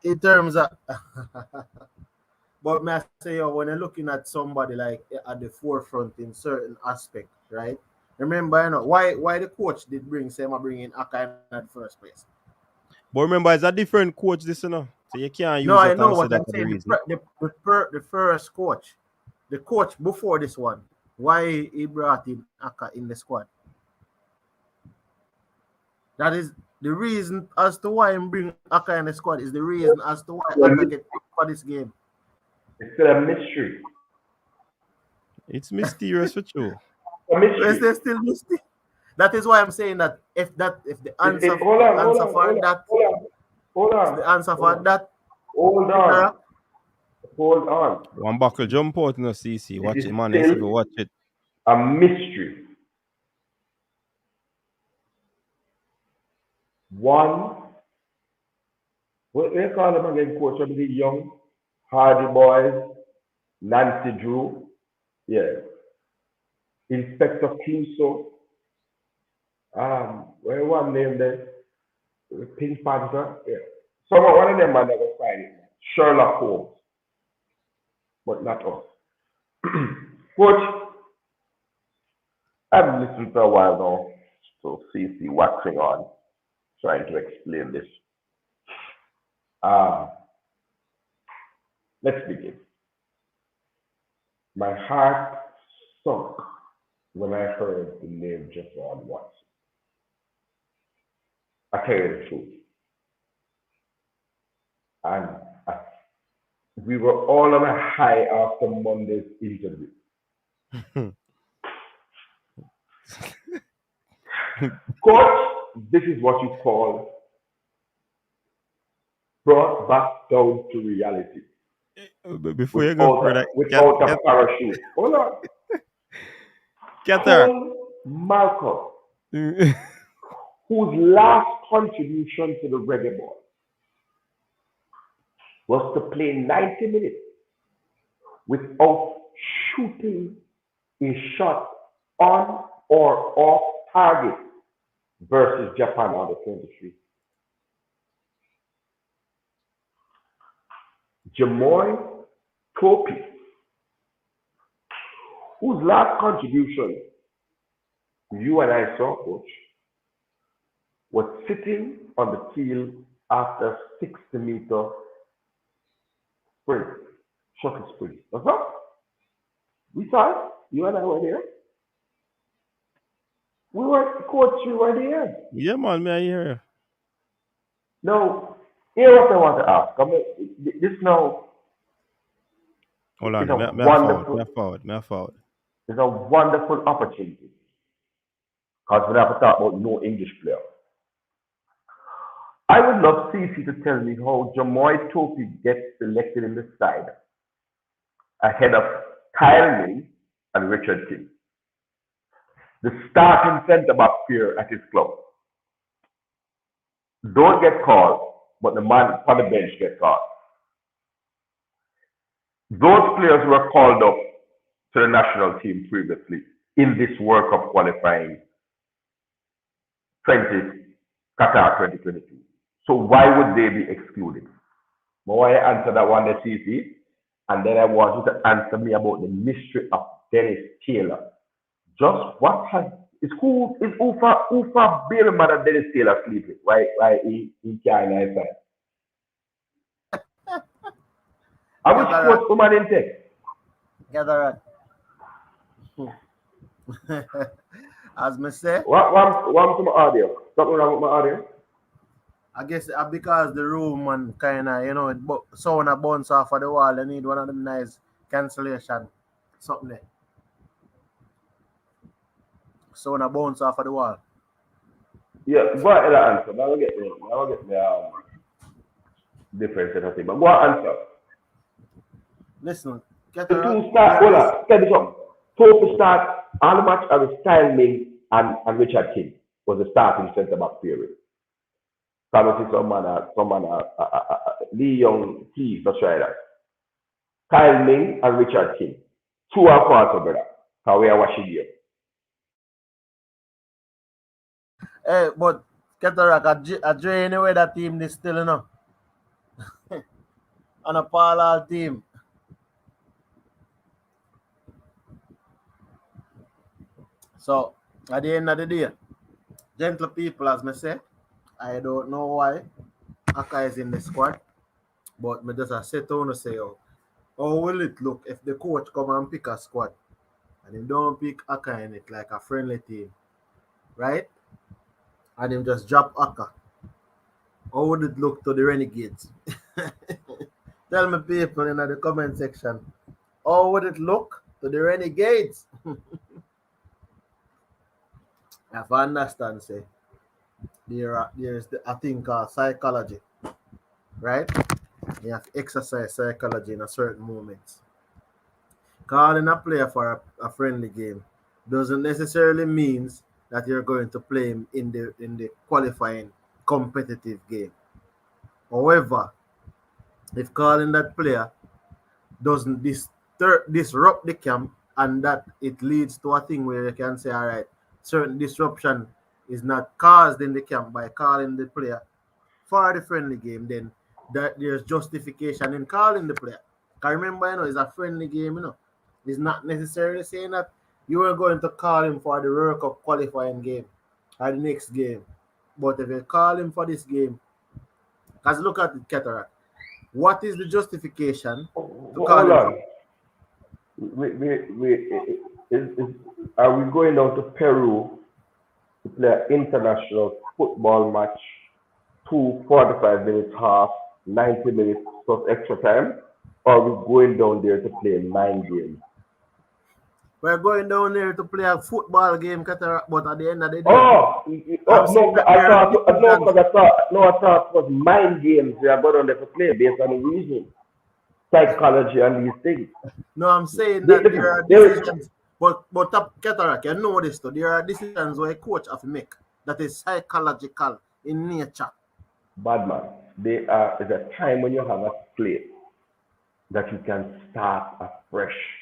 in terms of, but may I say, when you're looking at somebody like at the forefront in certain aspect, right? Remember, why the coach did bring Sema bring in Aka in that first place. But remember, it's a different coach, this, So you can't No, use I that know and say what that I'm for the saying. reason. The first coach, the coach before this one, why he brought in Aka in the squad. That is the reason as to why I'm bring Aka in the squad is the reason as to why Aka get picked for this game. It's still a mystery. It's mysterious for you. A mystery. Is there still mystery? That is why I'm saying that if the answer Hold on. the answer for that. Hold on. One buckle jump out in the CC. Watch it, man. Still, If you watch it. A mystery. One, what they call them again, coach? Of the young, Hardy Boys, Nancy Drew, yeah, Inspector Clouseau, where one name there, Pink Panther, yeah. So one of them man never find it. Sherlock Holmes, but not us. Coach, I've listened for a while now to CC waxing on, trying to explain this. Um, let's begin. My heart sunk when I heard the name Javon Watson. I tell you the truth. And I, we were all on a high after Monday's interview. Coach, this is what you call brought back down to reality. Before you go further, without a parachute. Hold on. Cole Malcolm, whose last contribution to the Reggae Boyz was to play 90 minutes without shooting a shot on or off target versus Japan under 23. Jamoy Topi, whose last contribution you and I saw, coach, was sitting on the field after 60-meter sprint, shuttle sprint. That's right. We saw it. You and I were there. We were, coach, you were there. Yeah, man, may I hear you? Now, here what I want to ask. I mean, this now Hold on, is a me forward. It's a wonderful opportunity. Because we have to talk about no English player. I would love CC to tell me how Jamoy Topi gets selected in the side ahead of Kyle Lee and Richard King, the starting centre back pair at his club. Don't get called, but the man on the bench gets called. Those players were called up to the national team previously in this World Cup qualifying Qatar 2022. So why would they be excluded? But why I answer that one, the CC, and then I want you to answer me about the mystery of Dennis Taylor. Just what has who for baby mother Dennis Taylor sleeping? Why he can't answer? I wish coach woman in take. Gather as me say. What to my audio? Something wrong with my audio? I guess because the room and kind of, it sound a bounce off of the wall. They need one of them nice cancellation. Something there. Sound a bounce off of the wall. Yeah, go ahead and answer. I'll get the different set of things. But go ahead and answer. Listen. The two start, hold on, tell me something. Topi start all the match as Kyle Lee and Richard King was the starting centre back period. Probably someone Lee Young Keys, that's right. Kyle Lee and Richard King. Two are part of that. How we are watching here. Hey, but Cataract, I drain away that team is still, on a parallel team. So, at the end of the day, gentle people, as me say, I don't know why Aka is in the squad, but me just sit down and say, how will it look if the coach come and pick a squad and he don't pick Aka in it like a friendly team, right? And him just drop Aka. How would it look to the Renegades? Tell me, people, in the comment section, how would it look to the Renegades? If I understand, say, there's I think psychology, right? You have to exercise psychology in a certain moment. Calling a player for a friendly game doesn't necessarily means that you're going to play him in the qualifying competitive game. However, if calling that player doesn't disrupt the camp and that it leads to a thing where you can say, all right, certain disruption is not caused in the camp by calling the player for the friendly game, then that there's justification in calling the player. Because remember, it's a friendly game. It's not necessarily saying that you are going to call him for the World Cup qualifying game or the next game. But if you call him for this game, because look at the Cataract. What is the justification to call Hold him on. Are we going down to Peru to play an international football match, 45 minutes half, 90 minutes plus extra time? Or are we going down there to play 9 games? We're going down there to play a football game, Cataract, but at the end of the day, Oh, I'm no, saying that there are I thought it was 9 games we are going down there to play based on reason, psychology, and these things. No, I'm saying that there are decisions, but Cataract, you know this, though. There are decisions where a coach have to make that is psychological in nature. Bad man, there is a time when you have a play that you can start afresh.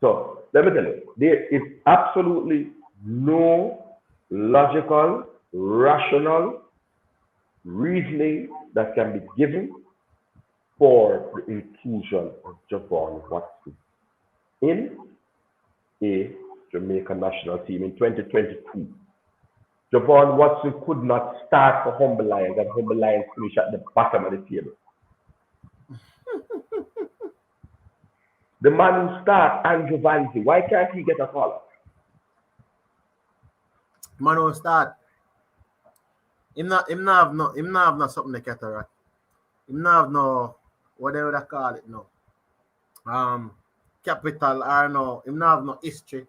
So let me tell you, there is absolutely no logical, rational reasoning that can be given for the inclusion of Javon Watson in a Jamaican national team in 2022. Javon Watson could not start for Humble Lions, and Humble Lions finished at the bottom of the table. The man who starts, Andrew Vanzi, why can't he get a call up? Man who start. Him not have no something like Cataract. Him not have no whatever they call it no. Capital or no, him not have no history.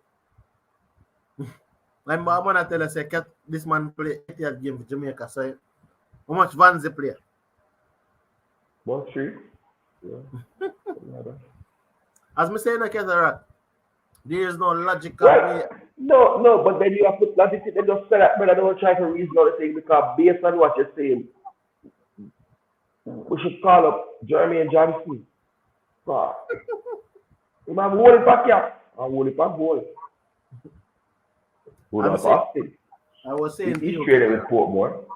Like I'm gonna tell you, say this man play 80 game for Jamaica. So how much Vanzi play? About 3. Yeah. As me saying, Cataract, there is no logical way. No, but then you have to logic it and just say that, but I don't try to reason out the thing because based on what you're saying, we should call up Jeremy Johnson. You have a whole back here. A whole back goal. I was saying he's traded with Portmore.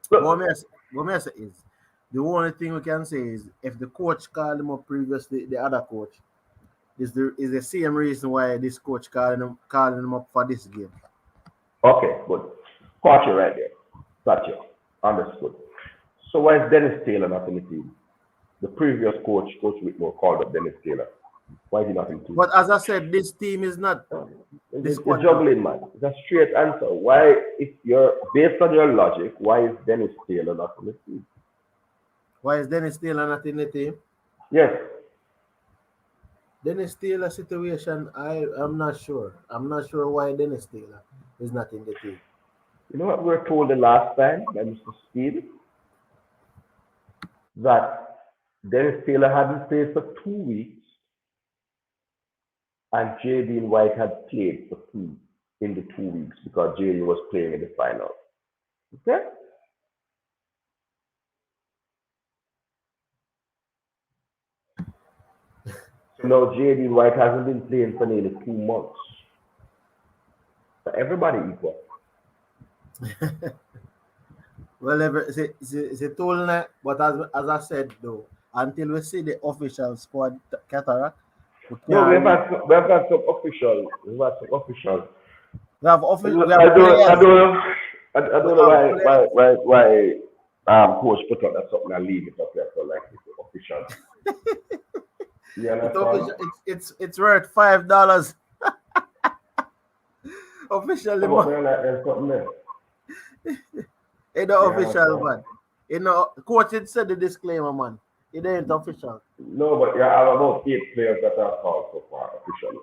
What I say is the only thing we can say is if the coach called him up previously, the other coach is the same reason why this coach calling him up for this game. Okay, good. Caught you right there. Got you. Understood. So why is Dennis Taylor not in the team? The previous coach, Coach Whitmore, called up Dennis Taylor. Why is he not in the team? But as I said, this team is not. It's juggling, man. It's a straight answer. Why, if you're based on your logic, why is Dennis Taylor not in the team? Why is Dennis Taylor not in the team? Yes. Dennis Taylor situation, I'm not sure. I'm not sure why Dennis Taylor is not in the team. You know what we were told the last time by Mr. Speed? That Dennis Taylor hadn't played for 2 weeks and JD White had played for 2 in the 2 weeks because JD was playing in the final. Okay? So now JD White hasn't been playing for nearly 2 months. So everybody equal. Well, it's a tool now, but as I said though, until we see the official squad Cataract, we have had some official. We have some official. We have official. I don't know why coach put up that something and leave it up there so like it's official. It's worth $5. Officially, it's the official man. Coach had said the disclaimer, man. It ain't official. No, but I have about 8 players that are called so far officially.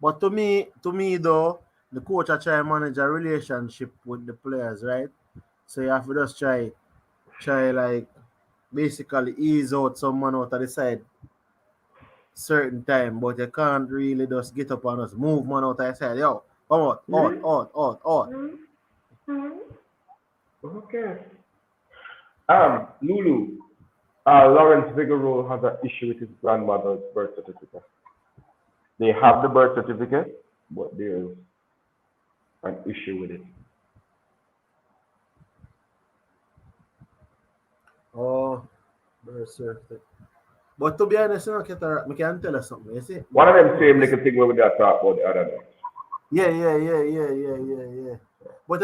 But to me though, the coach are trying to manage a relationship with the players, right? So you have to just try like basically ease out someone out of the side certain time, but you can't really just get up and just move man out and say, yo, come out. Okay. Lulu, Lawrence Figueroa has an issue with his grandmother's birth certificate. They have the birth certificate, but there's an issue with it. Oh, birth certificate. But to be honest, you know, I can tell you something, you see? One of them same little thing where we got talk about the other day. Yeah. But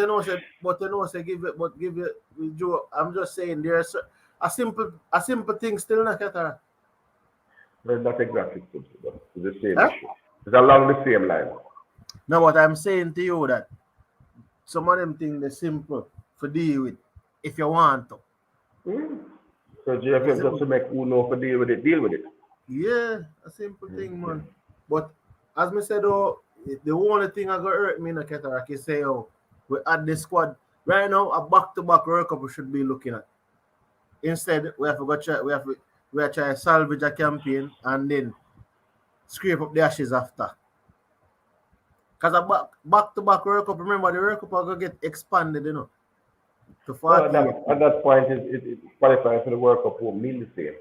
say give it Joe. I'm just saying there's a simple thing still not Qatar. Well, not exactly simple, but it's the same Huh? issue. It's along the same line. Now what I'm saying to you that some of them things they're simple for deal with if you want to. So GFM just to make who know for deal with it, deal with it. Yeah, a simple thing, man. But as me said, oh, the only thing I got hurt me in a Cataract is say, oh, we add the squad right now. A back-to-back World Cup we should be looking at. Instead, we have to go try. We have to try salvage a campaign and then scrape up the ashes after. Cause a back-to-back World Cup. Remember, the World Cup are gonna get expanded, you know, to 40. Well, at that point, it qualifying for the World Cup won't mean the same.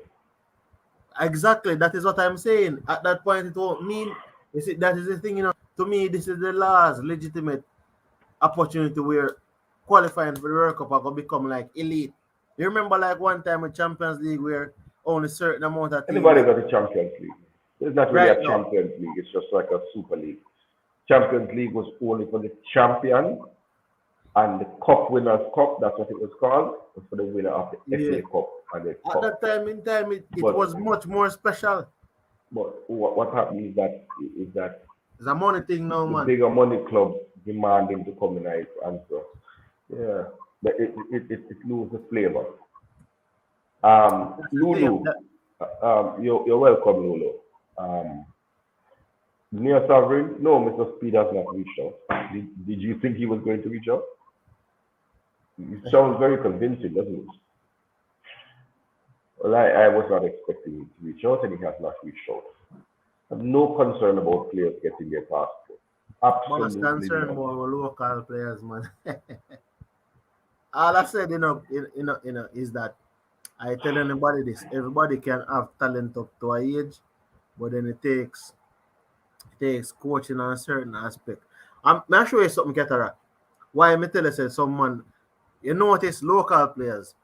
Exactly, that is what I'm saying. At that point, it won't mean. You see, that is the thing, you know. To me, this is the last legitimate opportunity where qualifying for the World Cup are gonna become like elite. You remember, like one time with Champions League, where only certain amount of teams. Anybody got the Champions League? It's not really Right a now. Champions League. It's just like a Super League. Champions League was only for the champion, and the Cup Winners' Cup, that's what it was called, was for the winner of the FA Cup and the At Cup. that time, it But- was much more special. But what happened is that It's a money thing now, the man. bigger money clubs demand him to come in and so yeah, but it loses the flavor. Lulu, you're welcome, Lulu. Near Sovereign, no, Mr. Speed has not reached out. Did you think he was going to reach out? It sounds very convincing, doesn't it? Well, I was not expecting him to reach out, and he has not reached out. I have no concern about players getting their passport. Most Absolutely concerned none. about local players, man. All I said, is that I tell anybody this: everybody can have talent up to a age, but then it takes coaching on a certain aspect. I'm not sure you something, Cataract. Why me tell you say someone you notice local players.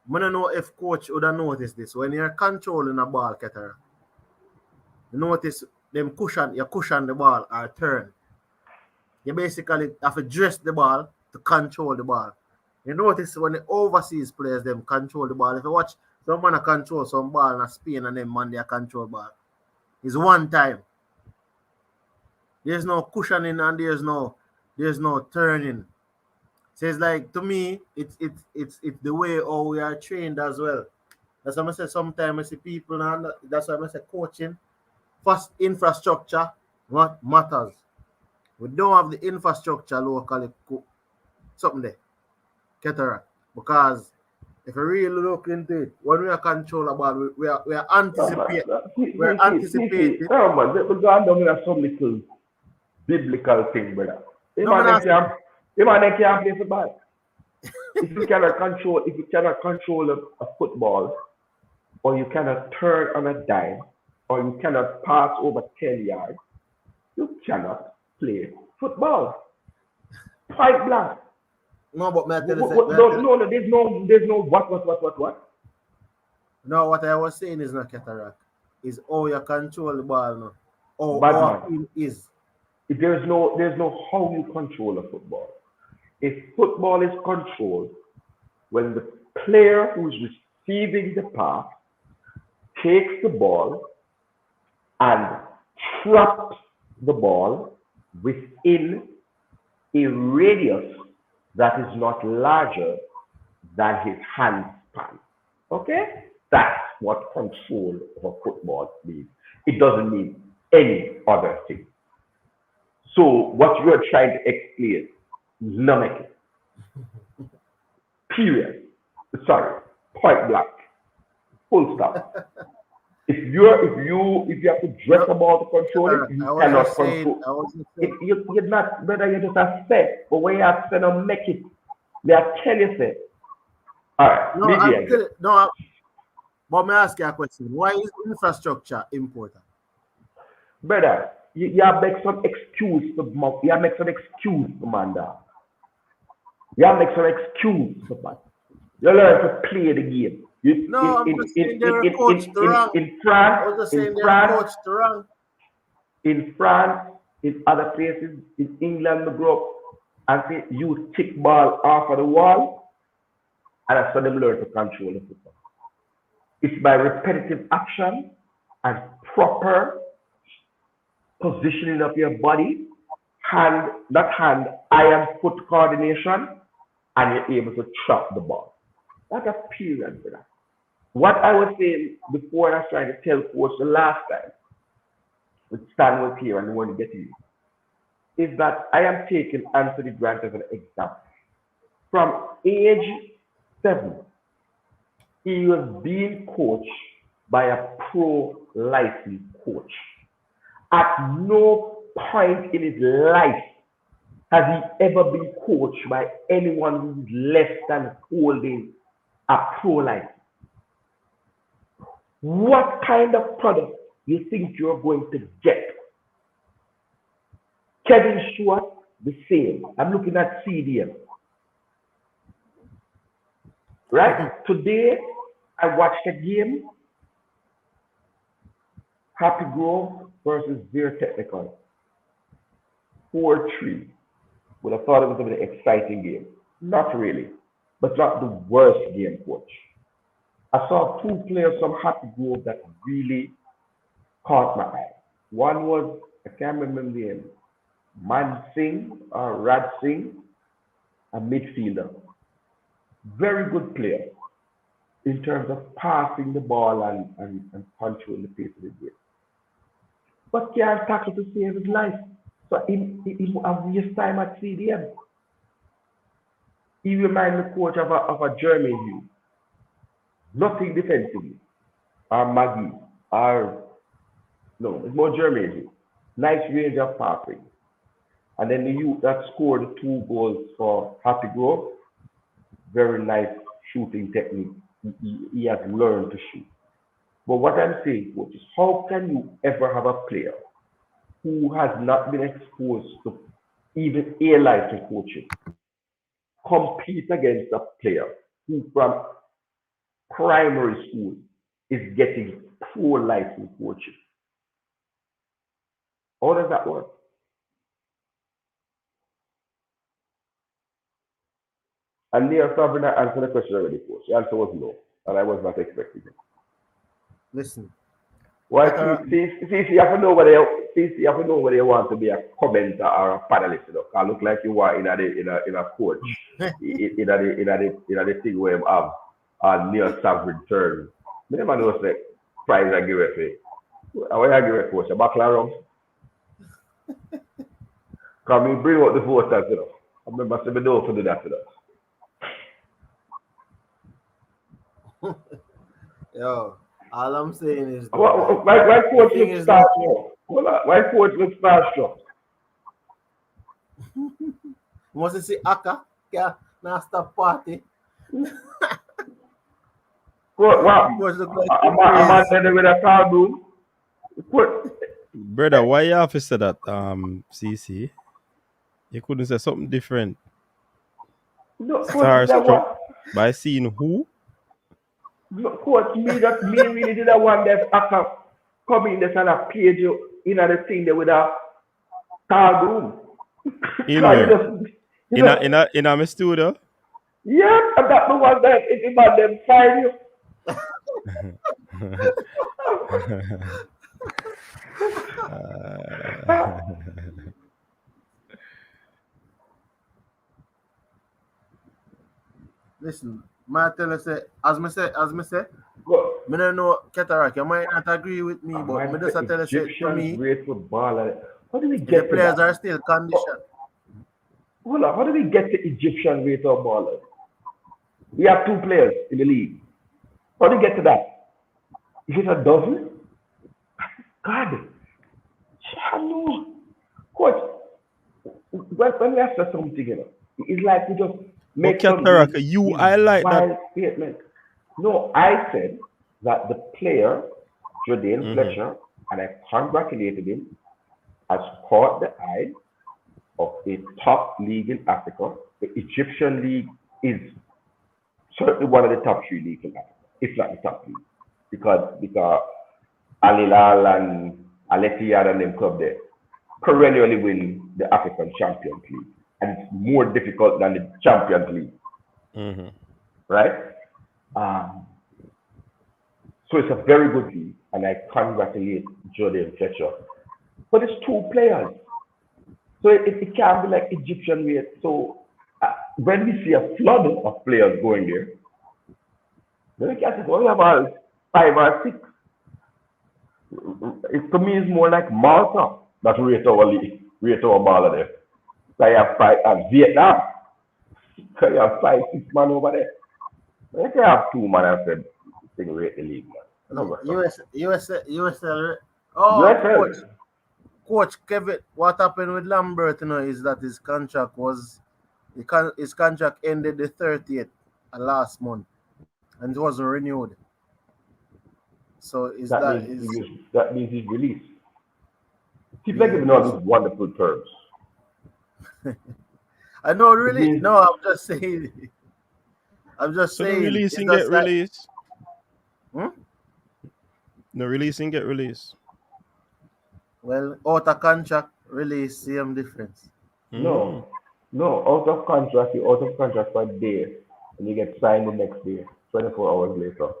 I don't know if coach would have noticed this when you're controlling a ball, Cataract. You notice them you cushion the ball or turn. You basically have to dress the ball to control the ball. You notice when the overseas players them control the ball. If you watch someone control some ball in Spain and them man they control ball. It's one time. There's no cushioning and there's no turning. So it's like to me, it's the way how we are trained as well. That's why I say sometimes I see people and that's why I say coaching. First infrastructure, what matters. We don't have the infrastructure locally. Something there, Cataract. Because if you really look into it, when we are control about, we are anticipating. We're anticipating. Oh man, we're going down with some little biblical thing, brother. The man can't play football. If you cannot control a football, or you cannot turn on a dime, or you cannot pass over 10 yards, you cannot play football. Point blank. No, but may I tell No, there's no what. No, what I was saying is not Cataract. Is how you control the ball now. Bad man. Is. There's no how you control a football. If football is controlled when the player who's receiving the pass takes the ball and traps the ball within a radius that is not larger than his hand span. Okay? That's what control of a football means. It doesn't mean any other thing. So what you are trying to explain is not making. Period. Sorry. Point blank. Full stop. If you have to dress No, a ball to control it, Cataract, you I wasn't cannot saying, control. I wasn't If saying. you're not, brother, you're just a set. But when you have to make it, they are tell you say. All right, No, DJ I'm again. telling. No, but may I ask you a question? Why is infrastructure important? Brother, you have make some excuse to you have make some excuse, commander. You have make some excuse, man. You learn to play the game. You, No, I'm just saying they're a coach to wrong. in France, I was just saying they're a coach to wrong. in France, in other places, in England, the group, and say you kick ball off of the wall, and that's how them learn to control the football. It's by repetitive action and proper positioning of your body, eye and foot coordination, and you're able to trap the ball. That's a period for that. What I was saying before, I was trying to tell coach the last time, with Stan was here and want to get you, is that I am taking Anthony Grant as an example. From age 7, he was being coached by a pro licensed coach. At no point in his life has he ever been coached by anyone who is less than holding a pro license. What kind of product you think you're going to get? Kevin Stewart, the same. I'm looking at CDM. Right? Today, I watched a game, Happy Grove versus Beer Technical. 4-3. Would have thought it was a very exciting game. Not really, but not the worst game, coach. I saw 2 players from Happy Grove that really caught my eye. One was, I can't remember the name, Man Singh or Raj Singh, a midfielder. Very good player in terms of passing the ball and controlling the pace of the game. But can't tackle to save his life. So he waste time at CDM. He reminds the coach of a German Hughes. Nothing defensively. Or Maggie. Or no, it's more German Hughes. Nice range of passing. And then the youth that scored the 2 goals for Happy Grove, very nice shooting technique. He has learned to shoot. But what I'm saying, coach, is how can you ever have a player who has not been exposed to even A license coaching compete against a player who from primary school is getting pro license coaching? How does that work? And Neil Sabrina answered the question already, coach. The answer was no, and I was not expecting it. Listen. Why you have to know whether you want to be a commenter or a panelist, you know. Cause look like you are in a coach in a thing where you have a near sovereign turn. I never know the prize I give it for. How I give it, coach? A bachelor rum? Can we bring out the voters, you know? I remember saying no to do that, you know. Yo, all I'm saying is why coach looks starstruck? Why coach looks starstruck? Must say Aka? Yeah, now stop party. What? Coach look like I'm there with a car room. Brother, why you have to say that, CC? You couldn't say something different. No, Starstruck by seeing who? No, coach, me really did that one that after coming this and a page you in the thing there with a car room. In where? In a studio? Yeah, and that the one that it about them find you. Listen, my tell us as me say, me don't know Cataract, you might not agree with me, but me just tell us to me great football. How do we the get players are still conditioned. Hold on, how do we get to Egyptian rate of ballers? We have 2 players in the league. How do we get to that? Is it a dozen? God, I know. Coach, when we ask for something, it's like we just make But Kataraka, you these highlight that. wild statements. No, I said that the player, Jordan Fletcher, and I congratulated him, has caught the eye of a top league in Africa. The Egyptian league is certainly one of the top 3 leagues in Africa, if not the top league, because Al Hilal and Al Ittihad and them club there perennially win the African Champions League, and it's more difficult than the Champions League, right? So it's a very good league, and I congratulate Jordan Fletcher. But it's 2 players, so it can't be like Egyptian way. So when we see a flood of players going there, then we can't say, well, we have all 5 or 6. It, to me, it's more like Malta that rate our league, rate our ball there. So I have 5 at Vietnam. So you have 5, 6 man over there. If you have 2 man, I said, thing rate the league, man. USL. Oh, USL. Coach Kevin, what happened with Lambert, is that his contract ended the 30th last month, and it wasn't renewed. So that means he's released. People are giving all these wonderful terms. I know, really. No, I'm just saying. So the releasing get released. Hmm? The releasing get released. Well, out of contract, release, same difference. No, out of contract, you're out of contract for a day, and you get signed the next day, 24 hours later.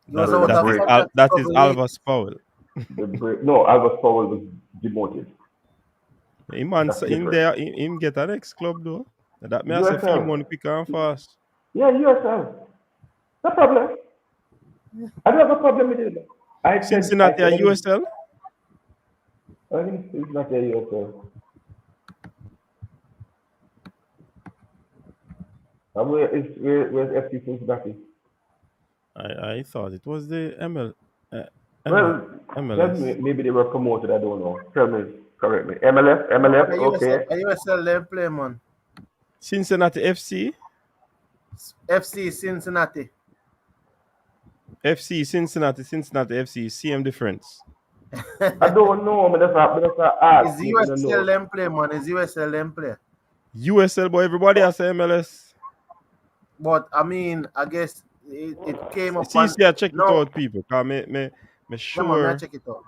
That is Alvas Powell. No, Alvas Powell was demoted. Him get an ex-club though. That means a few money quick and fast. Yeah, USL. No problem. I don't have a problem with it. Cincinnati and USL? I think it's not a USL. Where's FC Cincinnati? I thought it was the MLS. Maybe they were promoted. I don't know. Correct me. MLS. Okay. USL they play, man. Cincinnati FC. FC Cincinnati. FC Cincinnati FC. Same difference. I don't know. Is USL them play, man? Is USL them play? USL, but everybody has MLS. But I mean, I guess it came up. See, I check it out, people. Cause me sure. No, man, I check it out.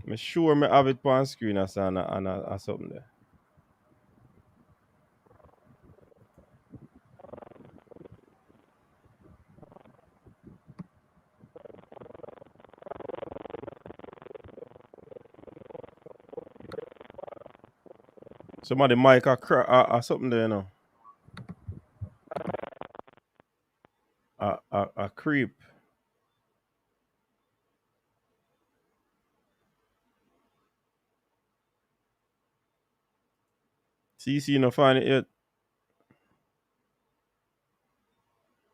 Me sure me have it on screen or something there. Somebody mic or something there, a creep. CC, you not find it yet.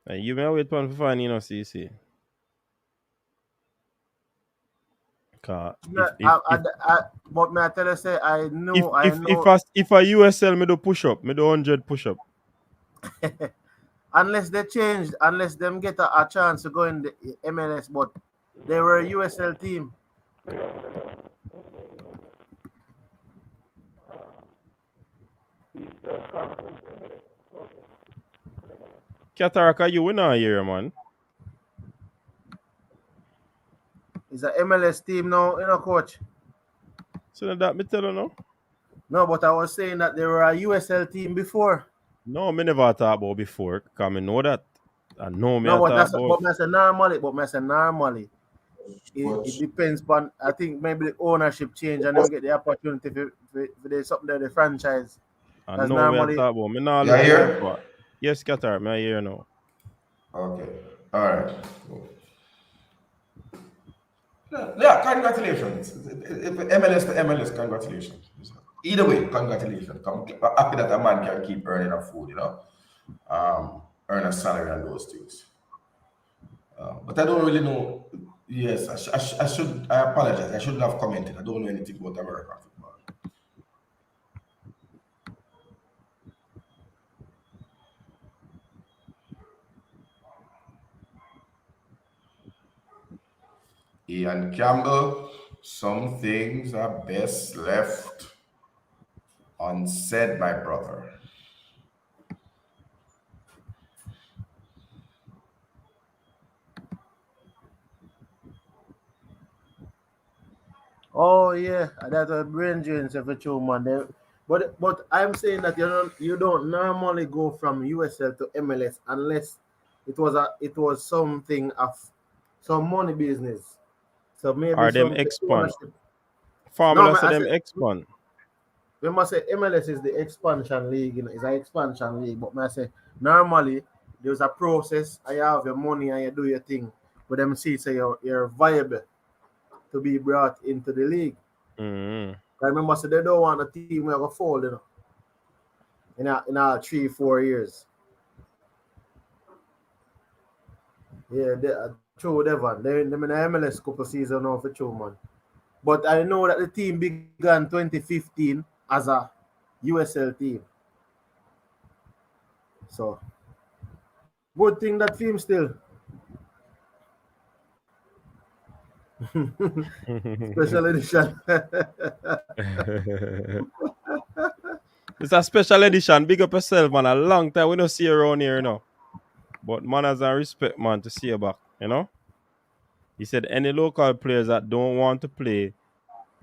And you may wait for find CC. But me I tell you, say I know. If a USL me do push up, me do 100 push up. Unless they changed, unless them get a chance to go in the MLS, but they were a USL team. Kataraka, you win a year, man. It's an MLS team now, coach. So that me tell you now. No, but I was saying that they were a USL team before. No, me never thought about before. Because I know that. I know me. No, but I say normally. It depends on, I think maybe the ownership change and they get the opportunity for there's something that the franchise. I know normally. Me not here? Yes, Qatar, me here now. Okay. All right. Cool. Yeah, congratulations. MLS to MLS, congratulations. Either way, congratulations. I'm happy that a man can keep earning a food, earn a salary and those things. But I don't really know Yes, I should. I apologize. I shouldn't have commented. I don't know anything about American football. Ian Campbell, some things are best left unsaid, my brother. Oh yeah, that's a brain drain for true, man. But I'm saying that you don't normally go from USL to MLS unless it was something of some money business. So maybe Are them something expand? ownership. No, Formula man, say I them said expand. we must say MLS is the expansion league, it's an expansion league. But I say normally there's a process. I have your money and you do your thing. But them see say you're viable to be brought into the league. Mm-hmm. I remember say they don't want a team where go fold, in a 3-4 years. Yeah, true Devon. They in the MLS couple season now for true, man. But I know that the team began 2015 as a USL team. So good thing that film still. Special edition. It's a special edition. Big up yourself, man. A long time we don't see you around here, But manners and respect, man, to see you back. He said any local players that don't want to play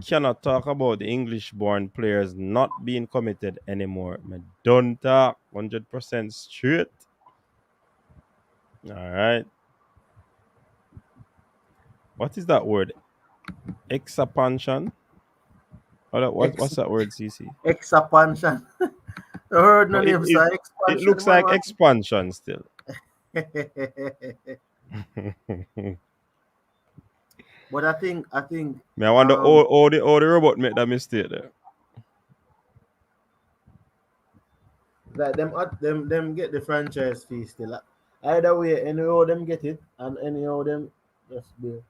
cannot talk about the English-born players not being committed anymore. Man, don't talk 100% straight. All right. What is that word? Expansion? What's Ex that word, CC? expansion. I heard no But it, name, it, sir. it Expansion, looks like man. expansion still. But I think Me, I wonder how the robot made that mistake there. that them get the franchise fee still. Either way, anyhow them get it, and anyhow them just the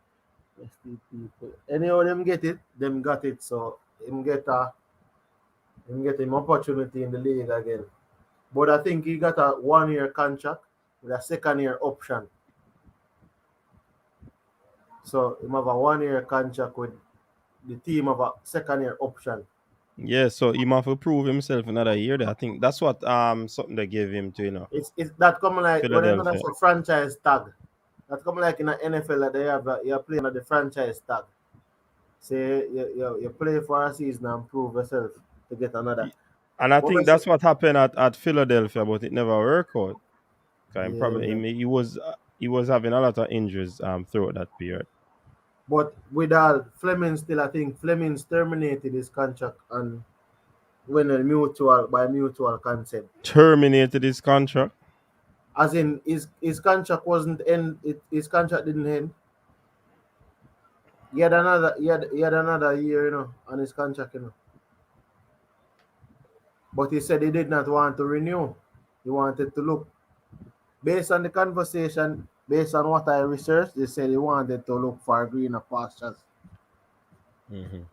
people. Anyhow them get it, them got it. So him get him opportunity in the league again. But I think he got a 1 year contract with a second year option. So him have a 1 year contract with the team of a second year option. Yeah, so he must have prove himself another year there. I think that's what something they gave him to, It's that coming like when you know Philadelphia. that's a franchise tag. That coming like in the NFL that they have you're playing at the franchise tag. Say you play for a season and prove yourself to get another. And I What we think say? that's what happened at Philadelphia, but it never worked out. 'Cause Yeah. he was having a lot of injuries throughout that period. But with all Fleming still, I think Fleming's terminated his contract and when a mutual consent. Terminated his contract. As in his contract wasn't end. His contract didn't end. He had another year, on his contract, But he said he did not want to renew. He wanted to look based on the conversation, based on what I researched. They said he wanted to look for greener pastures. Mm-hmm.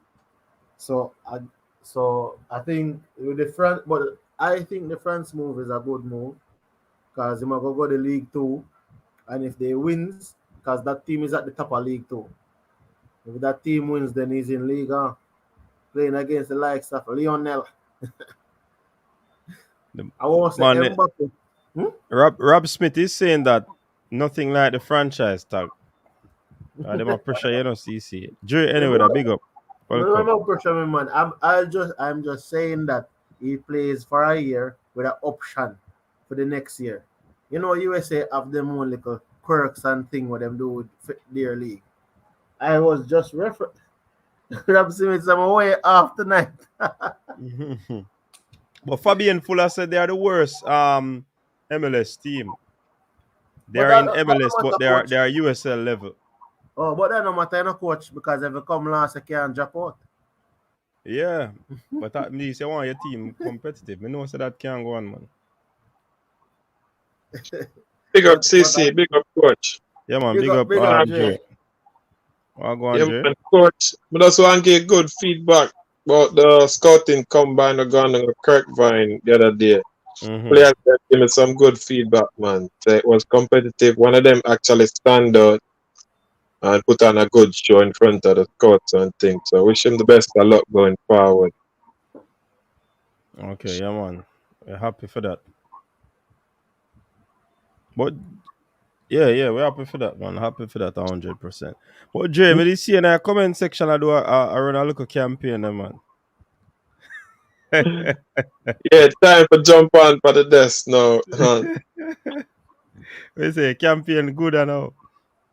So I think with the front, but I think the France move is a good move because they might go the League Two, and if they wins, because that team is at the top of League Two. If that team wins, then he's in League One, playing against the likes of Lionel. I won't say Man, Mbappe. Rob Smith is saying that nothing like the franchise tag. They might pressure CC. Dre, anyway, that big up. Welcome. No pressure, me, man. I'm just saying that he plays for a year with an option for the next year. USA have them own little quirks and thing what them do with their league. I was just referring. Rob Smith, I'm away off tonight. But Fabian Fuller said they are the worst MLS team. They But are in that no MLS, but matter, they coach. are USL level. Oh, but that no matter, coach, because if you come last, you can't drop out. Yeah, but at least you want your team competitive. I know so that can go on, man. Big up But CC, big up coach. Yeah, man. big Big up, up big up, Uh, Dre. Dre. What go on, Yeah, Jay? man, coach. I just want to get good feedback about the scouting combine that gone on Kirkvine the other day. Mm-hmm. Players that give me some good feedback, man. So it was competitive. One of them actually stand out and put on a good show in front of the scouts and things. So wish him the best of luck going forward. Okay, yeah, man. We're happy for that. But yeah, we're happy for that, man. Happy for that 100%. But Jay, me this see in the comment section I do I run a little campaign, man. Yeah, time for jump on for the desk now. We say campaign good and all.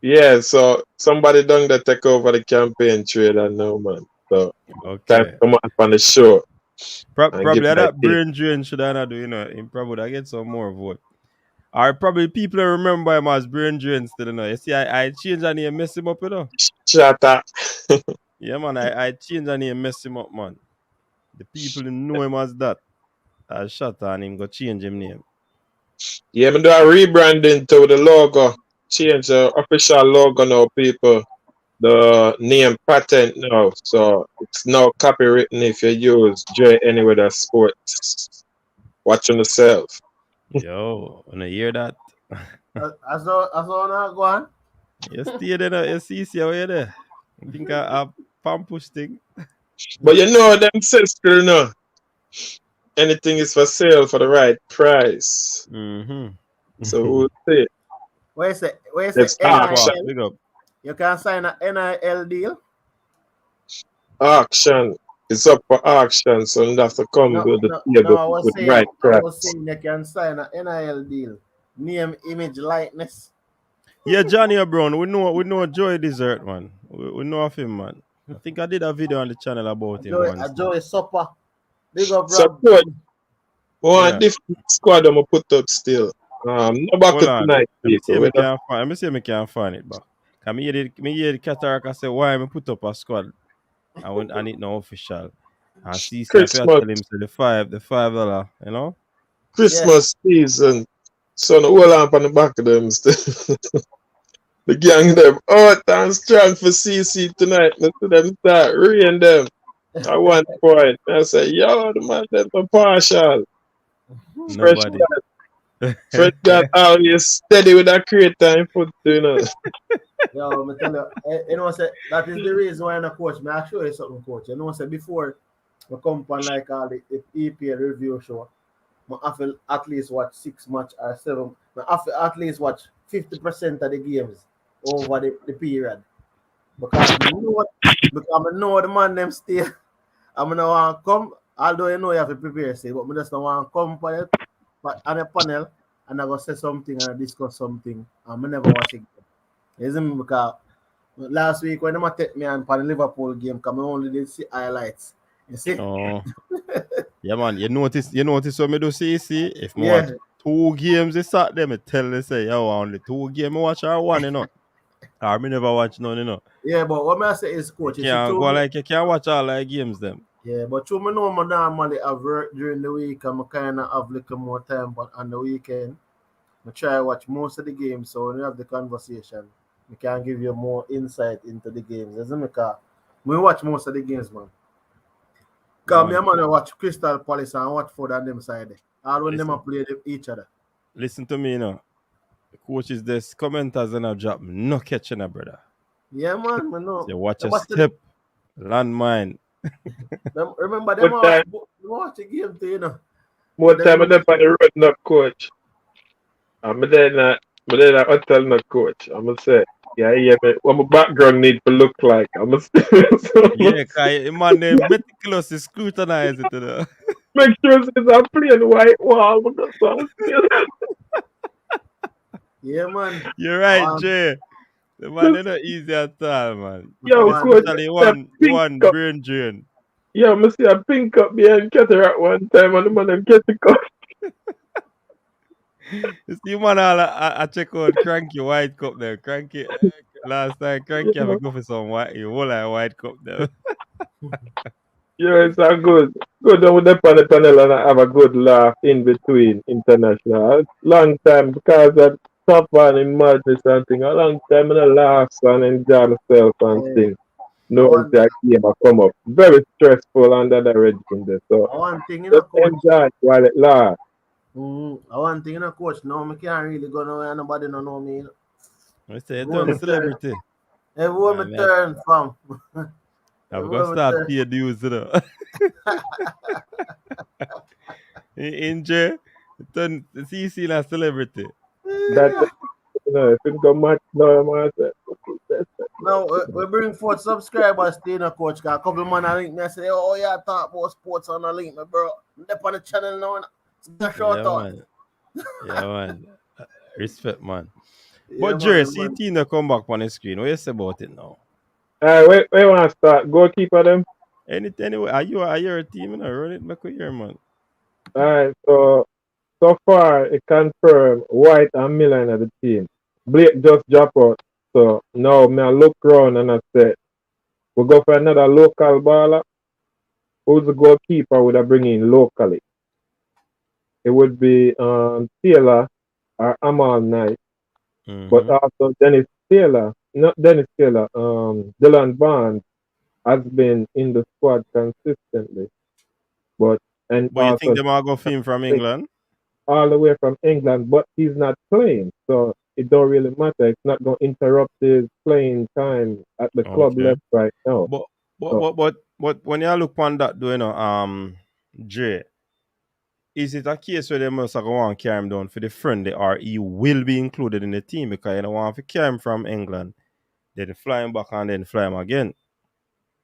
Yeah, so somebody done that take over the campaign trade and now, man. So time to Okay. come on the show and give Probably my that team. brain drain should I not do, him probably would I get some more vote. Or probably people remember him as brain drain still, You see, I changed the name, mess him up, Shut up. Yeah, man, I changed the name, mess him up, man. The people who know him as that. I shut on him, go change him name. Yeah, I'm doing a rebranding to the logo. Change the official logo now, people. The name patent now. So it's now copywritten if you use J anywhere that sports. Watching yourself. Yo, wanna hear that? As all now go on. You stay there, you see how you there. You think I pampush thing? But you know them sister, no. Anything is for sale for the right price. Mm-hmm. So we'll see. Where's the It's Alpha, auction. NIL? big up. You can sign a NIL deal. Auction. It's up for auction, so you have to come No, with the no, no. table with the right I price. was saying you can sign a NIL deal. Name, image, likeness. Yeah, Johnny Brown, we know Joy Dessert, man. We know of him, man. I think I did a video on the channel about him once. A Joey Supper. Big up, So Rob. good. One Yeah. different squad I'm gonna put up still. No back Hold on. tonight, Let me see people. if I can find. Let me see if I can find it, but can me hear the cataract I say why I put up a squad. I need no official. And CC I feel Christmas, tell him say the $5, Yeah. Christmas season. So no hold on the back of them still. The gang them out and strong for CC tonight. Let's see them start reading them. At one point, I say, yo, the man them for partial. Fresh Nobody. God, Fresh God always steady with that creator in foot, Yo, me tell you, say that is the reason why I'm a coach. Me I show you something, coach. Say before we come on like all the EPL review show, I have to at least watch 6 match or 7. I have to at least watch 50% of the games over the period. Because I know the man them stay. I'm gonna want to come, although you know you have to prepare, say, but I just don't want to come on a panel and I go say something and discuss something. I never watch it. Isn't me because last week when they take me on the Liverpool game, because I only did see highlights. You see? Oh. Yeah, man. You notice what me do see? If me Yeah. watch 2 games this Saturday, me tell them say, yo, only 2 games I watch or 1, Or me never watch none, Yeah, but what I say is, coach, You you see, can't go like you can't watch all the games them. yeah, but you know I normally have work during the week and I kind of have little more time, but on the weekend, I try to watch most of the games, so when you have the conversation, we can give you more insight into the games. Isn't it? Because we watch most of the games, man. Because me and man watch Crystal Palace and Watford on them side. All when them play each other. Listen to me, The coaches, this commenters and a drop no catching a brother. Yeah, man, I know. Say watch a step, landmine. Remember them watch the game too, More time I'm on the road, not coach. I'm there not hotel, not coach. I'm gonna say, yeah, what my background need to look like. I'm gonna Yeah, cause man, they meticulously scrutinize it, Make sure it's a plain white wall. Yeah, man. You're right, Jay. The man, they're not easy at all, man. Yo, especially one brain drain. Yeah, I see a pink up behind cataract one time and the man get the cup. You see, man, I check out Cranky White Cup there. Cranky, last time, Cranky have to go for some white, you whole like White Cup there. Yeah, it's a good. Good on with the panel and I have a good laugh in between international. Long time because top on in madness and thing. A long time in the last and enjoy myself and thing. I No want, that game a come up. Very stressful under the regime there. So I want thing, just coach. enjoy it while it lasts. I want thing, coach. No, I can't really go nowhere. Nobody don't know me. I say you Everyone turn me turn. celebrity. Everyone me turn, fam. I'm gonna Everyone me start turn. paying dues, you know. Injure, turn CC a celebrity. That if it go much no man say, Now we bring forth subscribers to coach. Cause a couple of man I link me I say, oh yeah, talk about sports on the link, me bro. I'm up on the channel now. It's a short Yeah, out. man. Yeah, man. Respect, man. Yeah, But Jerry, man, see man. Tina come back on the screen. What you say about it now? where wanna start? Goalkeeper them? Anyway, are you a team? You know, run it back with your man. Alright, so far it confirmed White and Milan are the team. Blake just drop out. So now me I look round and I say we go for another local baller. Who's the goalkeeper would I bring in locally? It would be Taylor or Amal Knight, but Mm-hmm. also Dennis Taylor, not Dennis Taylor, Dylan Barnes has been in the squad consistently, but and But you think also they might go film from England? all the way from England, but he's not playing, so it don't really matter. It's not going to interrupt his playing time at the club Okay. level right now. But but So but but but when you look on that, do you know, Jay, is it a case where they must go and carry him down for the friendly, or he will be included in the team because you don't want to carry him from England, then fly him back and then fly him again?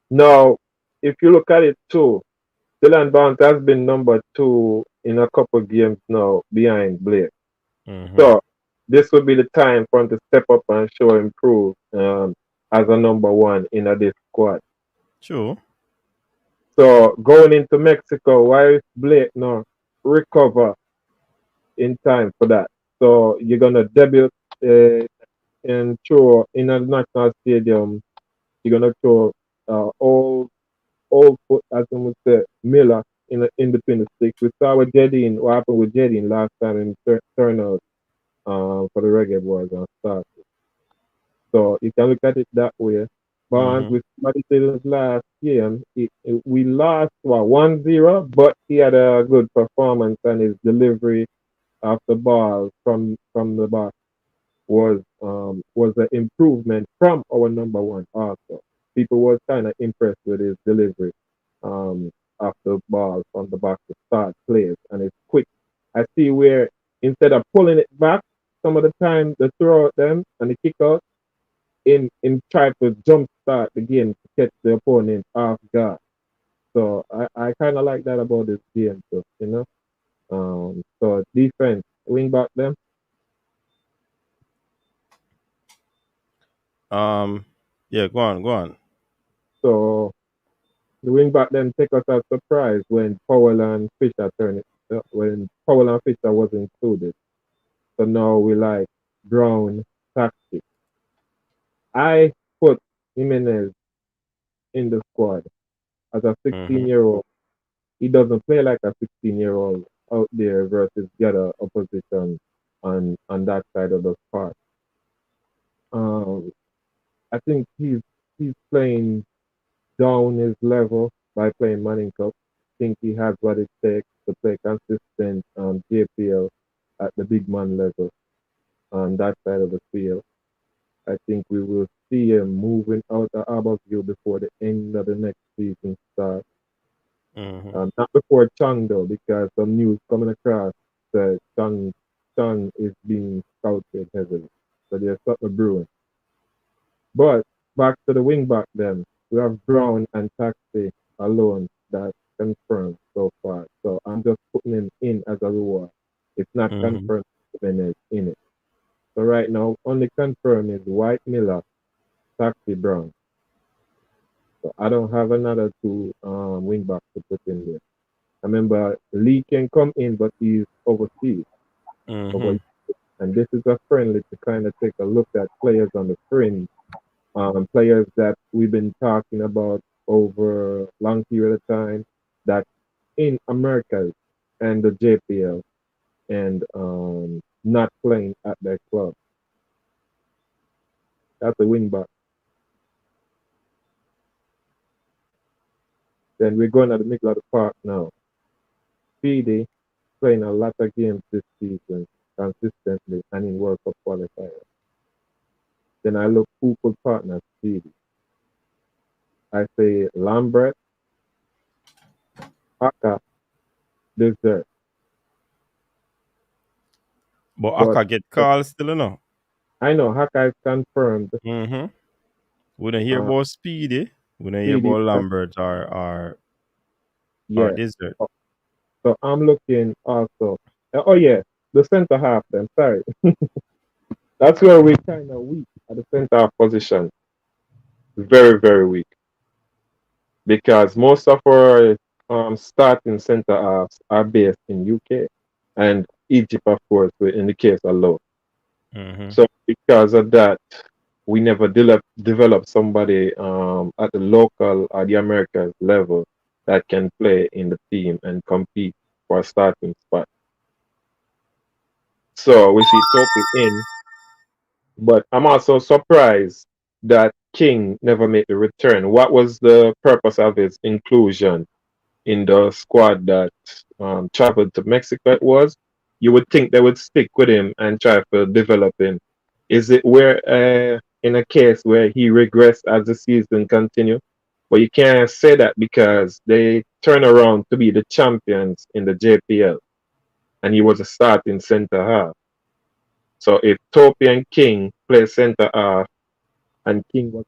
now, if you look at it too, Dylan Barnes has been number two in a couple games now behind Blake. Mm-hmm. So this would be the time for him to step up and show improve as a number one in this squad. True. So going into Mexico, why is Blake not recover in time for that? So you're gonna debut and throw in a national stadium. You're gonna throw old foot, as I would say, Miller in between the sticks. We saw with Jedin, what happened with Jedin last time in turnout for the Reggae Boyz and start. So you can look at it that way. Barnes, Mm-hmm. with what he did his last game, we lost 1-0, but he had a good performance and his delivery of the ball from the box was an improvement from our number one also. People was kind of impressed with his delivery um, of the ball from the box to start plays, and it's quick. I see where instead of pulling it back, some of the time they throw out them and the kick out in try to jump start the game to catch the opponent off guard. So I kind of like that about this game, too, you know. So defense, wing back them. Yeah, go on. So the wing back then take us as surprise when Powell and Fisher turned it when Powell and Fisher was included. So now we like Brown tactic. I put Jimenez in the squad as a Mm-hmm. 16-year-old. He doesn't play like a 16-year-old out there versus the other opposition on that side of the park. Um, I think he's playing down his level by playing Manning Cup. Think he has what it takes to play consistent JPL at the big man level on that side of the field. I think we will see him moving out of Aberville before the end of the next season starts. Mm-hmm. Not before Chang though, because some news coming across that Chang is being scouted heavily. So there's something brewing. But back to the wing back then. We have Brown and Taxi alone that confirmed so far. So I'm just putting him in as a reward. It's not Mm-hmm. confirmed when in it. So right now, only confirmed is White Miller, Taxi Brown. So I don't have another two wing backs to put in there. I remember Lee can come in, but he's overseas. Mm-hmm. Over, and this is a friendly to kind of take a look at players on the fringe, players that we've been talking about over a long period of time that in America and the JPL and not playing at their club. That's a wing back. Then we're going to the middle of the park now. Speedy playing a lot of games this season consistently and in World Cup qualifiers. Then I look who could partner Speedy. I say Lambert, Aka, Desert. But But Aka get called still, you know. I know Haka is confirmed. Mm-hmm. We don't hear about Speedy. We don't hear Speedy, about Lambert or yeah. Desert. So I'm looking also. Oh yeah, the center half. Then sorry, that's where we kind of weak at the center half position. Very very weak because most of our starting center halves are based in UK and Egypt, of course, in the case of Low. Mm-hmm. So because of that, we never develop somebody at the local or the Americas level that can play in the team and compete for a starting spot. So we see Topi in, but I'm also surprised that King never made the return. What was the purpose of his inclusion in the squad that traveled to Mexico? It was. You would think they would stick with him and try to develop him. Is it where in a case where he regressed as the season continued? But you can't say that because they turn around to be the champions in the JPL, and he was a starting center half. So if Topi and King play center half, and King was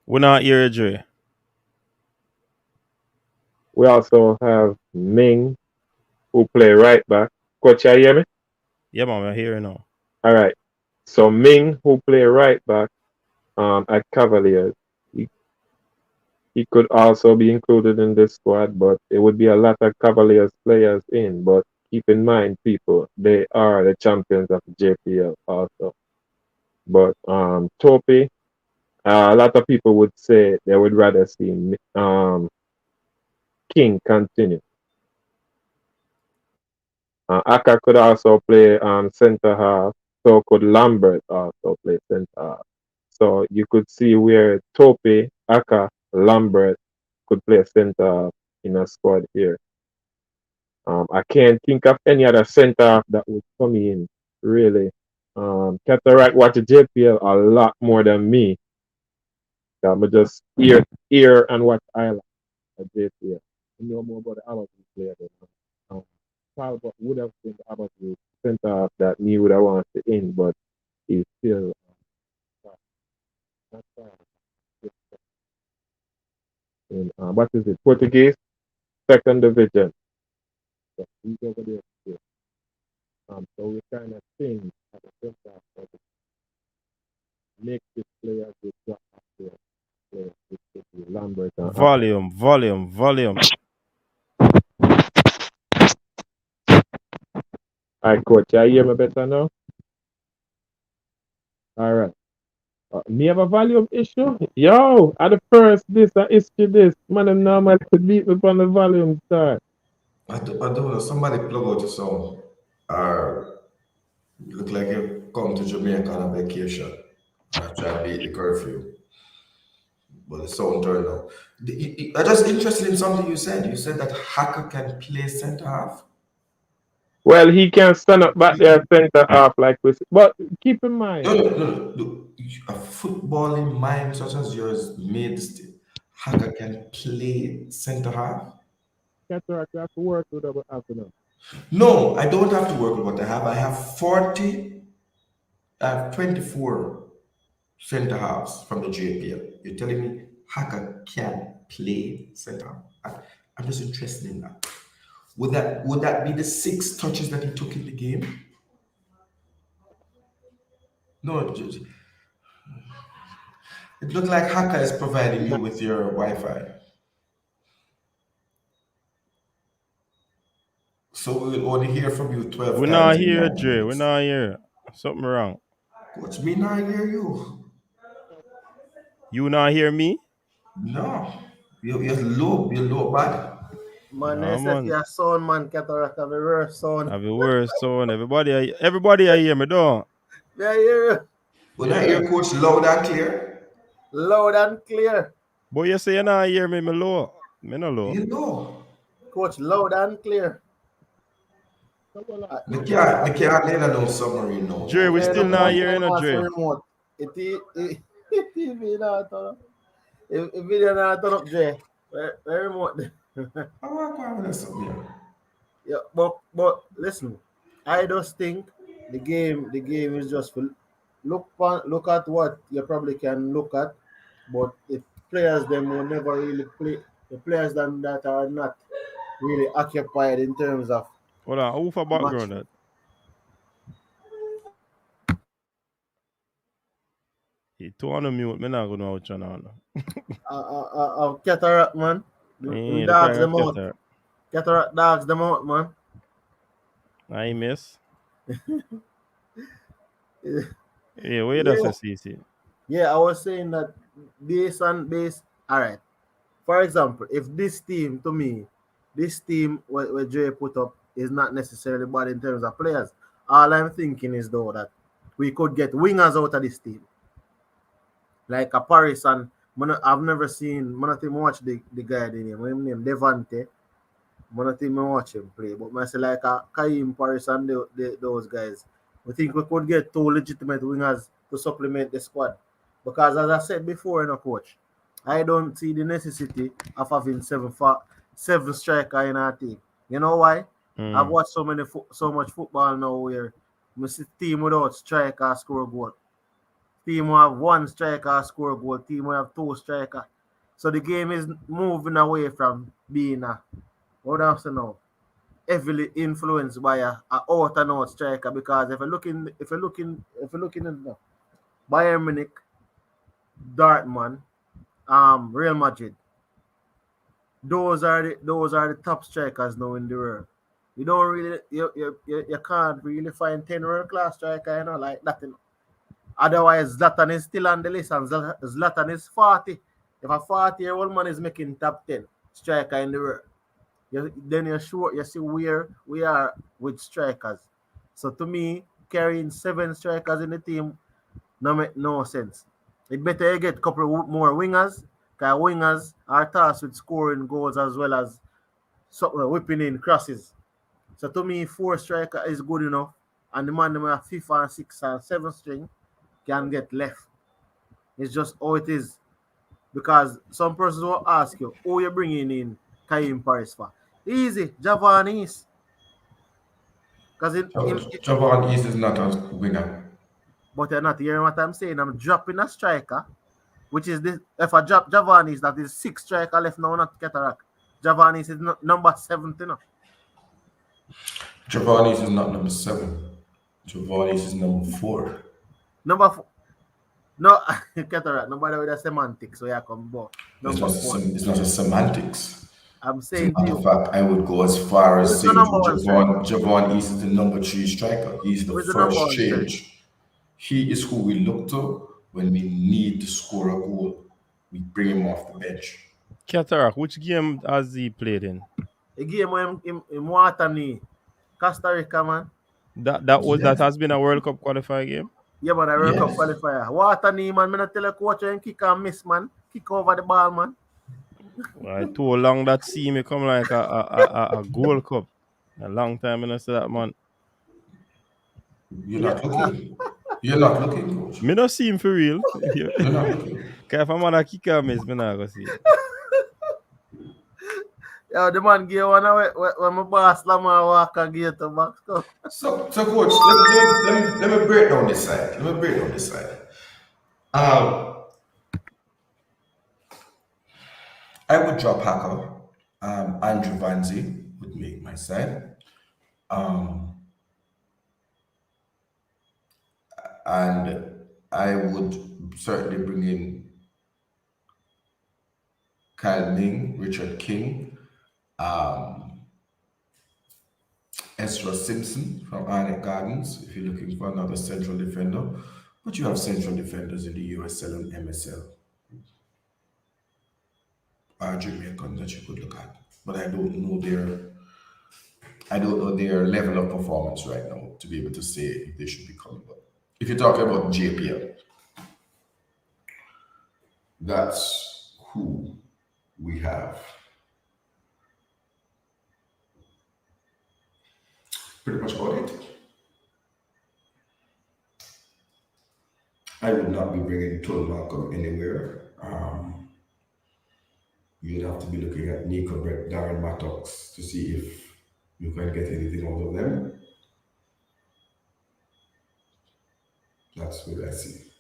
We're not here, Dre. we also have Ming who play right back. Coach, you hear me? Yeah, man, we're here now. All right. So Ming who play right back at Cavaliers. He could also be included in this squad, but it would be a lot of Cavaliers players in. But keep in mind, people, they are the champions of the JPL also. But Topi, a lot of people would say they would rather see King continue. Aka could also play center half, so could Lambert also play center half. So you could see where Topi, Aka, Lambert could play center half in a squad here. I can't think of any other center half that would come in, really. Cataract watch the JPL a lot more than me. I'm just hear and watch Island at JPL. I know more about the Alvas player than Talbot would have been the Alvas center half that me would have wanted in, but he's still not in what is it, Portuguese second division. So he's over there still. So we kind of think at the center half of the make this player with drop after players with Lambert and Aka. Volume. All right, coach, you hear me better now? All right. Me have a volume issue? Yo, at the first this, I issue this. Man, I'm normal to beat me on the volume side. I don't know. Somebody plug out your sound. You look like you come to Jamaica on a vacation and I try to beat the curfew. But the sound turned out. I'm just interested in something you said. You said that Hacker can play center half. Well, he can stand up back there center half like this. But keep in mind, No. A footballing mind such as yours made this thing. Hacker can play center half. Cataract have to work with our afternoon. No, I don't have to work with what I have. I have 40, I have 24 center halves from the JPL. You're telling me Hacker can play center half? I'm just interested in that. Would that be the 6 touches that he took in the game? No, it looked like Hacker is providing you with your Wi-Fi. So we will only hear from you 12 We're times not in here, 9 Dre. We're minutes. not here. Something wrong. Coach, me not hear you. You not hear me? No. You're low bad. Man, Nah, they say for man. your son, man, cataract have a worse son. Have your worst son. Everybody I hear me, don't. Yeah, yeah. When I hear coach loud and clear, Loud and clear. But you say you not hear me low. Me no low. you know. Coach, loud and clear. Me can't land on no submarine no Dre, we more. Jay, still no not coach, hearing no no pass the Dre. remote. It TV not turn up. If video not turn up, Jay. Where remote? I want to with something. Yeah, but listen, I just think the game is just for look at what you probably can look at, but the players them will never really play. The players them that are not really occupied in terms of Hold on, who for match background that? He two on the mute, me not gonna know which one on. cataract man. The The dogs fire them out. cutter. Cataract dogs them out, man. I miss. Yeah, where does Yeah, say CC? yeah. I was saying that base and base. All right. For example, if this team, to me, this team where Jay put up is not necessarily bad in terms of players. All I'm thinking is though that we could get wingers out of this team, like a Paris and I've never seen. Man, I watch the guy the name Devante. Man, I watch him play, but I say like a Kaim Paris and those guys. We think we could get two legitimate wingers to supplement the squad. Because as I said before, coach, I don't see the necessity of having seven striker in our team. You know why? I've watched so much football now where we see team without striker score goal. Team will have one striker score goal. Team will have two striker. So the game is moving away from being a what else now? Heavily influenced by a out and out striker because if you're looking at the Bayern Munich, Dortmund, Real Madrid, those are the top strikers now in the world. You don't really you can't really find 10 world class striker, like that. Otherwise, Zlatan is still on the list and Zlatan is 40. If a 40-year-old man is making top 10 striker in the world, then you're sure you see where we are with strikers. So to me, carrying seven strikers in the team no make no sense. It better you get a couple more wingers, because wingers are tasked with scoring goals as well as whipping in crosses. So to me, four striker is good enough, and the man them have fifth and sixth and seventh string can get left. It's just how it is. Because some persons will ask you, who you bringing in Kaim Paris for? Easy, Javanese. Because Javon East is not a winner. but you're not hearing what I'm saying. I'm dropping a striker, which is this. If I drop Javanese, that is six striker left now, not Cataract. Javanese is number 17. Javon East is not number 7. Javon East is number 4. Number 4. No, Cataract. Nobody with a semantics, so you come about number 4. It's not a semantics. I'm As a saying to matter of you, fact, I would go as far who as is the saying number one striker? Javon East is the number 3 striker. He's the Who is the number first one striker? change. He is who we look to when we need to score a goal. We bring him off the bench. Cataract, which game has he played in? The game where him water knee. Costa Rica, man. That Yes, has been a World Cup qualifier game. Yeah, man, I World Cup yes. qualifier. Water knee, man. Me not tell a coach and kick and miss, man. Kick over the ball, man. Right, too long that see me come like a Gold Cup. A long time I say that, man. You're Yeah. not looking. You're not looking, coach. Me not see him for real. You're not looking. Cause if I'm on a kick and miss, me not go see it. Yo, the man gave one away when my boss slam and walk and get to box. So coach, let me break down this side. Let me break down this side. I would drop Hacker. Andrew Vanzi would make my side. And I would certainly bring in Kyle Ming, Richard King, Ezra Simpson from Arnett Gardens, if you're looking for another central defender. But you have central defenders in the USL and MSL. Jamaicans that you could look at, but I don't know their level of performance right now to be able to say if they should be coming. But if you're talking about JPL, that's who we have. Pretty much about it. I would not be bringing Todd Malcolm anywhere. You'd have to be looking at Nico Brett, Darren Mattox to see if you can get anything out of them. That's what I see.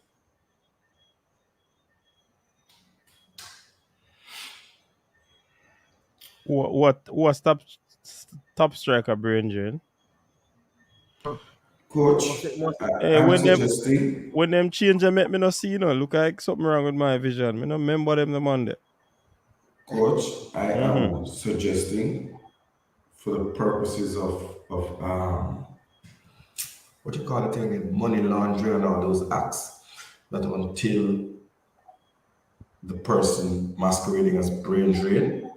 What's top striker brain drain? Coach, Hey, I'm when them change and make me not see, look like something wrong with my vision. Me no remember them the Monday. Coach, I am suggesting for the purposes of what you call it thing, money laundering and all those acts, that until the person masquerading as brain drain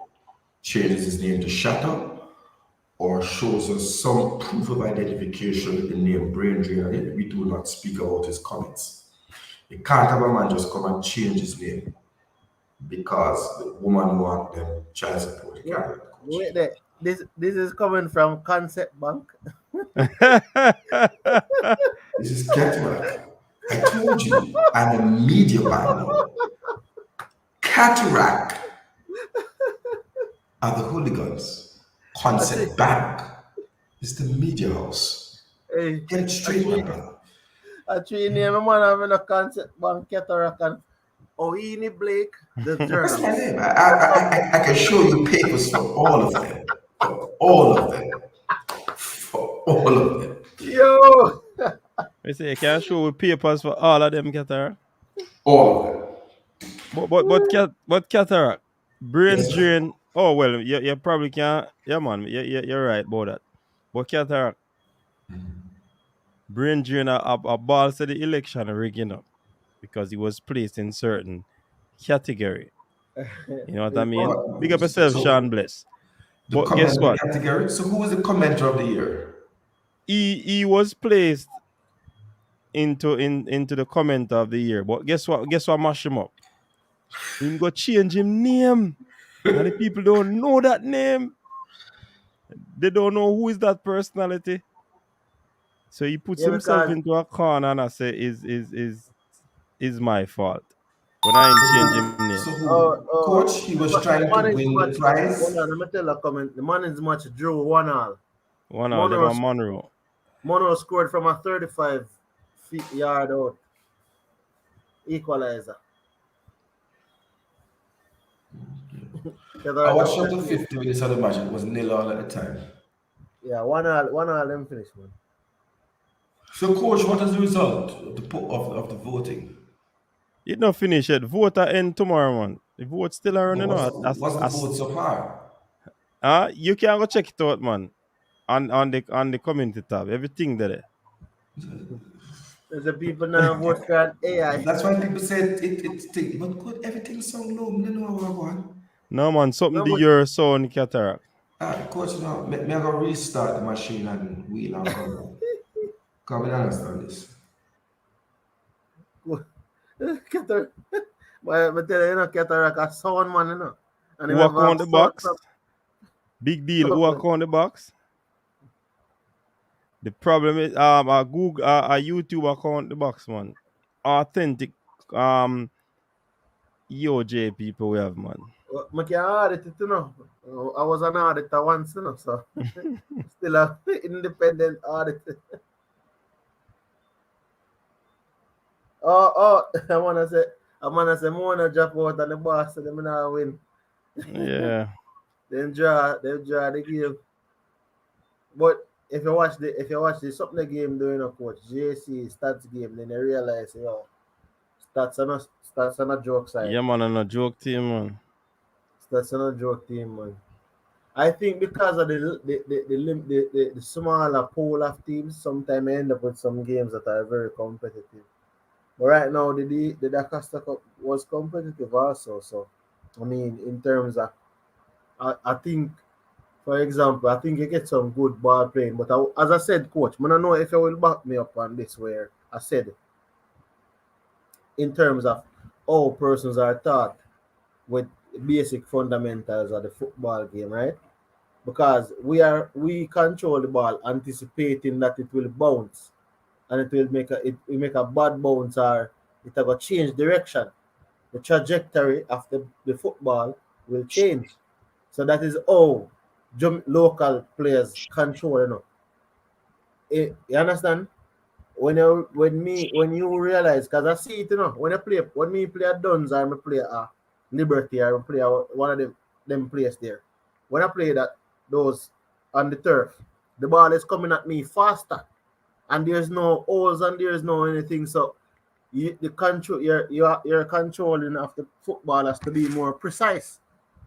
changes his name to Shatter or shows us some proof of identification with the name brain drain, and we do not speak about his comments. You can't have a man just come and change his name because the woman want them child support. You can't do that, Coach. Wait there. This is coming from Concept Bank. This is cataract. I told you, I'm a media man now. Cataract are the hooligans. Concept Bank is the media house. Hey, get it straight, my brother. Actually, name a man having a Concept Bank, Cataract, and Oini Blake, the journalist. That's my name. I can show you papers for all of them. For all of them. For all of them. Yo! I say, you can show with papers for all of them, Cataract. All of them. But Cataract, brain Yes, drain. Oh well, you probably can't. Yeah, man, you're right about that. But Cataract, brain drain a ball to the election rigging up because he was placed in certain category. You know what I mean? Big up yourself, Sean Bless. But guess what? Category. So who was the commenter of the year? He was placed into the commenter of the year. But guess what? Mash him up. Him go change him name. And the people don't know that name. They don't know who is that personality. So he puts himself into a corner and I say is my fault. When I ain't change him name. So Coach, he was trying to win the prize. Let me tell you a comment. The man is much drew 1-1. 1-1, Monroe. Monroe scored from a 35 feet yard out. Equalizer. I watched up to 50 minutes of the match. It was 0-0 at the time. Yeah, 1-1 them finish, man. So, Coach, what is the result of the voting? It not finished yet. Vote end tomorrow, man. The vote still are running out. What's the vote so far? You can go check it out, man. On the community tab. Everything there. There's a people now vote for AI. That's why people said it's but good, everything's so low. I don't know what I want. No, man, something the your son Cataract. Coach, now, me go restart the machine and wheel and come on. Come and understand this. Cataract. But tell you, Cataract a sound man, you know. And who account the box? Big deal. Who account the box? The problem is a Google a YouTube account the box, man. Authentic EOJ people we have, man. I can audit it, you know. I was an auditor once, you know, so still an independent auditor. I wanna say more than drop out and the boss so them not win. Yeah. They draw the game. But if you watch the something the game doing a coach, JC stats game, then you realize stats are not joke side. Yeah, man, on a joke team, man. Stats are not joke team, man. I think because of the smaller pool of teams, sometimes I end up with some games that are very competitive. But right now, the Acosta Cup was competitive also, so I mean, in terms of, I think, for example, I think you get some good ball playing. But as I said, coach, I don't know if you will back me up on this, where I said, in terms of how persons are taught with basic fundamentals of the football game, right? Because we control the ball, anticipating that it will bounce, and it will make a bad bounce, or it will change direction. The trajectory of the football will change. So that is how local players control. You understand? When you realize, because I see it, when me play at Duns, or me play at Liberty, or me play one of them players there. When I play those on the turf, the ball is coming at me faster, and there's no holes, and there's no anything. So the control you're controlling of the football has to be more precise,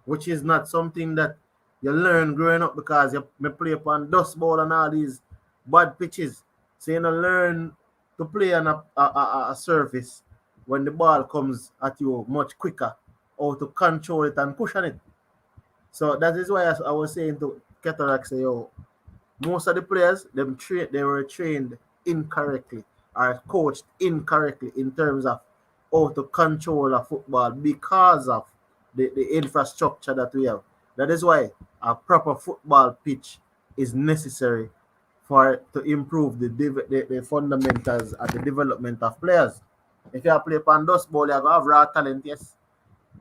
which is not something that you learn growing up, because you may play upon dust bowl and all these bad pitches. So you know, learn to play on a surface when the ball comes at you much quicker, or to control it and push on it. So that is why I was saying to Cataract, say, yo, most of the players they were trained incorrectly, or coached incorrectly, in terms of how to control a football, because of the infrastructure that we have. That is why a proper football pitch is necessary for to improve the fundamentals and the development of players. If you play on dust ball, you have raw talent, yes.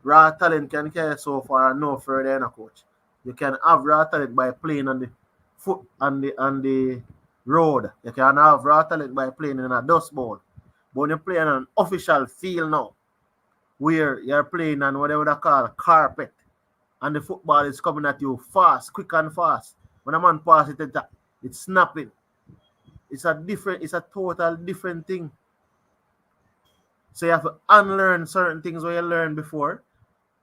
Raw talent can carry so far and no further in a coach. You can have raw talent by playing on the foot on the road. You can have raw talent by playing in a dust bowl. But when you play on an official field now, where you're playing on whatever they call carpet, and the football is coming at you fast, quick and fast. When a man passes it, it's snapping. It's a total different thing. So you have to unlearn certain things where you learned before,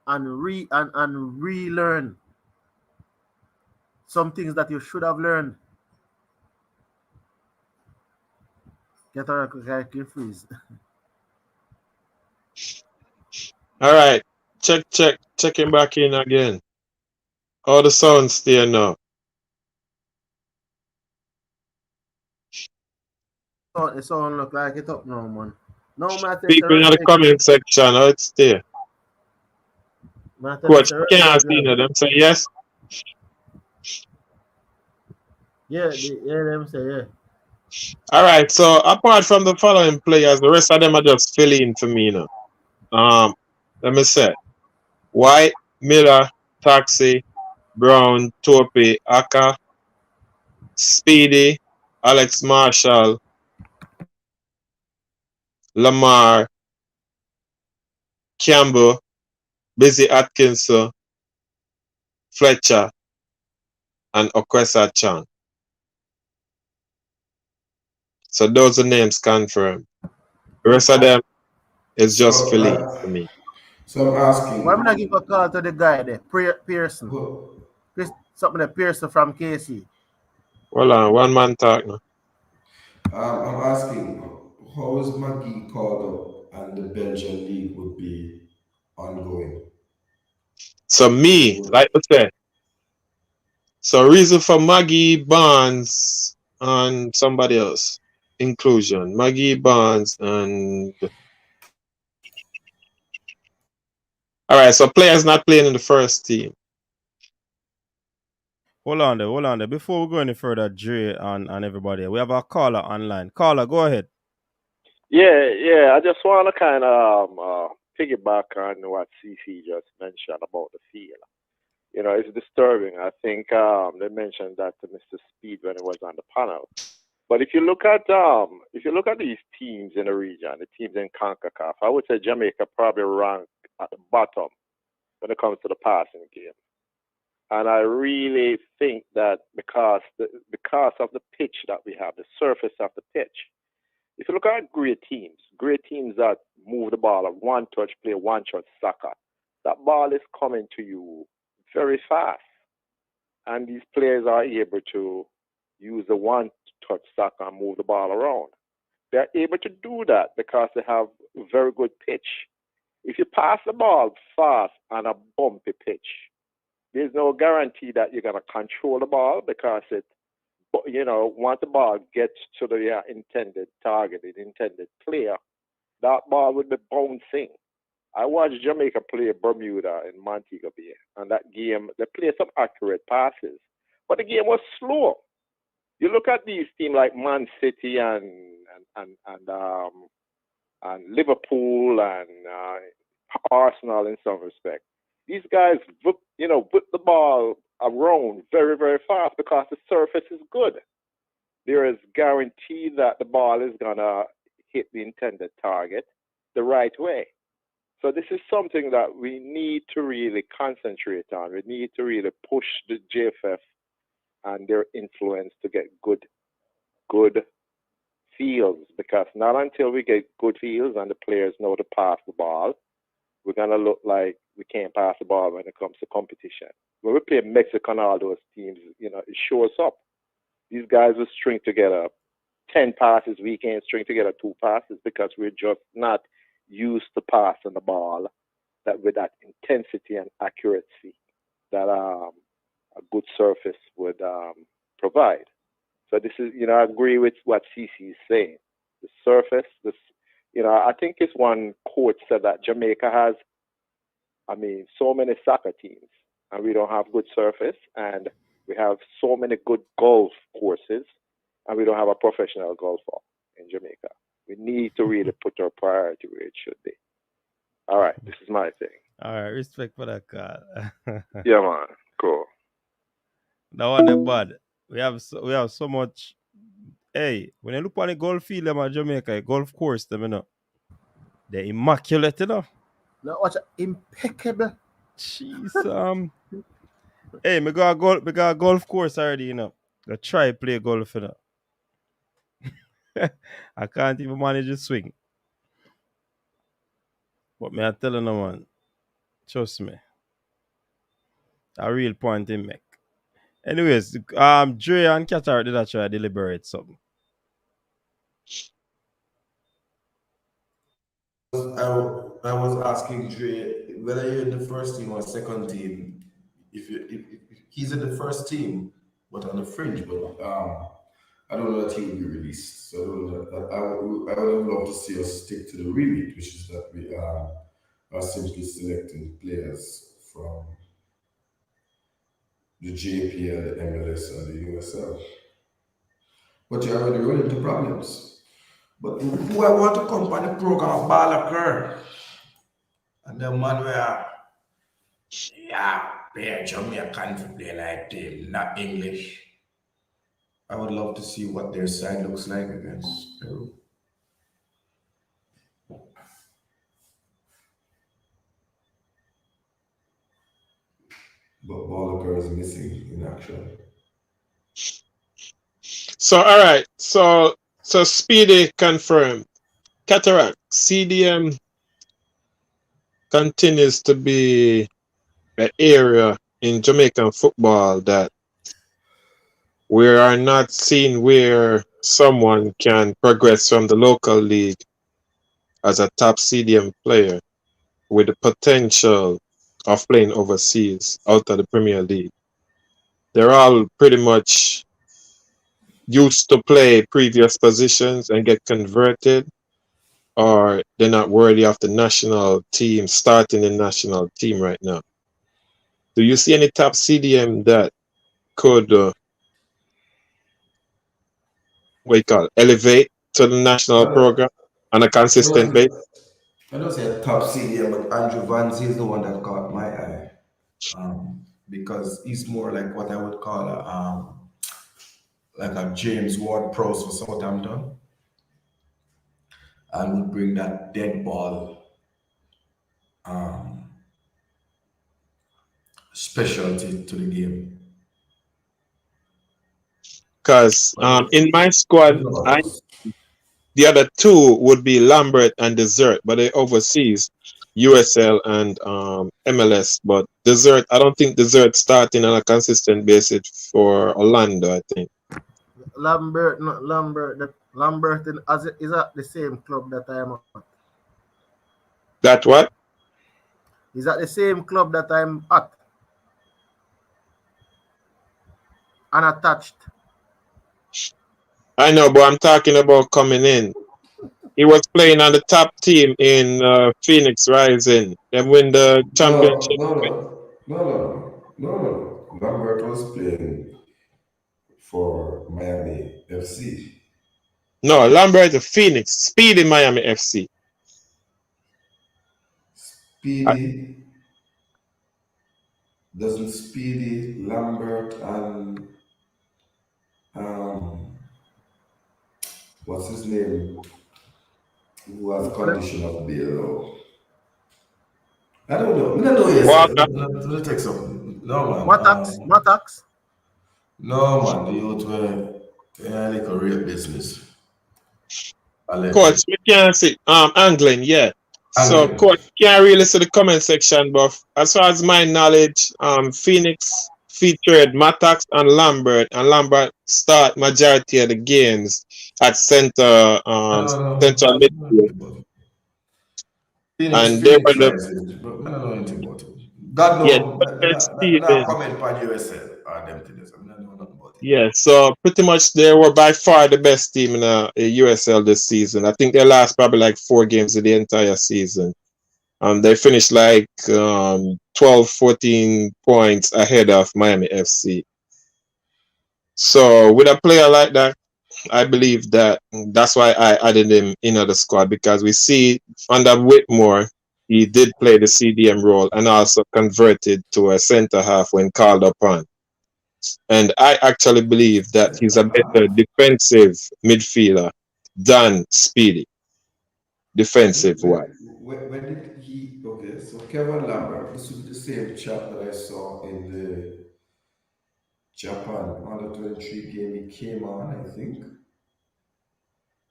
and relearn some things that you should have learned. Get a freeze. All right. Checking back in again. How the sound stay now? It sound look like it up now, man. No matter it's a People in the regular comment section, how it stay? matter Coach it's a regular can't see job. them say yes. Yeah, them say yeah. All right. So apart from the following players, the rest of them are just filling for me now. Let me say White, Miller, Taxi, Brown, Torpe, Aka, Speedy, Alex Marshall, Lamar, Campbell, Busy Atkinson, Fletcher, and Okwesa Chan. So those are names confirmed. The rest of them is just So, filling for me. so I'm Why am I not asking, give a call to the guy there, Pearson? who, Something that Pearson from KC. Hold on, one man talk now. I'm asking, how is Maggie called up and the Belgian league would be ongoing? So me, Would, like I said, so reason for Maggie Barnes and somebody else. Inclusion. Maggie Barnes and alright, so players not playing in the first team. Hold on there. Before we go any further, Dre and everybody, we have a caller online. Caller, go ahead. Yeah. I just want to kind of piggyback on what CC just mentioned about the field. It's disturbing. I think they mentioned that to Mr. Speed when he was on the panel. But if you look at these teams in the region, the teams in CONCACAF, I would say Jamaica probably rank at the bottom when it comes to the passing game. And I really think that because of the pitch that we have, the surface of the pitch, if you look at great teams that move the ball at one touch, play one touch soccer, that ball is coming to you very fast. And these players are able to use the one touch soccer and move the ball around. They're able to do that because they have very good pitch. If you pass the ball fast on a bumpy pitch, there's no guarantee that you're gonna control the ball because once the ball gets to the intended target, the intended player, that ball would be bouncing. I watched Jamaica play Bermuda in Montego Bay, and that game they played some accurate passes, but the game was slow. You look at these teams like Man City and Liverpool and Arsenal in some respect. These guys, put the ball around very, very fast because the surface is good. There is guarantee that the ball is gonna hit the intended target the right way. So this is something that we need to really concentrate on. We need to really push the JFF and their influence to get good fields, because not until we get good fields and the players know to pass the ball, we're gonna look like we can't pass the ball when it comes to competition. When we play Mexico and all those teams, it shows up. These guys will string together 10 passes. We can't string together 2 passes because we're just not used to passing the ball with that intensity and accuracy that a good surface would provide. So this is, I agree with what CC is saying. The surface, I think it's one coach said that Jamaica has, so many soccer teams, and we don't have good surface, and we have so many good golf courses, and we don't have a professional golfer in Jamaica. We need to really put our priority where it should be. All right, this is my thing. All right, respect for that, Carl. Yeah, man. Cool. That one the bad. We have so much. Hey, when you look on the golf field them at Jamaica, a golf course them, they're immaculate, Now watch impeccable. Jeez, hey, we got a golf course already, Go try play golf, I can't even manage to swing. But me I tell you no man, trust me. A real point in make. Anyways, Dre and Qatar did I try to deliberate something. I was asking Dre whether you're in the first team or second team. If he's in the first team, but on the fringe, but I don't know that he will be released. So I don't know that I would have loved to see us stick to the remit, which is that we are simply selecting players from the JPL, the MLS, or the USL. But you already run into problems. But who I want to come on the program, ball occur. And the man where, play Jamaican to play like them, not English. I would love to see what their side looks like against Peru. But Bolliger is missing in action. So all right, so Speedy confirmed. Cataract CDM continues to be an area in Jamaican football that we are not seeing where someone can progress from the local league as a top CDM player with the potential of playing overseas out of the Premier League. They're all pretty much used to play previous positions and get converted, or they're not worthy of the national team, starting the national team right now. Do you see any top CDM that could elevate to the national program on a consistent basis? I don't say a top CDM, but Andrew Van Zyl is the one that caught my eye. Because he's more like what I would call like a James Ward-Prowse for Southampton, and would bring that dead ball specialty to the game. Because in my squad, the other two would be Lambert and Desert, but they overseas, USL and MLS. But Desert, I don't think Desert starting on a consistent basis for Orlando, I think. Lambert is at the same club that I am at. That what? Is that the same club that I'm at? Unattached. I know, but I'm talking about coming in. He was playing on the top team in Phoenix Rising. They win the No, championship. no, no. Lambert was playing for Miami FC. No, Lambert is Phoenix. Speedy Miami FC. Speedy, doesn't Speedy, Lambert, and what's his name? Who has condition of bail? I don't know. I don't know yourself. Walker. Let take something. No man. Matax. No man. The youth were like a real business. Coach, we can't see angling, yeah. So Angling. coach can't really see the comment section, but as far as my knowledge, Phoenix featured Matax and Lambert start majority of the games at center central midfield. And they were Phoenix the Rising. But I don't know anything about it. God yeah, no. Not Stevens. comment on USL or them things. I don't know nothing about it. Yeah, so pretty much they were by far the best team in USL this season. I think they lost probably like 4 games of the entire season. They finished like 12, 14 points ahead of Miami FC. So with a player like that, I believe that's why I added him in the squad, because we see under Whitmore, he did play the CDM role and also converted to a center half when called upon. And I actually believe that he's a better defensive midfielder than Speedy, defensive wise. When did he? Okay, so Kevin Lambert. This was the same chap that I saw in the Japan under-23 game. He came on, I think,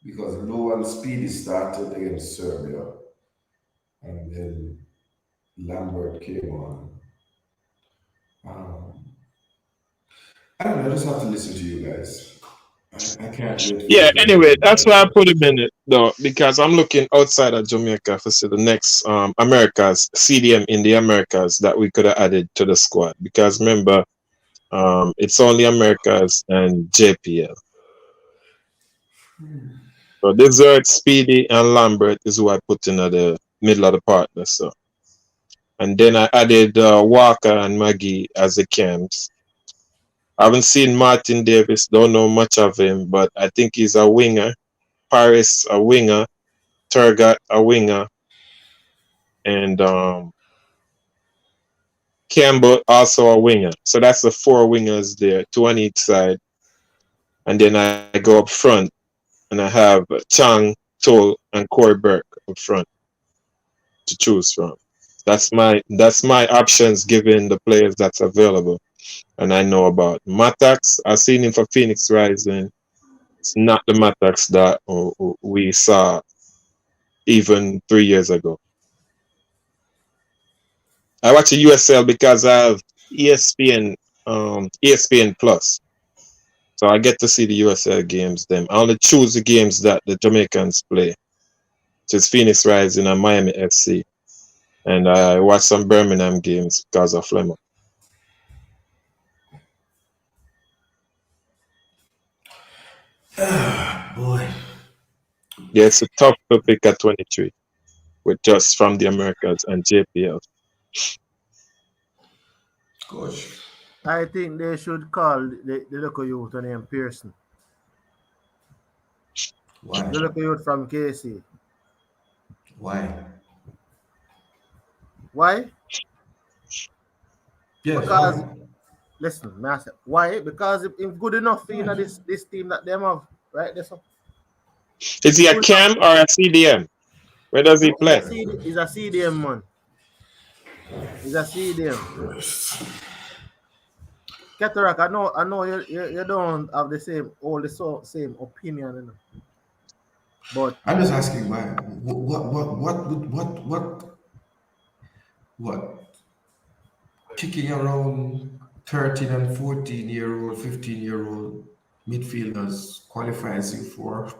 because Low and Speedy started against Serbia, and then Lambert came on. I don't know. I just have to listen to you guys. I can't wait for Yeah, you guys anyway, to that's why I put him in it though, because I'm looking outside of Jamaica for see the next Americas CDM in the Americas that we could have added to the squad. Because remember, it's only Americas and JPL. So Desert, Speedy, and Lambert is who I put in the middle of the partner. So, and then I added Walker and Maggie as the camps. I haven't seen Martin Davis, don't know much of him, but I think he's a winger. Paris a winger, Turgot a winger, and Campbell also a winger. So that's the 4 wingers there, 2 on each side. And then I go up front and I have Chang, Toll, and Corey Burke up front to choose from. That's my options given the players that's available and I know about. Matax, I've seen him for Phoenix Rising. It's not the Matax that we saw even 3 years ago. I watch the USL because I have ESPN Plus. So I get to see the USL games then. I only choose the games that the Jamaicans play, which is Phoenix Rising and Miami FC. And I watch some Birmingham games because of Flemmer. boy. Yeah, it's a tough to pick at 23 with just from the Americas and JPL. Coach. I think they should call the local youth named Pearson. Why? The local youth from KC. Why? Why? Yes, Because why? listen, master. Why? Because if good enough for this team that them have, right? That's all. Is he a CAM or a CDM? Where does he play? He's a CDM man. He's a CDM. Cataract, I know you don't have the same same opinion, you know. But I'm just asking why. What? Kicking around 13 and 14-year-old, 15-year-old midfielders qualifies you for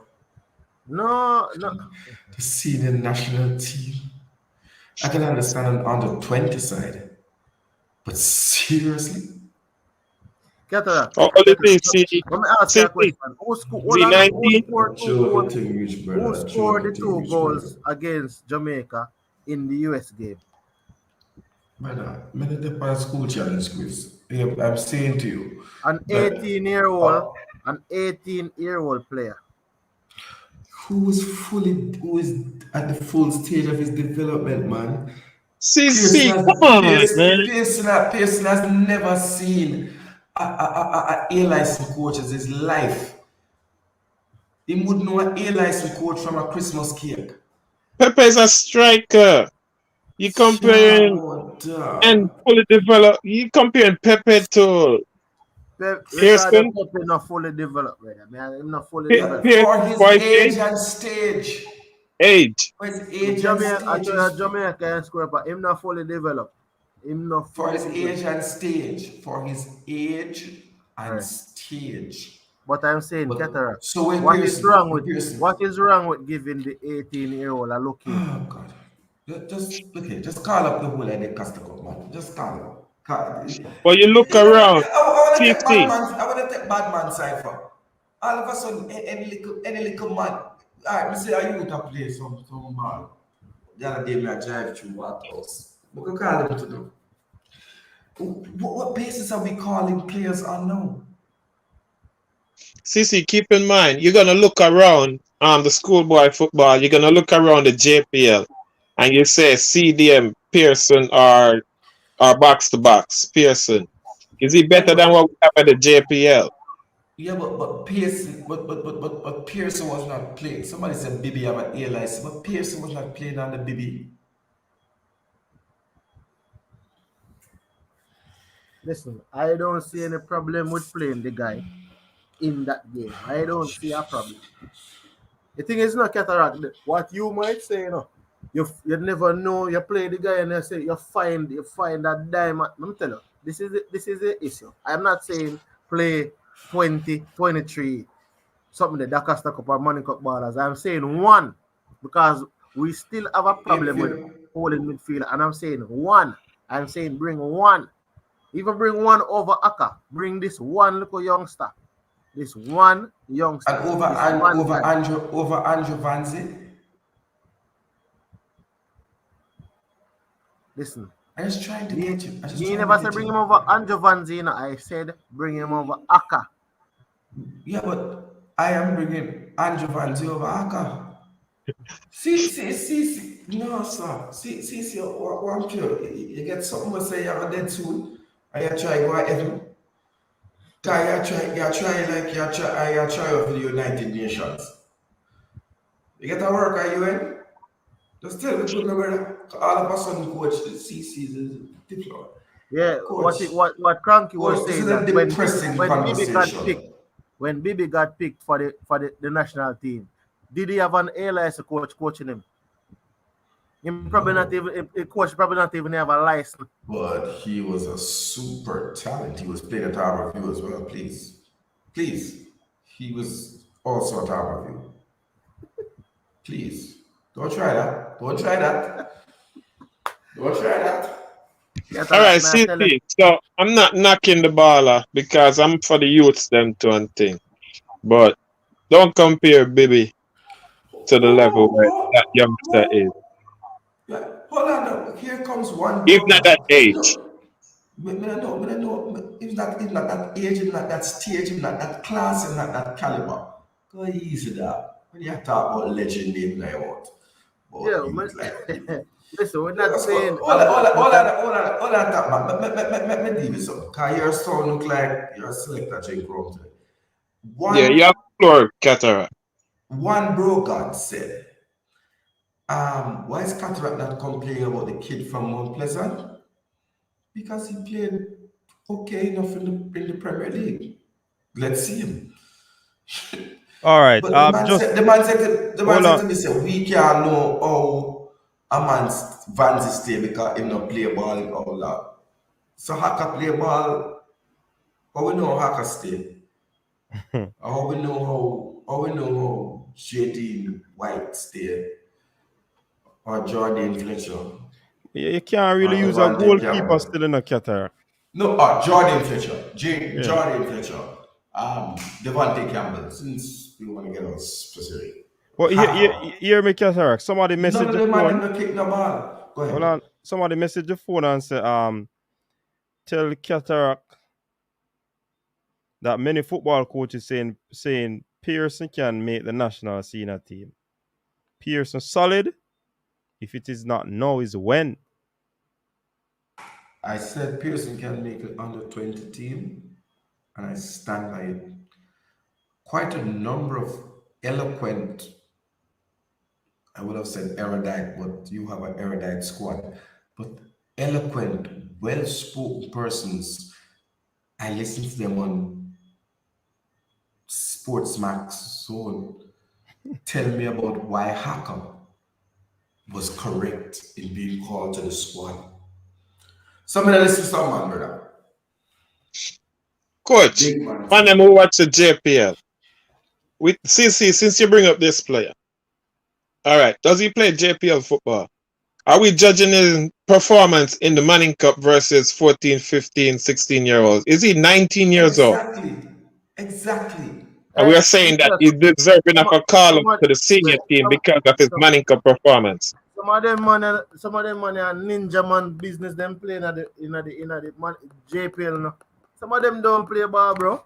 no. the senior national team. I can understand on the 20 side. But seriously? Cataract. All the things, Let me ask you a question. Who Z19. scored two Joe, goals? the thing rich, Who brother. Joe, scored the the thing two rich, brother. goals against Jamaica in the US game? Brother, I'm not the school challenge quiz. Yeah, I'm saying to you An that 18-year-old player. who is at the full stage of his development, man. CC, come on, man. Pearson has never seen a A-license coach as his life. He would know an A-license coach from a Christmas cake. Pepe is a striker. You comparing Yo, dog. and fully developed. You comparing Pepe to Ricardo Pearson. Pepe not fully developed, brother. Man, him not fully developed. For his For his age and stage. age. For his age and Jamaica, I stage. tell you, Jamaica can score, but him not fully developed. Him not For fully his developed. age and stage. For his age and Right. stage. But I'm saying, Cataract, So with what is Pearson, wrong with giving the 18-year-old a look in? Oh God. Just call up the whole of the Costa Cup, man. Just call him. But you look You know, around, I want to take CC. I want to take bad man cipher. All of a sudden, any little man. All right, me say I you to play some ball. The other day, me I drive through what house. We can call him to do. What basis are we calling players unknown? CC, keep in mind, you're gonna look around the schoolboy football, you're gonna look around the JPL and you say CDM Pearson or box to box Pearson. Is he Yeah, better than what we have at the JPL? yeah, but Pearson, but Pearson was not playing. Somebody said Bibi have an A license, but Pearson was not playing on the Bibi. Listen, I don't see any problem with playing the guy in that game. I don't see a problem. The thing is not Cataract. What you might say, you never know. You play the guy and you say you find that diamond. Let me tell you, this is the issue. I'm not saying play 20, 23, something that Costa Cup or Money Cup ballers. I'm saying one because we still have a problem with holding midfield, and I'm saying one. I'm saying bring one. Even bring one over Aka. Bring this one little youngster. This one youngster. And over Andrew Vanzi. Listen. I just trying to get you. You never said bring him over Andrew Vanzina. I said bring him over Aka. Yeah, but I am bringing Andrew Vanzi over Aka. See. No, sir. See, one pure. You get something to say you're dead soon. And you try go ahead. You try over the United Nations. You get to work at UN. Just tell me, good brother. All of a sudden, coach, CC is deployed. Yeah, Coach, what Cranky was coach, this saying is a that depressing conversation. when Bibi got picked for the national team, did he have an A-license coach coaching him? Coach probably not even have a license. But he was a super talent. He was playing at top of you as well, please. He was also at top of you. Please. Don't try that. All right, CC. So I'm not knocking the baller because I'm for the youths them to and thing. But don't compare Bibi to the level where that youngster is. Yeah, hold on now. Here comes one Even at that broker. age. Me know. It's not that age, it's not that stage, it's not that class, it's not that caliber. Go easy there. When you talk about legend name like what? Yeah, Youth like Bibi. listen, we're not saying Hold on, top man. Let me deal with something. Because your son look like you're a selector Jake Rum today. Yeah, you have floor cataract. One broker said, why is Cataract not complaining about the kid from Mount Pleasant? Because he played okay enough in the Premier League. Let's see him. All right. But the man said to me, say, we can't know how a man's Vanzi stay because he not play ball in all that. So Haka play ball, how we know Haka stay? How we know how JD White stay or Jordan Fletcher? You can't really use a Devante goalkeeper Campbell. still in a cataract. No, Jordan Fletcher. Yeah. Jordan Fletcher. Devante Campbell. Since we want to get all specific. Well, hear me, cataract. Somebody None message of your them man phone. no kick no ball. Go Hold ahead. on. Somebody message your phone and say, tell cataract that many football coaches saying Pearson can make the national senior team. Pearson solid. If it is not now, is when. I said Pearson can make an under 20 team, and I stand by it. Quite a number of eloquent, I would have said erudite, but you have an erudite squad. But eloquent, well-spoken persons, I listen to them on Sportsmax, so tell me about why Hacker was correct in being called to the squad. Somebody listen to someone, brother. Coach, Big man. man, them who watch the JPL. With CC, since you bring up this player, all right, does he play JPL football? Are we judging his performance in the Manning Cup versus 14, 15, 16-year-olds? Is he 19 years old? Exactly. And we are saying that he's deserving of a call up to the senior team because of his Manning Cup performance. Some of them man are ninja man business. Them playing in the JPL. No. Some of them don't play ball, bro.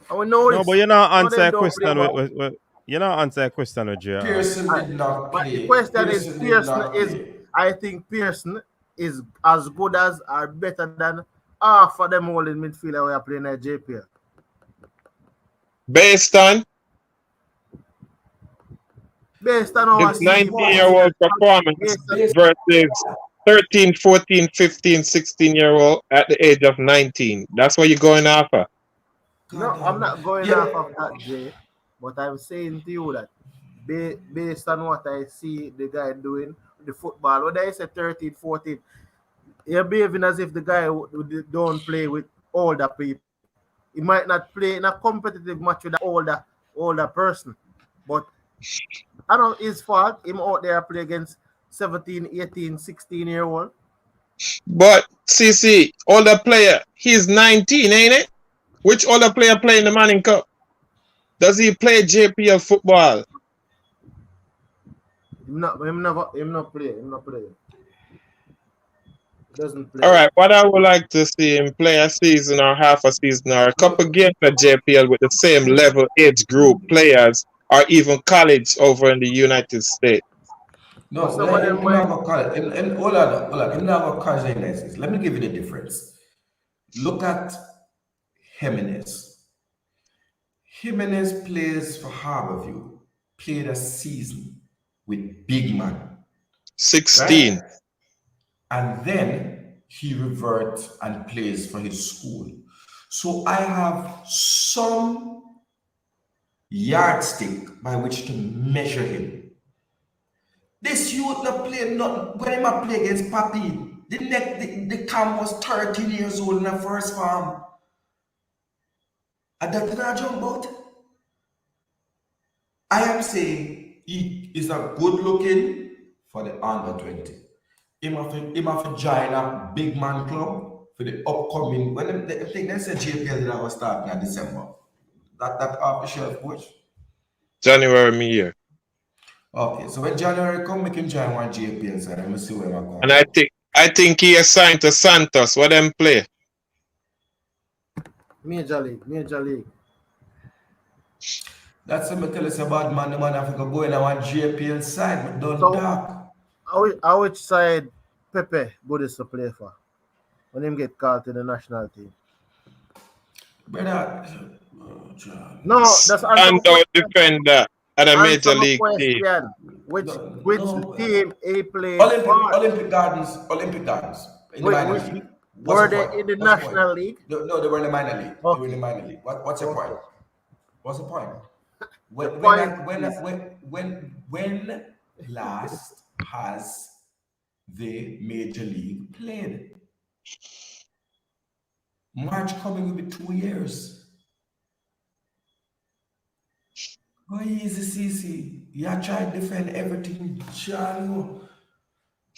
And we know No, this. but you're not Some of answer them a don't play question ball. with you're not answer a question with JR. Pearson did not But the play. question is, Pearson did Pearson not is. play. I think Pearson is as good as or better than half of them holding midfielder we are playing at JPL. Based on our his season 19-year-old performance versus 13, 14, 15, 16-year-old at the age of 19. That's what you're going after. No, I'm not going off of that, Jay. But I'm saying to you that based on what I see the guy doing, the football, whether it's a 13, 14, you're behaving as if the guy don't play with older people. He might not play in a competitive match with an older person. But I don't know his fault. Him out there play against 17, 18, 16-year-old. But CC, older player, he's 19, ain't it? Which older player play in the Manning Cup? Does he play JPL football? Him not play. Doesn't play. All right, what I would like to see him play a season or half a season or a couple games at JPL with the same level age group players or even college over in the United States. No, I'm not going to call it. Hold on. I'm not going to call it. Let me give you the difference. Look at Jimenez. Jimenez plays for Harborview, played a season with big man. 16. Right? And then he reverts and plays for his school. So I have some yardstick by which to measure him. This youth not play nothing. When I play against Papi, the camp was 13 years old in the first farm. And that did I jump out? I am saying he is a good looking for the under 20. Him have to join a big man club for the upcoming. When they think they said JPL did have a start in December. That off the shelf, coach. January year. Okay, so when January come, we can join one JPL side. Let me see where I'm going. And I think he assigned to Santos. What them play? Major League. That's what I tell us about man. The man have to go in on one JPL side, but don't talk. How which side Pepe good is to play for when him get called to the national team? Brother, no, that's standout defender at a major league team. Which team he played? Olympic Gardens. In the minor league. Were they in the national league? No, they were in the minor league. Okay. They were in the minor league. What's your point? What's the point? When last has the major league played? March coming will be 2 years. Oh, easy, CC. You try to defend everything, Charlie.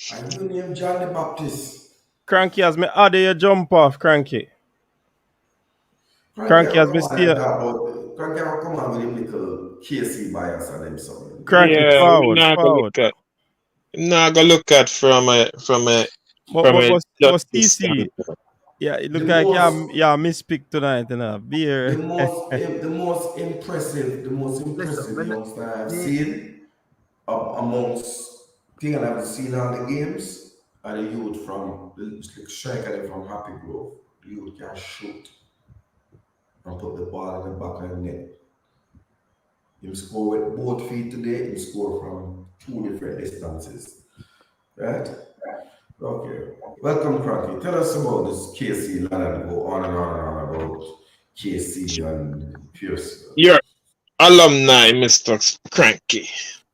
And you name John the Baptist. Cranky as me how do you jump off, Cranky? Cranky as me stay. Cranky, come on with him little KC bias and them something. Cranky Yeah, we're forward, not gonna forward. look at. Not gonna look at from a But justice CC, standpoint. yeah, it The look like most, yeah, mispick tonight, you know. Beer. the most impressive Listen, youngster I've me, seen amongst things I've seen all the games are the youth from the striker from Happy Grove. The youth can shoot and put the ball in the back of the net. Him score with both feet today, him score from two different distances. Right? Okay. Welcome, Cranky. Tell us about this KC lad and go on and on and on about KC and Pierce. Your alumni, Mr. Cranky.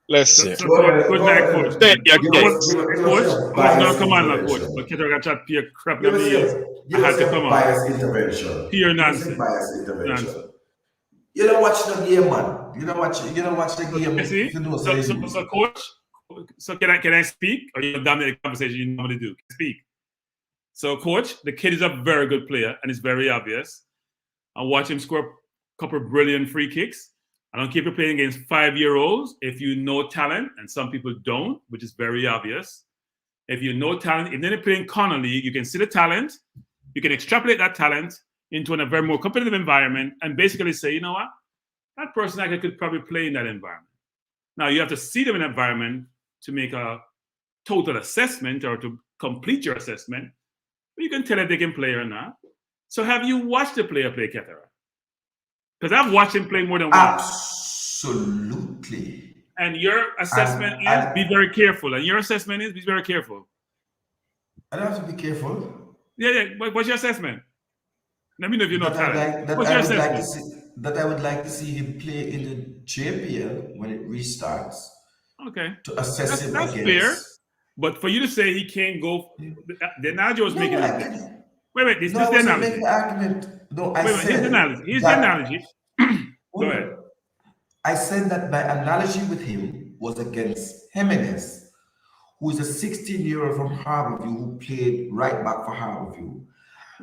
Let's So, see. so coach, Go like ahead. coach, State your case. Give us coach, your coach, no bias come on, like coach. intervention. But Keter got chat peer crap Give on us me ears. I had to come on. bias intervention. Pure Give us your nonsense. bias intervention. Nonsense. You don't watch the game, man. You don't watch the game. You see? You know, So coach, so can I speak or you dominate the conversation you normally do? Speak. So coach, the kid is a very good player and it's very obvious. I watch him score a couple of brilliant free kicks. I don't care if you're playing against 5-year-olds. If you know talent, and some people don't, which is very obvious. If you know talent, if they're playing Connolly, you can see the talent. You can extrapolate that talent into a very more competitive environment and basically say, you know what? That person actually could probably play in that environment. Now, you have to see them in an environment to make a total assessment or to complete your assessment. But you can tell if they can play or not. So have you watched the player play Ketera? Because I've watched him play more than once. Absolutely. And your assessment is be very careful. And your assessment is be very careful. I don't have to be careful. Yeah. What's your assessment? Let me know if you know talent. What's your assessment? That I would like to see him play in the JPL when it restarts. Okay. To assess him that's against. fair. But for you to say he can't go, the analogy was making this. Wait. This is the analogy. Here's the analogy. Go ahead. I said that my analogy with him was against Jimenez, who is a 16-year-old from Harborview who played right back for Harborview.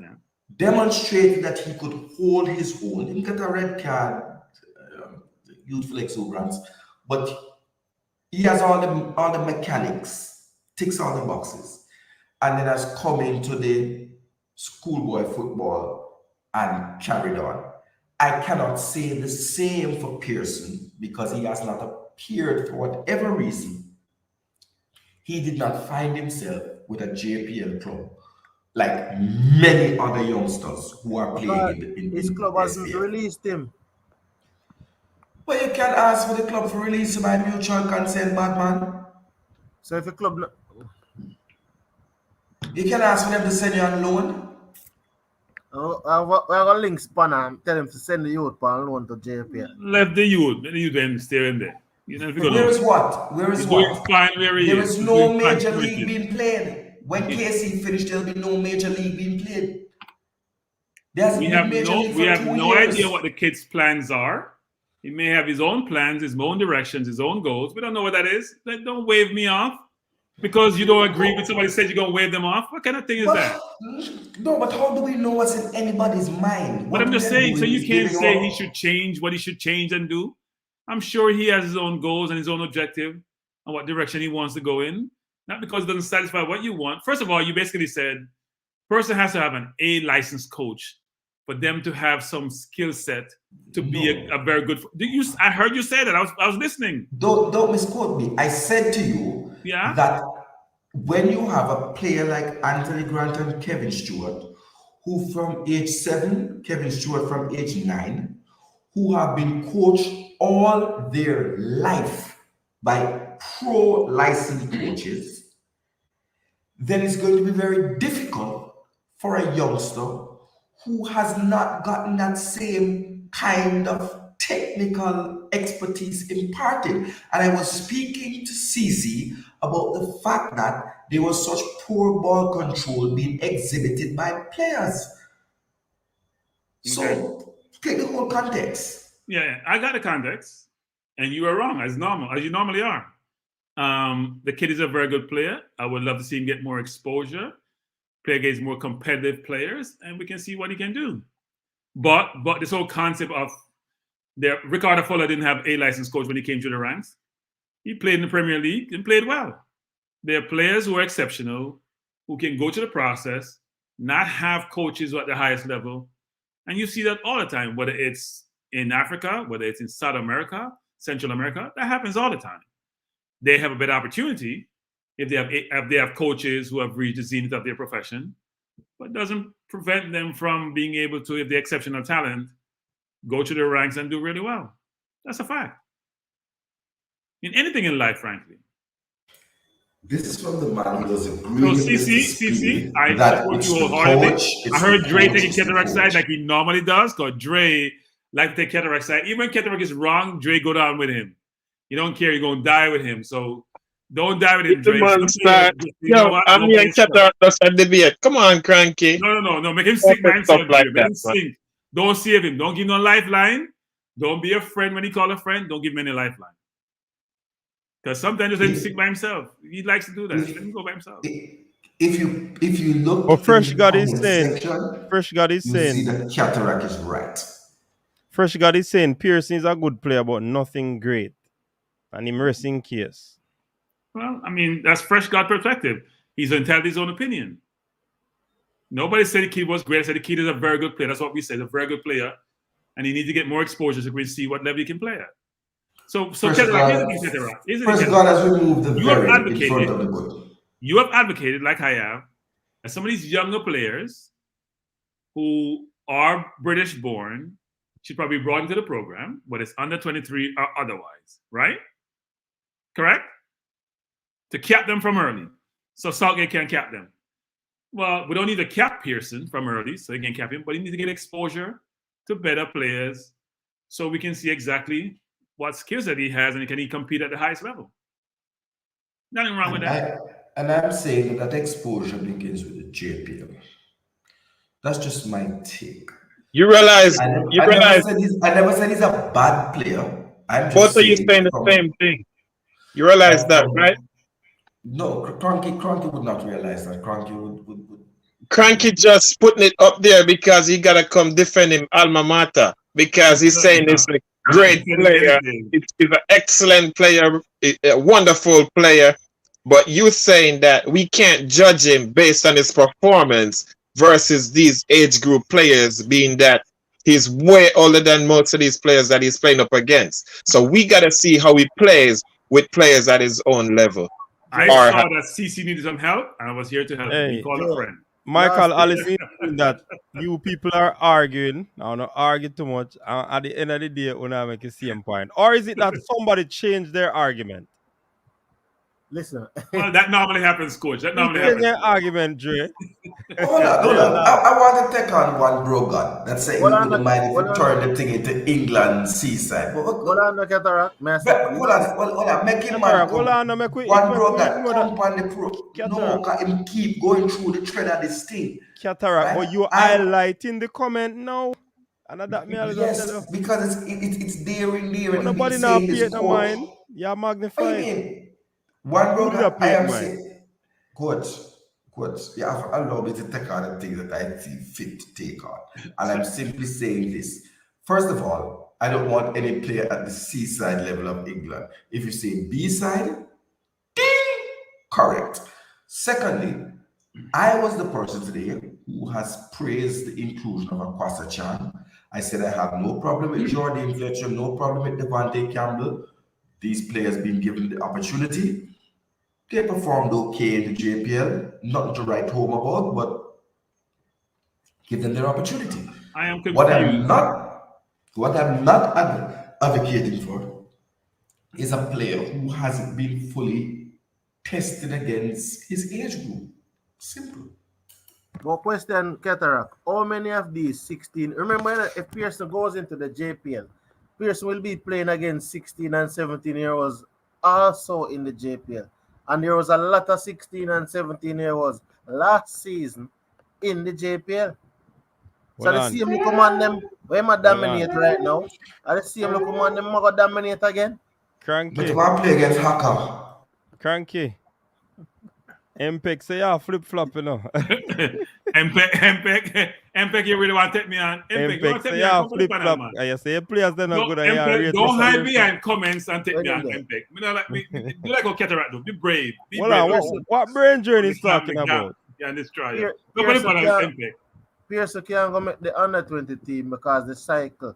Yeah. Demonstrated that he could hold his own. He got a red card, youthful exuberance, but he has all the mechanics, ticks all the boxes, and then has come into the schoolboy football and carried on. I cannot say the same for Pearson because he has not appeared for whatever reason. He did not find himself with a JPL club like many other youngsters who are playing in his club hasn't released him. But you can't ask for the club to release him by mutual consent, Batman. So if a club... You can ask for them to send you on loan. I'm going to link Spanner and tell him to send the youth on loan to JPL. Left the youth then stay in there. You know, Where is what? He's doing fine where he is. There is no major league being played. When KC finished, there'll be no major league being played. We have no idea what the kid's plans are. He may have his own plans, his own directions, his own goals. We don't know what that is. Don't wave me off because you don't agree with somebody said you're going to wave them off. What kind of thing is that? No, but how do we know what's in anybody's mind? But I'm just saying, so you can't say he should change what he should change and do. I'm sure he has his own goals and his own objective and what direction he wants to go in. Not because it doesn't satisfy what you want. First of all, you basically said person has to have an A licensed coach for them to have some skill set to be a very good. I heard you say that. I was listening. Don't misquote me. I said to you that when you have a player like Anthony Grant and Kevin Stewart, who from age 7, Kevin Stewart from age 9, who have been coached all their life by pro licensed coaches, then it's going to be very difficult for a youngster who has not gotten that same kind of technical expertise imparted. And I was speaking to CZ about the fact that there was such poor ball control being exhibited by players. So take the whole context. Yeah, I got the context. And you were wrong, as you normally are. The kid is a very good player. I would love to see him get more exposure, play against more competitive players, and we can see what he can do. But this whole concept of Ricardo Fuller didn't have a licensed coach when he came to the ranks. He played in the Premier League and played well. There are players who are exceptional, who can go to the process, not have coaches at the highest level. And you see that all the time, whether it's in Africa, whether it's in South America, Central America, that happens all the time. They have a better opportunity if they have coaches who have reached the zenith of their profession, but doesn't prevent them from being able to, if they're exceptional talent, go to the ranks and do really well. That's a fact. In anything in life, frankly. This is from the man who was agreeing with CC, I that support it's you the wholeheartedly. coach. I heard Dre taking Ketterak's side like he normally does, because Dre like to take Ketterak's side. Even when Ketterak is wrong, Dre go down with him. You don't care, you're going to die with him. So don't die with him, Dre. I'm here and Ketterak does a debate. Come on, Cranky. No. Make him sink by himself, Dre. Make him sink. Don't save him. Don't give him no lifeline. Don't be a friend when he call a friend. Don't give him any lifeline. Because sometimes just let him sink by himself. He likes to do that. Let him go by himself. If you look, but Fresh God is saying, see that Ketterak is right. Fresh God is saying Pearson is a good player, but nothing great, and him resting case. Well, I mean, that's Fresh God perspective. He's entitled to his own opinion. Nobody said the kid was great. I said the kid is a very good player. That's what we said, a very good player, and he needs to get more exposure so we can see what level he can play at. So Ketterak, First God has removed the very in front of the good. You have advocated, like I have, that some of these younger players who are British born should probably be brought into the program, but it's under 23 or otherwise, right? Correct? To cap them from early. So Southgate can't cap them. Well, we don't need to cap Pearson from early, so they can cap him, but he needs to get exposure to better players so we can see exactly what skills that he has and can he compete at the highest level. Nothing wrong with that. And I'm saying that exposure begins with the JPL. That's just my take. You realize I never said he's a bad player. Both of you saying the same thing. You realize that, right? No, Cranky would not realize that. Cranky would. Cranky just putting it up there because he gotta come defend him alma mater because he's saying it's a great player. He's an excellent player, a wonderful player. But you saying that we can't judge him based on his performance versus these age group players, being that he's way older than most of these players that he's playing up against. So we gotta see how he plays with players at his own level. I saw that CC needed some help, and I was here to help him. He called a friend. Michael Allison, that you people are arguing. I don't argue too much. At the end of the day, when I make the same point, or is it that somebody changed their argument? Listen. Well, that normally happens, Coach. That normally happens. Their argument, Dre. Hold on. I want to take on one brogan that say he wouldn't mind if you turn the thing into England seaside. But hold on, Ketterak. Hold on. Make him man come. One brogan come on the pro. No, him keep going through the thread of this thing. Ketterak, right? But you highlighting the comment now. And that me yes, because it's there in there. Well, nobody now pay no mind. Yeah, magnify. One brother, I am saying, Coach, you have allowed me to take on the things that I see fit to take on. And I'm simply saying this. First of all, I don't want any player at the seaside level of England. If you say B-side, ding, correct. Secondly, I was the person today who has praised the inclusion of Akwasa Chan. I said I have no problem with Jordan Fletcher, no problem with Devante Campbell. These players being given the opportunity. They performed okay in the JPL, nothing to write home about, but give them their opportunity. I am confused. What I'm not advocating for is a player who hasn't been fully tested against his age group. Simple. But question, Ketterak, how many of these 16? Remember, if Pearson goes into the JPL, Pearson will be playing against 16 and 17-year-olds also in the JPL. And there was a lot of 16 and 17-year-olds last season in the JPL. So the same look on them, where I dominate right now. And the same look on them, I go dominate again. Cranky. But you want to play against Haka. Cranky. MPEG say yeah, flip flop, you know. MPEG, you really want to take me on? MPEG, you want MPEG to take say me on? yeah, Come on the flip panel, flop. man. You say players they're not good and yeah, MPEG, rate don't this hide behind comments and take me on Where MPEG. Me not like me do like how Cataract do. Be brave. Be Hold brave. on, what brain journey is talking about? Yeah, and destroy you. Pierce, Come on the panel, can't, MPEG. Pierce can't go make the under 20 team because the cycle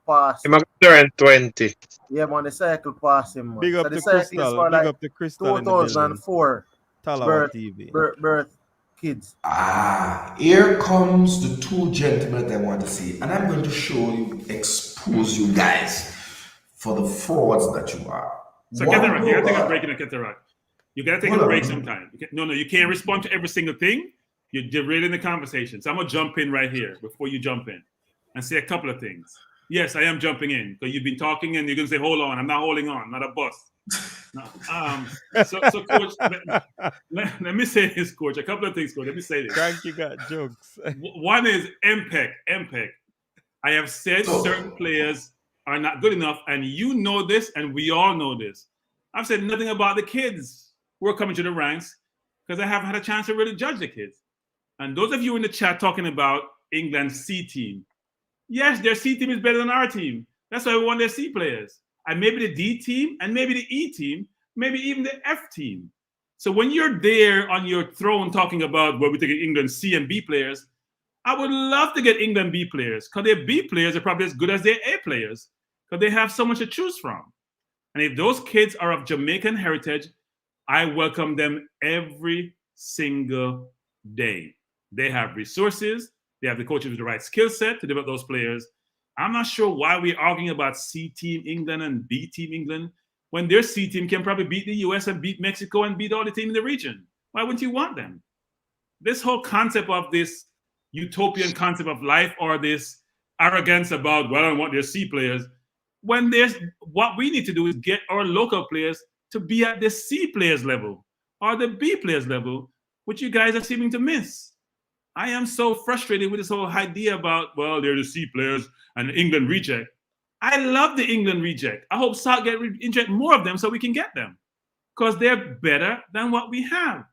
passed. He must turn 20. Yeah, man, the cycle passed him, man. Big So up the to cycle is Crystal. for Big like up to Crystal in the building. 2004 Talawa TV. birth kids. Here comes the two gentlemen that I want to see, and I'm going to show you, expose you guys for the frauds that you are. So Cataract, you gotta take a break in a Cataract. You gotta take Hold a break on. sometime. You can't respond to every single thing. You're derailing the conversation. So I'm gonna jump in right here before you jump in and say a couple of things. Yes, I am jumping in because you've been talking and you're gonna say, "Hold on, I'm not holding on, not a bus." No. So Coach, let me say this, Coach. A couple of things, Coach. Let me say this. Cranky got jokes. One is MPEG. I have said certain players are not good enough, and you know this, and we all know this. I've said nothing about the kids who are coming to the ranks because I haven't had a chance to really judge the kids. And those of you in the chat talking about England's C team, yes, their C team is better than our team. That's why we want their C players. And maybe the D team, and maybe the E team, maybe even the F team. So when you're there on your throne talking about what we think England C and B players, I would love to get England B players because their B players are probably as good as their A players because they have so much to choose from. And if those kids are of Jamaican heritage, I welcome them every single day. They have resources. They have the coaches with the right skill set to develop those players. I'm not sure why we're arguing about C team England and B team England when their C team can probably beat the US and beat Mexico and beat all the teams in the region. Why wouldn't you want them? This whole concept of this utopian concept of life or this arrogance about, well, I don't want their C players, when there's what we need to do is get our local players to be at the C players level or the B players level, which you guys are seeming to miss. I am so frustrated with this whole idea about, well, they're the C players and England reject. I love the England reject. I hope Southgate inject more of them so we can get them because they're better than what we have.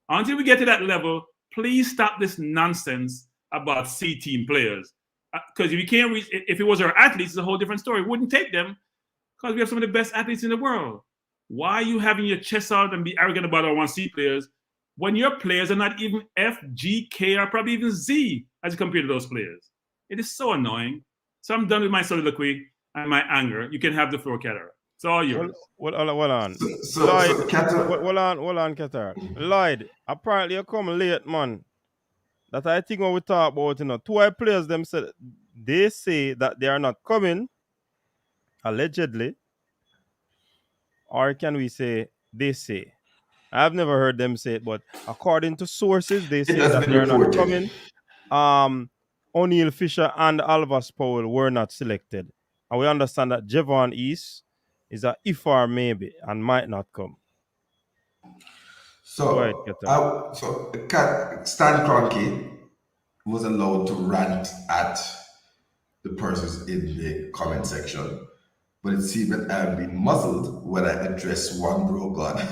Until we get to that level, please stop this nonsense about C team players. Because if you can't reach, if it was our athletes, it's a whole different story. We wouldn't take them because we have some of the best athletes in the world. Why are you having your chest out and be arrogant about our 1C players when your players are not even F, G, K, or probably even Z as compared to those players? It is so annoying. So I'm done with my soliloquy and my anger. You can have the floor, Cataract. It's all yours. Hold on. So hold on, Cataract. Lloyd, apparently you come late, man. That I think when we talk about, 2 players them said they say that they are not coming, allegedly. Or can we say they say? I've never heard them say it, but according to sources, they say that they're not coming. O'Neal Fisher and Alvas Powell were not selected. And we understand that Javon East is a if or maybe and might not come. So, Stan Kroenke was allowed to rant at the persons in the comment section, but it seemed that I have been muzzled when I address one bro God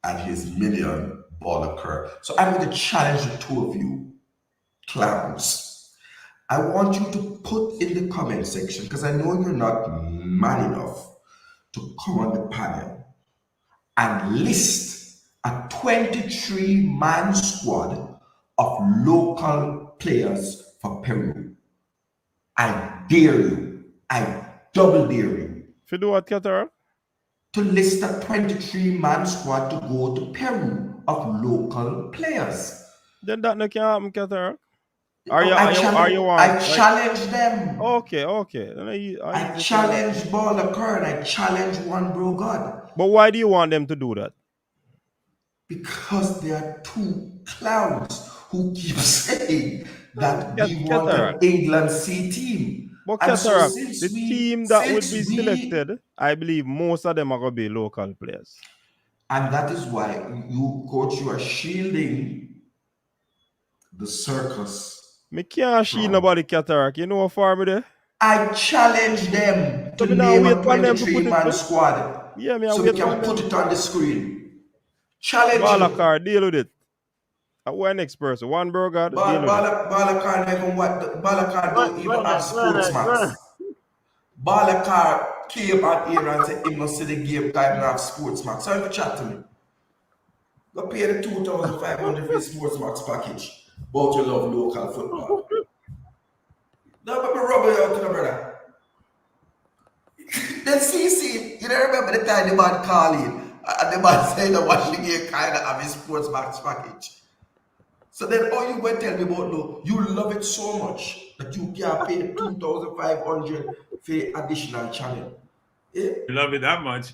and his million baller curve. So I'm going to challenge the two of you, clowns. I want you to put in the comment section, because I know you're not man enough to come on the panel and list a 23-man squad of local players for Peru. I dare you. I double dare you. To do what, Qatar? To list a 23-man squad to go to Peru of local players. Then that no can happen, Qatar. I challenge them. Okay. I challenge Baller Kern. I challenge one bro God. But why do you want them to do that? Because they are two clowns who keep saying that we want an England C team. But Qatar, the team that would be selected, I believe most of them are going to be local players. And that is why you, coach, you are shielding the circus. Me can't shield nobody, Qatar. You know what for me there? I challenge them So to me now name a wait for them to put it 23-man there. squad Yeah, me I so we wait for can put them. it on the screen. Challenge you. Balakar, deal with it. One next person, one bro God, deal with it. Balakar don't even have sports Right. max. Balakar came out here and said he must see the game time and have sports max. So you chat to me. Go pay the 2,500 for the sports max package. But you love local football. No, but me rub you out to the brother. Then CC, you don't remember the time the man calling and the man saying that watch the game kind of have his sports max package. So then all you went tell me about no, you love it so much that you can pay 2,500 for additional channel. Yeah? You love it that much.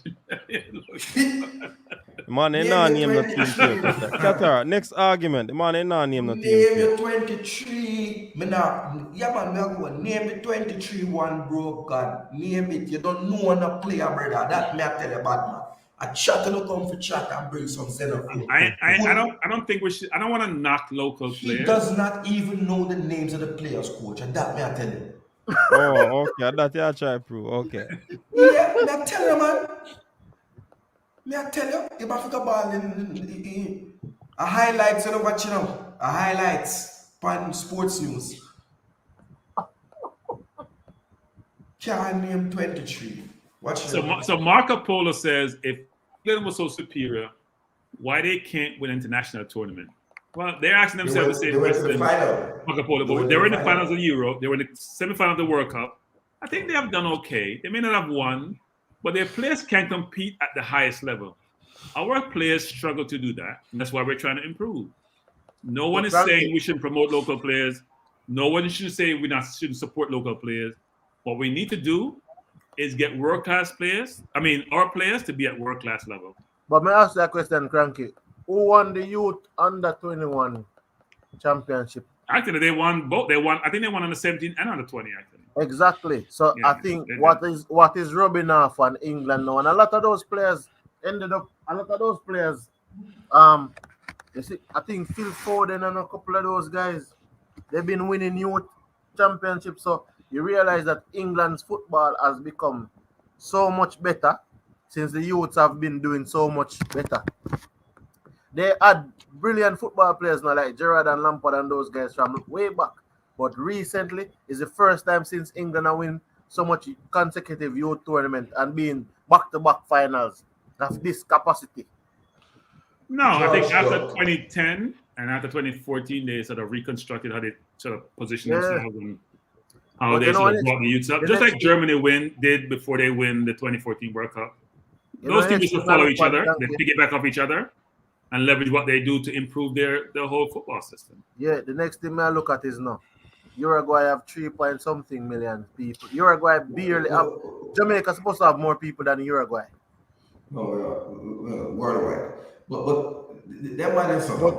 The man ain't not name no team for you, Qatar. Next argument. The man ain't not name no team Name for you. your 23. Me now, yeah man, me go name the 23 one bro God. Name it. You don't know no player, brother. That me I tell you bad man. A chat no come for chat and bring some xenophobia. I don't think we should. I don't want to knock local He players. does not even know the names of the players, coach, and that me I tell you. Oh, okay. That you try prove. Okay. Yeah, me I tell you, man. Me I tell you, if I forget ball in a highlights, you know what you know? A highlights on sports news. Can't name 23. Watch So, so Marco Polo says if England was so superior, why they can't win international tournament? Well, they're asking themselves the same question. Marco Polo, but they were in the finals of Europe. They were in the semifinal of the World Cup. I think they have done okay. They may not have won, but their players can compete at the highest level. Our players struggle to do that, and that's why we're trying to improve. No one is saying we shouldn't promote local players. No one should say we shouldn't support local players. What we need to do is get world-class players. I mean, our players to be at world-class level. But may I ask that question, Cranky? Who won the youth under 21 championship? Actually, they won both. I think they won under 17 and under 20. Actually, exactly. So yeah, I think what is rubbing off on England now, and a lot of those players ended up. A lot of those players, you see, I think Phil Foden and a couple of those guys, they've been winning youth championships. So you realize that England's football has become so much better since the youths have been doing so much better. They had brilliant football players now, like Gerrard and Lampard and those guys from way back. But recently is the first time since England have win so much consecutive youth tournament and being back-to-back finals of this capacity. No, I think after 2010 and after 2014, they sort of reconstructed how they sort of position themselves and how they sort of brought the youths up. Just like Germany did before they win the 2014 World Cup. Those teams will follow each other. They piggyback off each other and leverage what they do to improve their whole football system. Yeah, the next thing I look at is now. Uruguay have 3-point-something million people. Uruguay barely have. Jamaica supposed to have more people than Uruguay. Worldwide. But that might have something.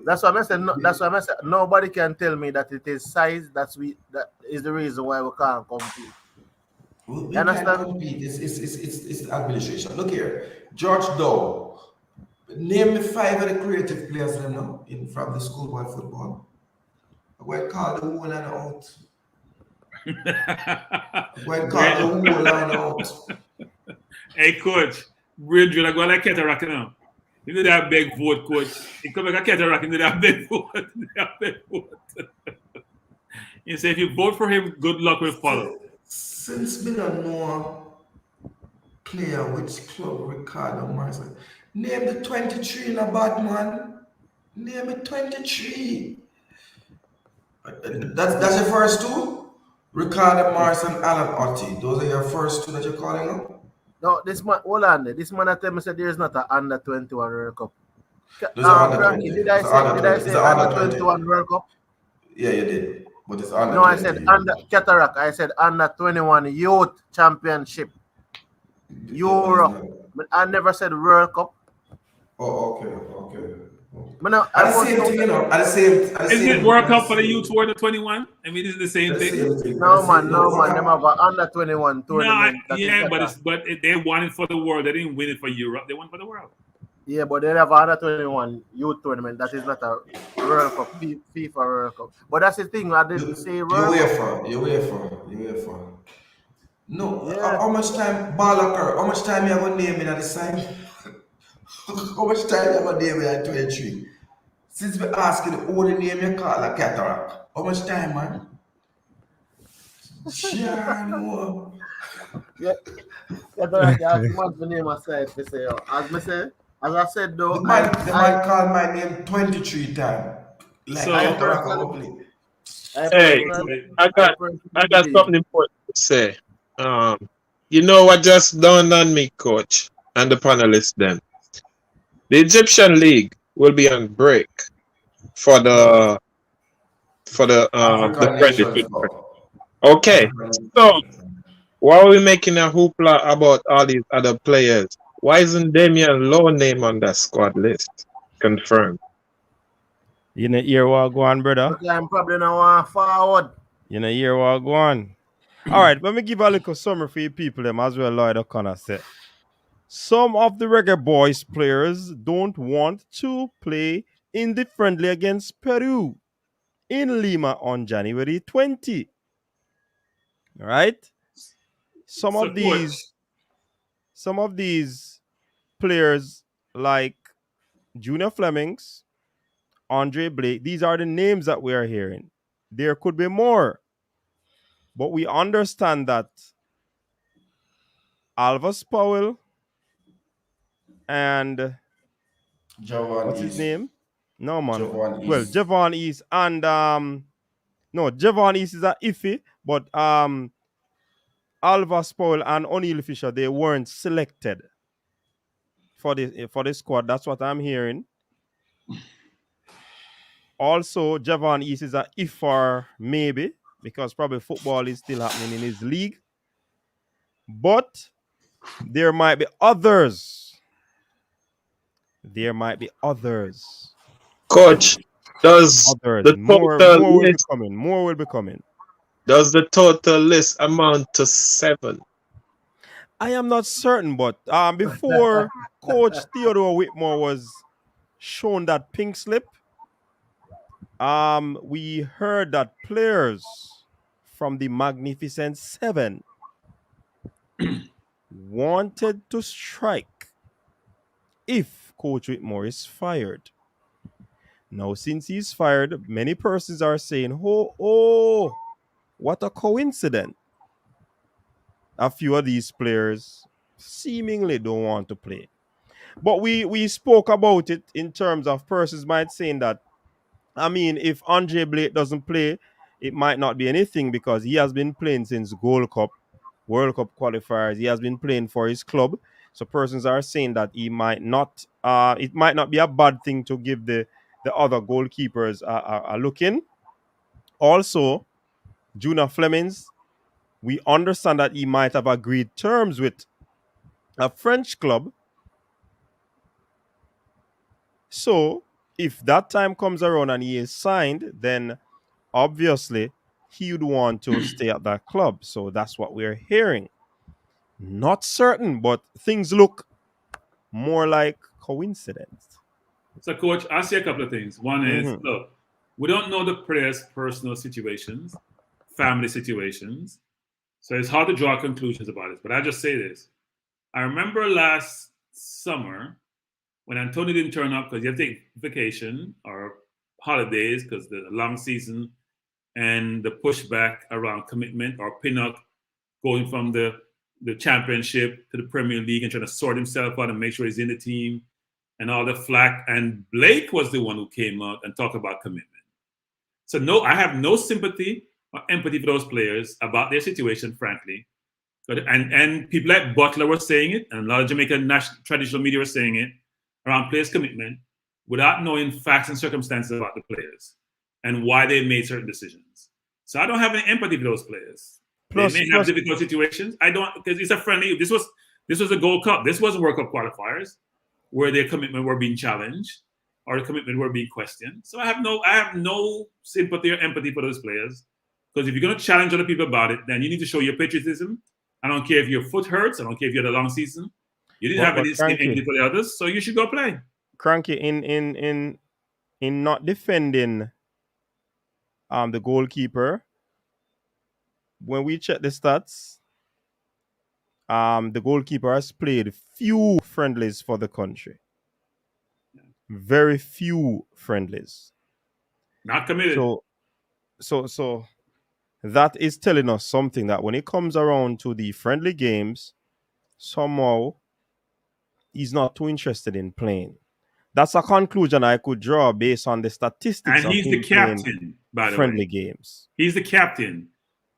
That's what I said. That's what I said. Nobody can tell me that it is size. That is the reason why we can't compete. We can't compete. It's the administration. Look here, George Dow. Name me 5 of the creative players from the schoolboy football. I call the whole line out. Call the whole line out. Hey, coach, we're going to go like Cataract now. You know that big vote, coach. You come like a Cataract into that big vote. You say if you vote for him, good luck will follow. Since we don't know player which club Ricardo Marcel. Name the 23 in a bad man. Name it 23. That's your first two? Ricardo Marcel and Alan Otti. Those are your first two that you're calling up? No, this man, hold on. This man at me said there's not an under 21 World Cup. Did I say under 21 World Cup? Yeah, you did. But it's under. No, I said under Cataract. I said under 21 Youth Championship. Europe. But I never said World Cup. Oh, okay. At the same Isn't it World Cup for the youth toward the 21? I mean, is it the same thing? No, man. Them have an under 21 tournament. No, yeah, but they won it for the world. They didn't win it for Europe. They won for the world. Yeah, but they have under 21 youth tournament. That is not a World Cup, FIFA World Cup. But that's the thing. I didn't say You World Cup. UEFA. No, Yeah. how much time ball occur? How much time you gonna name me at the side? How much time you gonna name me at 23? Since we asking who the name you call a cataract, how much time, man? Yeah, no. Yeah. That's right. You have to match the name aside to say, as I said The though, man, the man called my name 23 times. Like I So, cataract personally, over play. Hey, I I got personally believe. something important to say. You know what just dawned on me, coach, and the panelists then. The Egyptian League will be on break for No, the African friendly. Nations Cup. Okay. African So Nations Cup. why are we making a hoopla about all these other players? Why isn't Damian Lowe name on that squad list? Confirmed. You know, hear what go on, brother? But I'm probably not want forward. You know, hear what go on. All right, let me give a little summary for you people, them as well, Lloyd O'Connor said. Some of the Reggae Boys players don't want to play in the friendly against Peru in Lima on January 20. All right? Some so of these players like Junior Flemings, Andre Blake, these are the names that we are hearing. There could be more, but we understand that Alvas Powell and Javon what's his East. name? No man. Javon Well, East. Javon East and no, Javon East is a iffy, but Alvas Powell and O'Neal Fisher, they weren't selected for the squad. That's what I'm hearing. Also, Javon East is a if or maybe because probably football is still happening in his league. But there might be others. There might be others. Coach, does Others. the More total will be list coming. More will be coming. amount to 7? I am not certain, but before Coach Theodore Whitmore was shown that pink slip, we heard that players from the Magnificent Seven wanted to strike if Coach Whitmore is fired. Now, since he's fired, many persons are saying, oh, what a coincidence. A few of these players seemingly don't want to play. But we spoke about it in terms of persons might saying that, I mean, if Andre Blake doesn't play, it might not be anything because he has been playing since Gold Cup, World Cup qualifiers. He has been playing for his club. So persons are saying that he might not, it might not be a bad thing to give the other goalkeepers a look in. Also, Junior Flemings, we understand that he might have agreed terms with a French club. So if that time comes around and he is signed, then obviously he would want to stay at that club. So that's what we're hearing. Not certain, but things look more like coincidence. So, Coach, I'll say a couple of things. One is, Mm-hmm. look, we don't know the players' personal situations, family situations. So it's hard to draw conclusions about it. But I'll just say this. I remember last summer when Antonio didn't turn up because you have to take vacation or holidays because the long season and the pushback around commitment or Pinnock going from the championship to the Premier League and trying to sort himself out and make sure he's in the team and all the flack. And Blake was the one who came out and talked about commitment. So no, I have no sympathy or empathy for those players about their situation, frankly. And people like Butler were saying it, and a lot of Jamaican traditional media were saying it around players' commitment without knowing facts and circumstances about the players and why they made certain decisions. So I don't have any empathy for those players. They may have difficult situations. I don't, because it's a friendly. This was a Gold Cup. This wasn't World Cup qualifiers where their commitment were being challenged or the commitment were being questioned. So I have no sympathy or empathy for those players. Because if you're going to challenge other people about it, then you need to show your patriotism. I don't care if your foot hurts. I don't care if you had a long season. You didn't have any same for the others, so you should go play. Cranky, in not defending the goalkeeper, when we check the stats, the goalkeeper has played few friendlies for the country. Very few friendlies. Not committed. So that is telling us something, that when it comes around to the friendly games, somehow he's not too interested in playing. That's a conclusion I could draw based on the statistics. And he's the captain, by the friendly way. Games. He's the captain.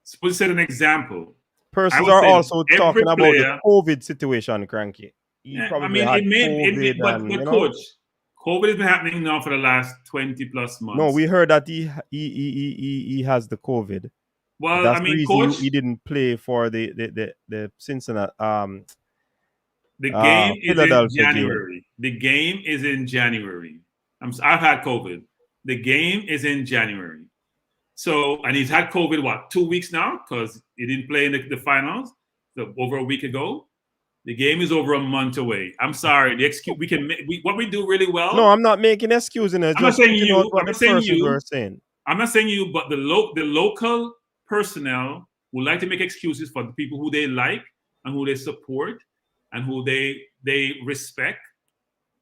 Supposed to set an example. Persons are also talking about the COVID situation, Cranky. Coach, COVID has been happening now for the last 20 plus months. No, we heard that he has the COVID. Well, that's the reason Coach, he didn't play for the Cincinnati. The game is in January. The game is in January. I've had COVID. The game is in January. So, and he's had COVID, 2 weeks now? Because he didn't play in the finals over a week ago. The game is over a month away. I'm sorry. The excuse what we do really well. No, I'm not making excuses. I'm not saying you. I'm not saying you, but the local personnel would like to make excuses for the people who they like and who they support and who they respect.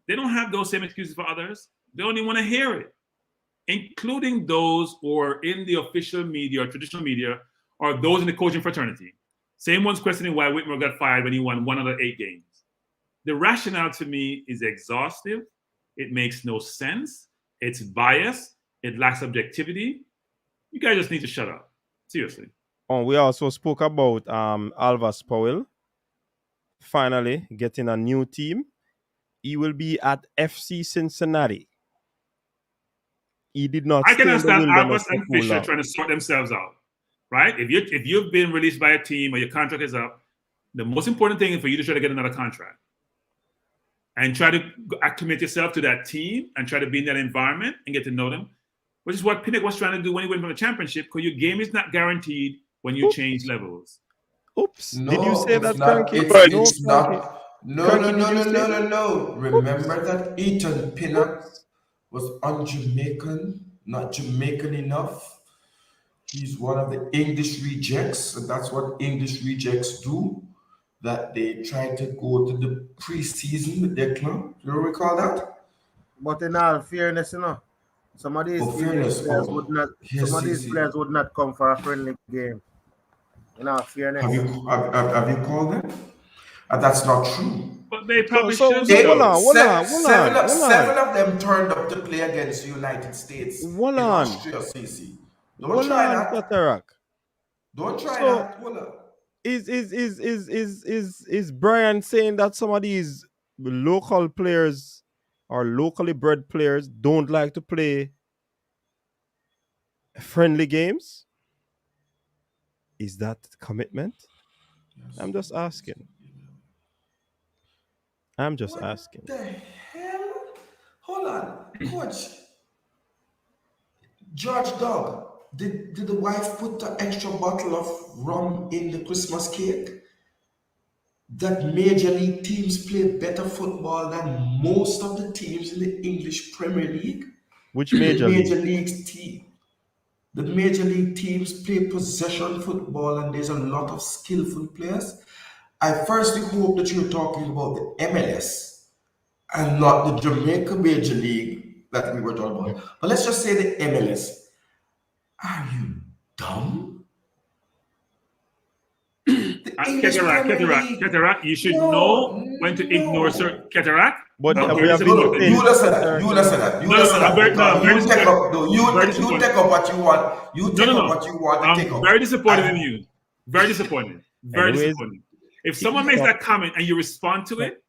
They don't have those same excuses for others. They only want to hear it, including those who are in the official media or traditional media or those in the coaching fraternity. Same ones questioning why Whitmer got fired when he won 1 out of 8 games. The rationale to me is exhaustive. It makes no sense. It's biased. It lacks objectivity. You guys just need to shut up. Seriously. We also spoke about Alvas Powell finally getting a new team. He will be at FC Cincinnati. He did not. I can understand Alvas and Fisher trying to sort themselves out, right? If you've been released by a team or your contract is up, the most important thing is for you to try to get another contract and try to acclimate yourself to that team and try to be in that environment and get to know them, which is what Pinnock was trying to do when he went from the championship, because your game is not guaranteed when you change levels. Oops. No, did you say that, Cranky? It's not. No. Remember that Ethan Pinnock was un-Jamaican, not Jamaican enough. He's one of the English rejects, and that's what English rejects do, that they try to go to the preseason with their club. Do you recall that? But in all fairness, some of these players would not come for a friendly game. In all fairness. Have you called them? That's not true. But they probably should. Seven of them turned up to play against the United States in Austria, CC. Don't try that. Don't try that. Is Brian saying that some of these local players or locally bred players don't like to play friendly games? Is that commitment? Yes. I'm just asking. What the hell? Hold on, Coach. George Dog, did the wife put the extra bottle of rum in the Christmas cake? That major league teams play better football than most of the teams in the English Premier League. Which major league? The major league teams play possession football, and there's a lot of skillful players. I firstly hope that you're talking about the MLS and not the Jamaica Major League that we were talking about. But let's just say the MLS. Are you dumb? Cataract, you should know when to ignore certain cataract. But you said that. You take up what you want. You take up what you want to take up. I'm very disappointed in you. Very disappointed. Very disappointed. If someone makes that comment and you respond to it,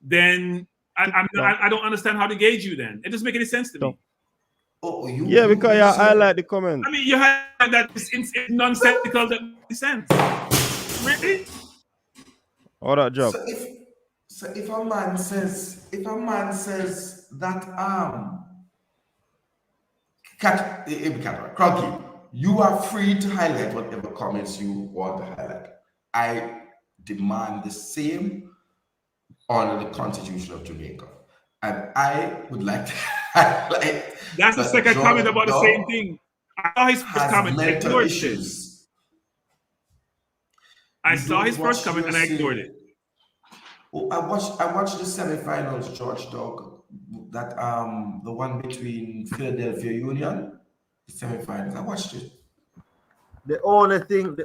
then I don't understand how to gauge you then. It doesn't make any sense to me. Because I like the comment. I mean, you have that it's nonsensical that makes sense. Really? All that job. So if a man says that Crunky, you are free to highlight whatever comments you want to highlight. I demand the same under the Constitution of Jamaica. And I would like to That's the second comment about the same thing. I saw his first has comment, I mental ignored it. issues. I saw his first comment and I ignored it. Oh, I watched the semi-finals, George Dog. That the one between Philadelphia Union, the semi-finals. I watched it. The only thing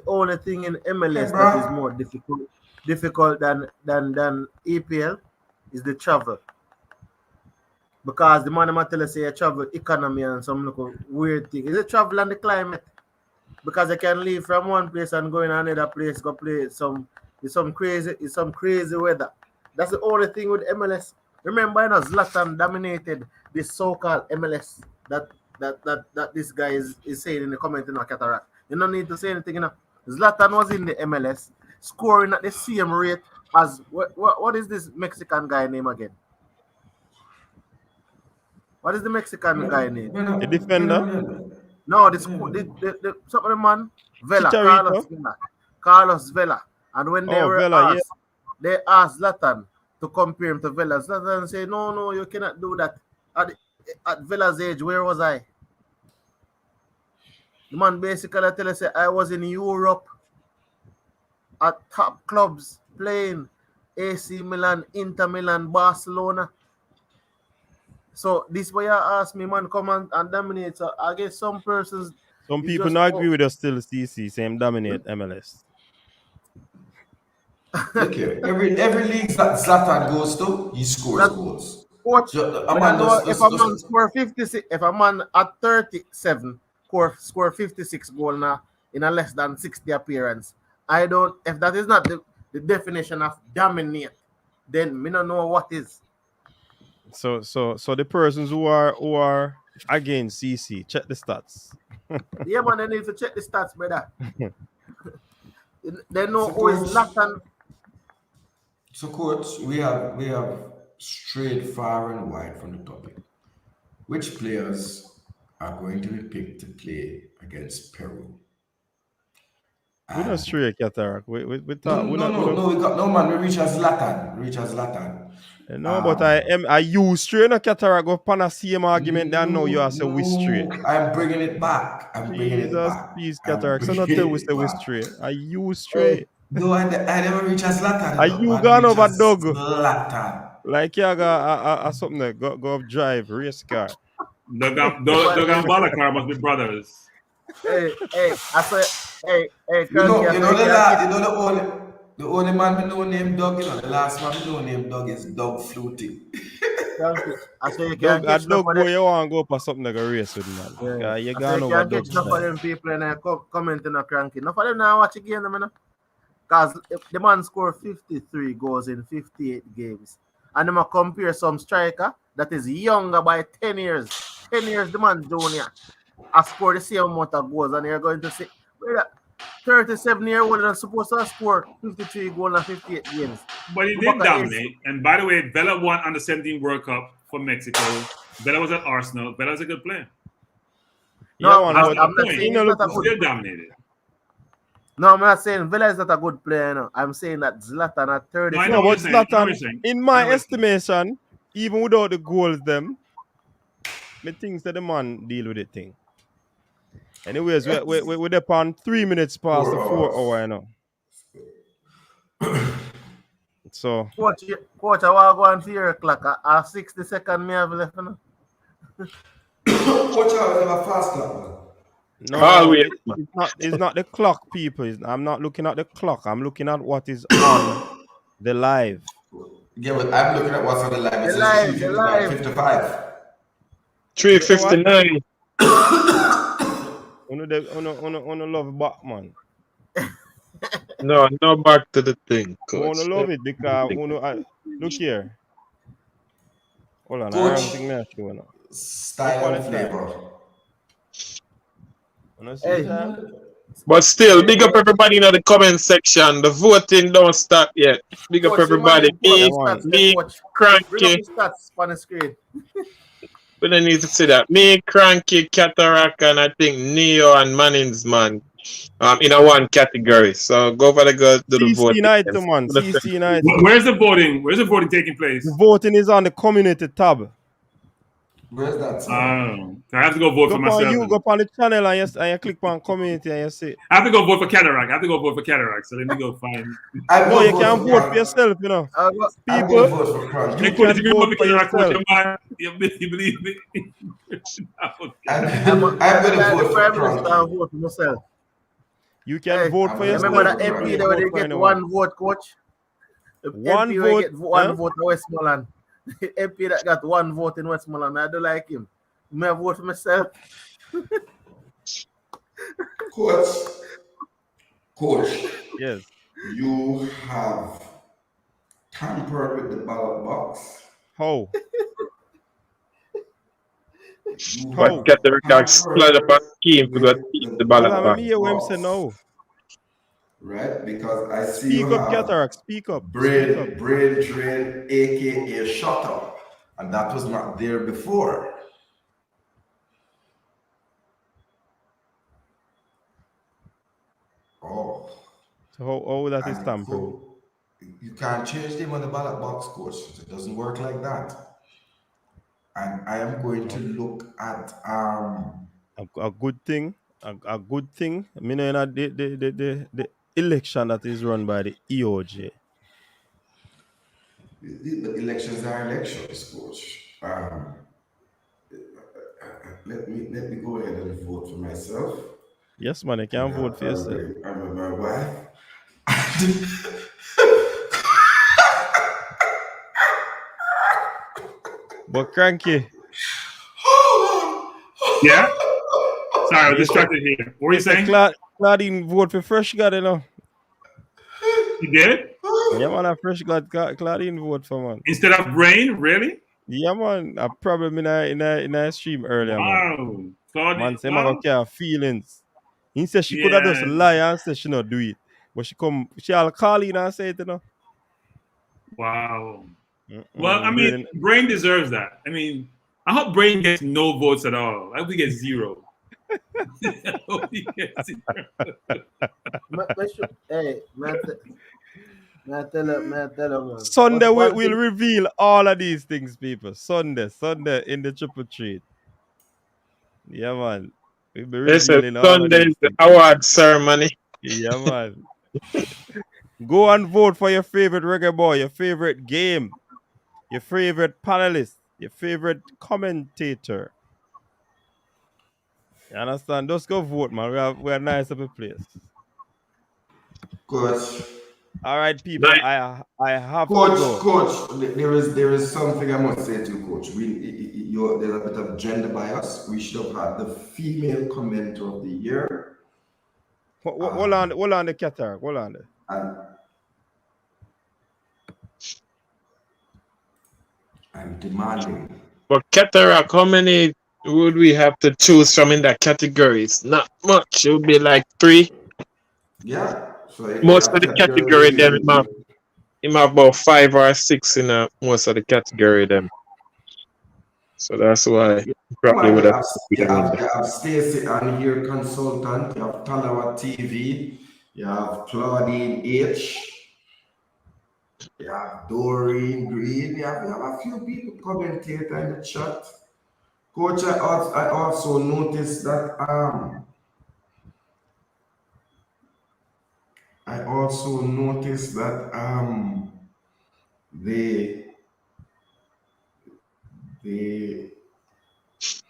in MLS that is more difficult than EPL is the travel. Because the man might tell us say travel economy and some little weird thing. Is it travel and the climate? Because I can leave from one place and go in another place, go play some crazy weather. That's the only thing with MLS. Remember, you know, Zlatan dominated this so-called MLS that this guy is saying in the comment in Cataract. You don't need to say anything, you know. Zlatan was in the MLS, scoring at the same rate as what is this Mexican guy name again? What is the Mexican guy name? The defender? No, the some of the man Vela, Chicharito? Carlos Vela. And when they were Vela, asked, they asked Zlatan to compare him to Vela. Zlatan said, no, you cannot do that. At Vela's age, where was I? The man basically tell us, I was in Europe at top clubs playing AC Milan, Inter Milan, Barcelona. So this way I ask me, man, come and dominate. So I guess some persons... Some people not agree with us still, CC, same dominate MLS. Look here, every league that Zlatan goes to, he scores goals. Coach, if a man score 56, if a man at 37 score 56 goals now in a less than 60 appearance, I don't. If that is not the definition of dominate, then me don't know what is. So the persons who are against CC, check the stats. Yeah, man, they need to check the stats, brother. They know who is Zlatan. So, coach, we have strayed far and wide from the topic. Which players are going to be picked to play against Peru? We don't stray, Cataract. We talk. We got no man. We reach as Zlatan. No, but I use straight no Cataract go upon the same argument that now you are say we straight. I'm bringing it back. Jesus, please, Cataract. So not tell we say we straight. I use straight. No, I never reach as Zlatan. Are you gone over dog? Zlatan. Like you got something there. Go up drive race car. Dog and Balakar must be brothers. Hey, I say, hey, you know the only man we know named Doug, you know, the last man we know named Doug is Doug Flutie. I say you can't catch Doug boy, you want to go for something like a race with man. Yeah. You can't catch enough of them people and commenting and cranky. Enough of them now watch again, because the man scored 53 goals in 58 games. And them compare some striker that is younger by 10 years. 10 years the man junior. I scored the same amount of goals, and you're going to say, 37-year-old is supposed to score 53 goals in 58 games. But he did dominate. And by the way, Vela won under 17 World Cup for Mexico. Vela was at Arsenal. Vela's a good player. No, I'm not saying he's still dominated. No, I'm not saying Vela is not a good player. No. I'm saying that Zlatan at 30. No, but Zlatan, in my estimation, even without the goals, me think that the man deal with the thing. Anyways, we're upon 3 minutes past the 4 hour, you know. So Coach, I want to go on 4 o'clock. At 60 seconds, me have left. No? Coach, I have a fast clock, man. No, it's not the clock, people. I'm not looking at the clock. I'm looking at what is on the live. Yeah, but I'm looking at what's on the live. The live. 55. 3:59. Uno love Batman. No back to the thing, coach. Uno love it because look here. Hold on, Coach, I don't think that's true now. Style and flavor. Hey. But still, big up everybody in the comment section. The voting don't stop yet. Big up everybody. Me, Cranky. Bring up the stats on the screen. We don't need to see that. Me, Cranky, Cataract, and I think Neo and Mannings, man. in a one category. So go for do the CC voting. night, man. CC night. Where's the voting? Where's the voting taking place? The voting is on the community tab. Where's that, sir? So I have to go vote for myself. Go on the channel and you click on community and you see. I have to go vote for Cataract. So let me go find. No, you can't vote for yourself, you know. People, vote for you can't vote for yourself. You believe me? I'm gonna vote for myself. You can vote for yourself. Remember that MP that they get one vote, coach? One MP vote. Get one vote in Westmoreland. MP that got one vote in Westmoreland. I don't like him. May I vote for myself? Coach. Yes. You have tampered with the ballot box. How? But Cataract slide up a scheme to go the ballot box. No. Right? Because I see Speak you up, have Cataract. Speak up. brain drain, aka shutter. And that was not there before. Oh. So how that is tampered? You can't change them on the ballot box, coach. It doesn't work like that. And I am going to look at a good thing. A good thing. I mean, the election that is run by the EOJ. The elections are elections, coach. Let me go ahead and vote for myself. Yes, man, you can vote for yourself. I'm with my wife. But cranky. Yeah? Sorry, I was distracted here. What were you saying? Claudine vote for Fresh God, you know. You did? Yeah, man, a Fresh God Claudine vote for, man. Instead of Brain? Really? Yeah, man. A problem in a stream earlier, man. Claudine, man, say man got feelings. He said she could have just lie and say she not do it. But she'll call in and say it, you know. Wow. Well, I mean, Brain deserves that. I mean, I hope Brain gets no votes at all. I hope he gets zero. I hope he gets Hey, man. Sunday we'll reveal all of these things, people. Sunday in the TripleTreat. Yeah, man. We'll be revealing all of these Sunday's award ceremony. Yeah, man. Go and vote for your favorite reggae boy, your favorite game, your favorite panelist, your favorite commentator. You understand? Just go vote, man. We're nice of a place. Coach. All right, people. I have Coach, to go. Coach, there is something I must say to you, Coach. There's a bit of gender bias. We should have had the female commenter of the year. Hold on the Cataract. Hold on there. I'm demanding. But Cataract, how many would we have to choose from in that categories? Not much. It would be like 3. Yeah. So most of the category them have about 5 or 6 in most of the category them. So that's why probably would have. You have Stacey on here, consultant. You have Talawa TV. You have Claudine H. You have Doreen Green. You have a few people commentator in the chat. Coach, I also noticed that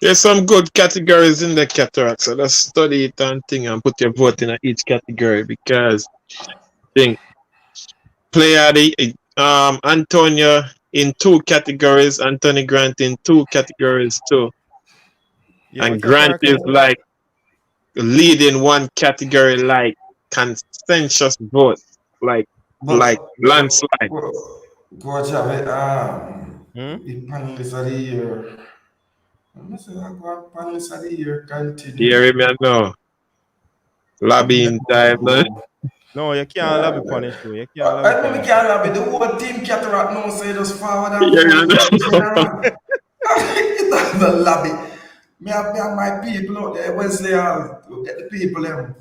there's some good categories in the Cataract, so let's study it and thing and put your vote in each category because player Antonio in 2 categories, Anthony Grant in 2 categories too. Yeah, and Grant is like leading 1 category like consensus vote, like landslide. Coach, the panelists of the year. I'm saying I got panelists of the year continue. Hear me now. Lobbying time, man. No, you can't lobby punish though. You can't lobby. I know we can't lobby. The whole team Cataract now say just forward and forward. The lobby. Me and my people out there, Wesley Hall, get the people them.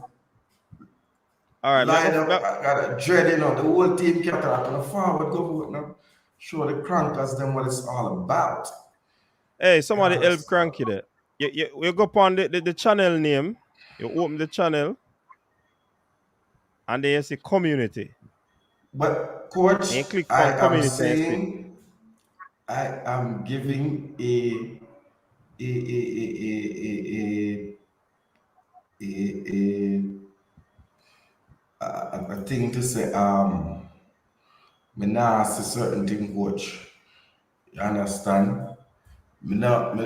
All right, line up, I got a dread, you know, the whole team cataract on the forward go vote now. Show the crankers them what it's all about. Hey, somebody help Cranky there. You go upon the channel name, you open the channel, and then you see community. But coach, and you click I on am community and see. saying I am giving a thing to say. Me nah say certain thing, coach. You understand? Me want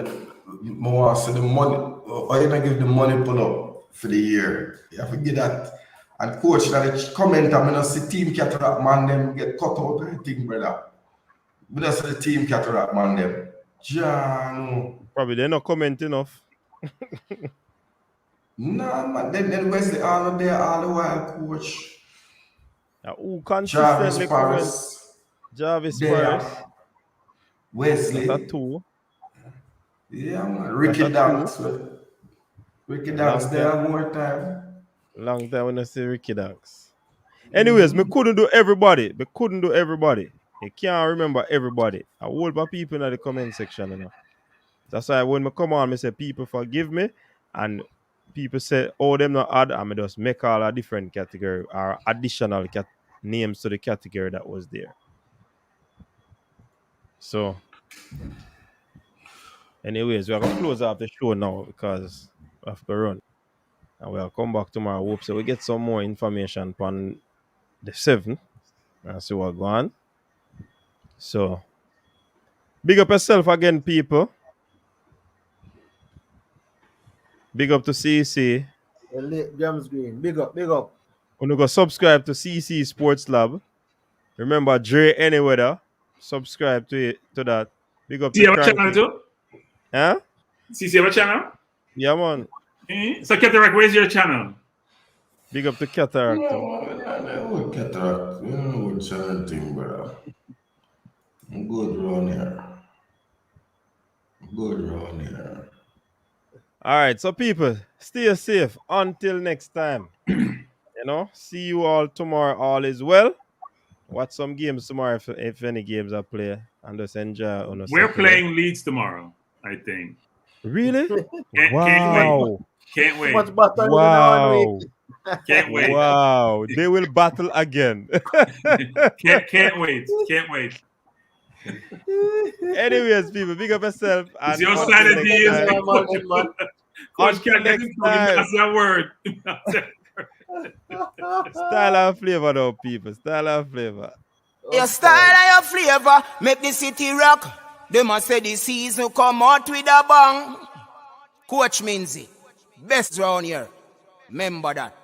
to see the money, or you not give the money pull up for the year. You have to get that. And coach, that the comment, I'm gonna see team cataract man them get cut out of the thing, brother. Me not see the team cataract man them. Jano. Probably they're not comment enough. Nah, man. Then Wesley Arnold there all the while, coach. Who consistently comment? Jarvis Paris. Wesley. That's a 2. Yeah, man. Ricky Danks. Ricky Danks there more time. Long time when I see Ricky Danks. Anyways, me couldn't do everybody. You can't remember everybody. I hold my people in the comment section, you know. That's why when me come on, me say people forgive me, and people say, oh, them not add, and me just make all a different category or additional names to the category that was there. So, anyways, we're gonna close off the show now because we have to run. And we'll come back tomorrow. Hope so we get some more information on the 7th and see what's going on. So, big up yourself again, people. Big up to CC. James Green. Big up, big up. When you go subscribe to CC Sports Lab. Remember, Dre Anyweather. Subscribe to that. Big up See to our channel too? Huh? See our channel? Yeah, man. So, Cataract, where's your channel? Big up to Cataract too. Cataract, you know what channel thing, brother. I'm good around here. All right, so people, stay safe until next time. You know, see you all tomorrow. All is well. Watch some games tomorrow if any games are played, and just enjoy. We're playing Leeds tomorrow, I think. Really? Wow. Can't wait. Wow. Can't wait. Wow. They will battle again. Can't wait. Can't wait. Anyways, people, big up yourself. And your sanity is Coach can't get next time. That's that word. Style and flavor, though, people. Style and flavor. Your style and your flavor make the city rock. They must say the season come out with a bang. Coach Minzy, best round here. Remember that.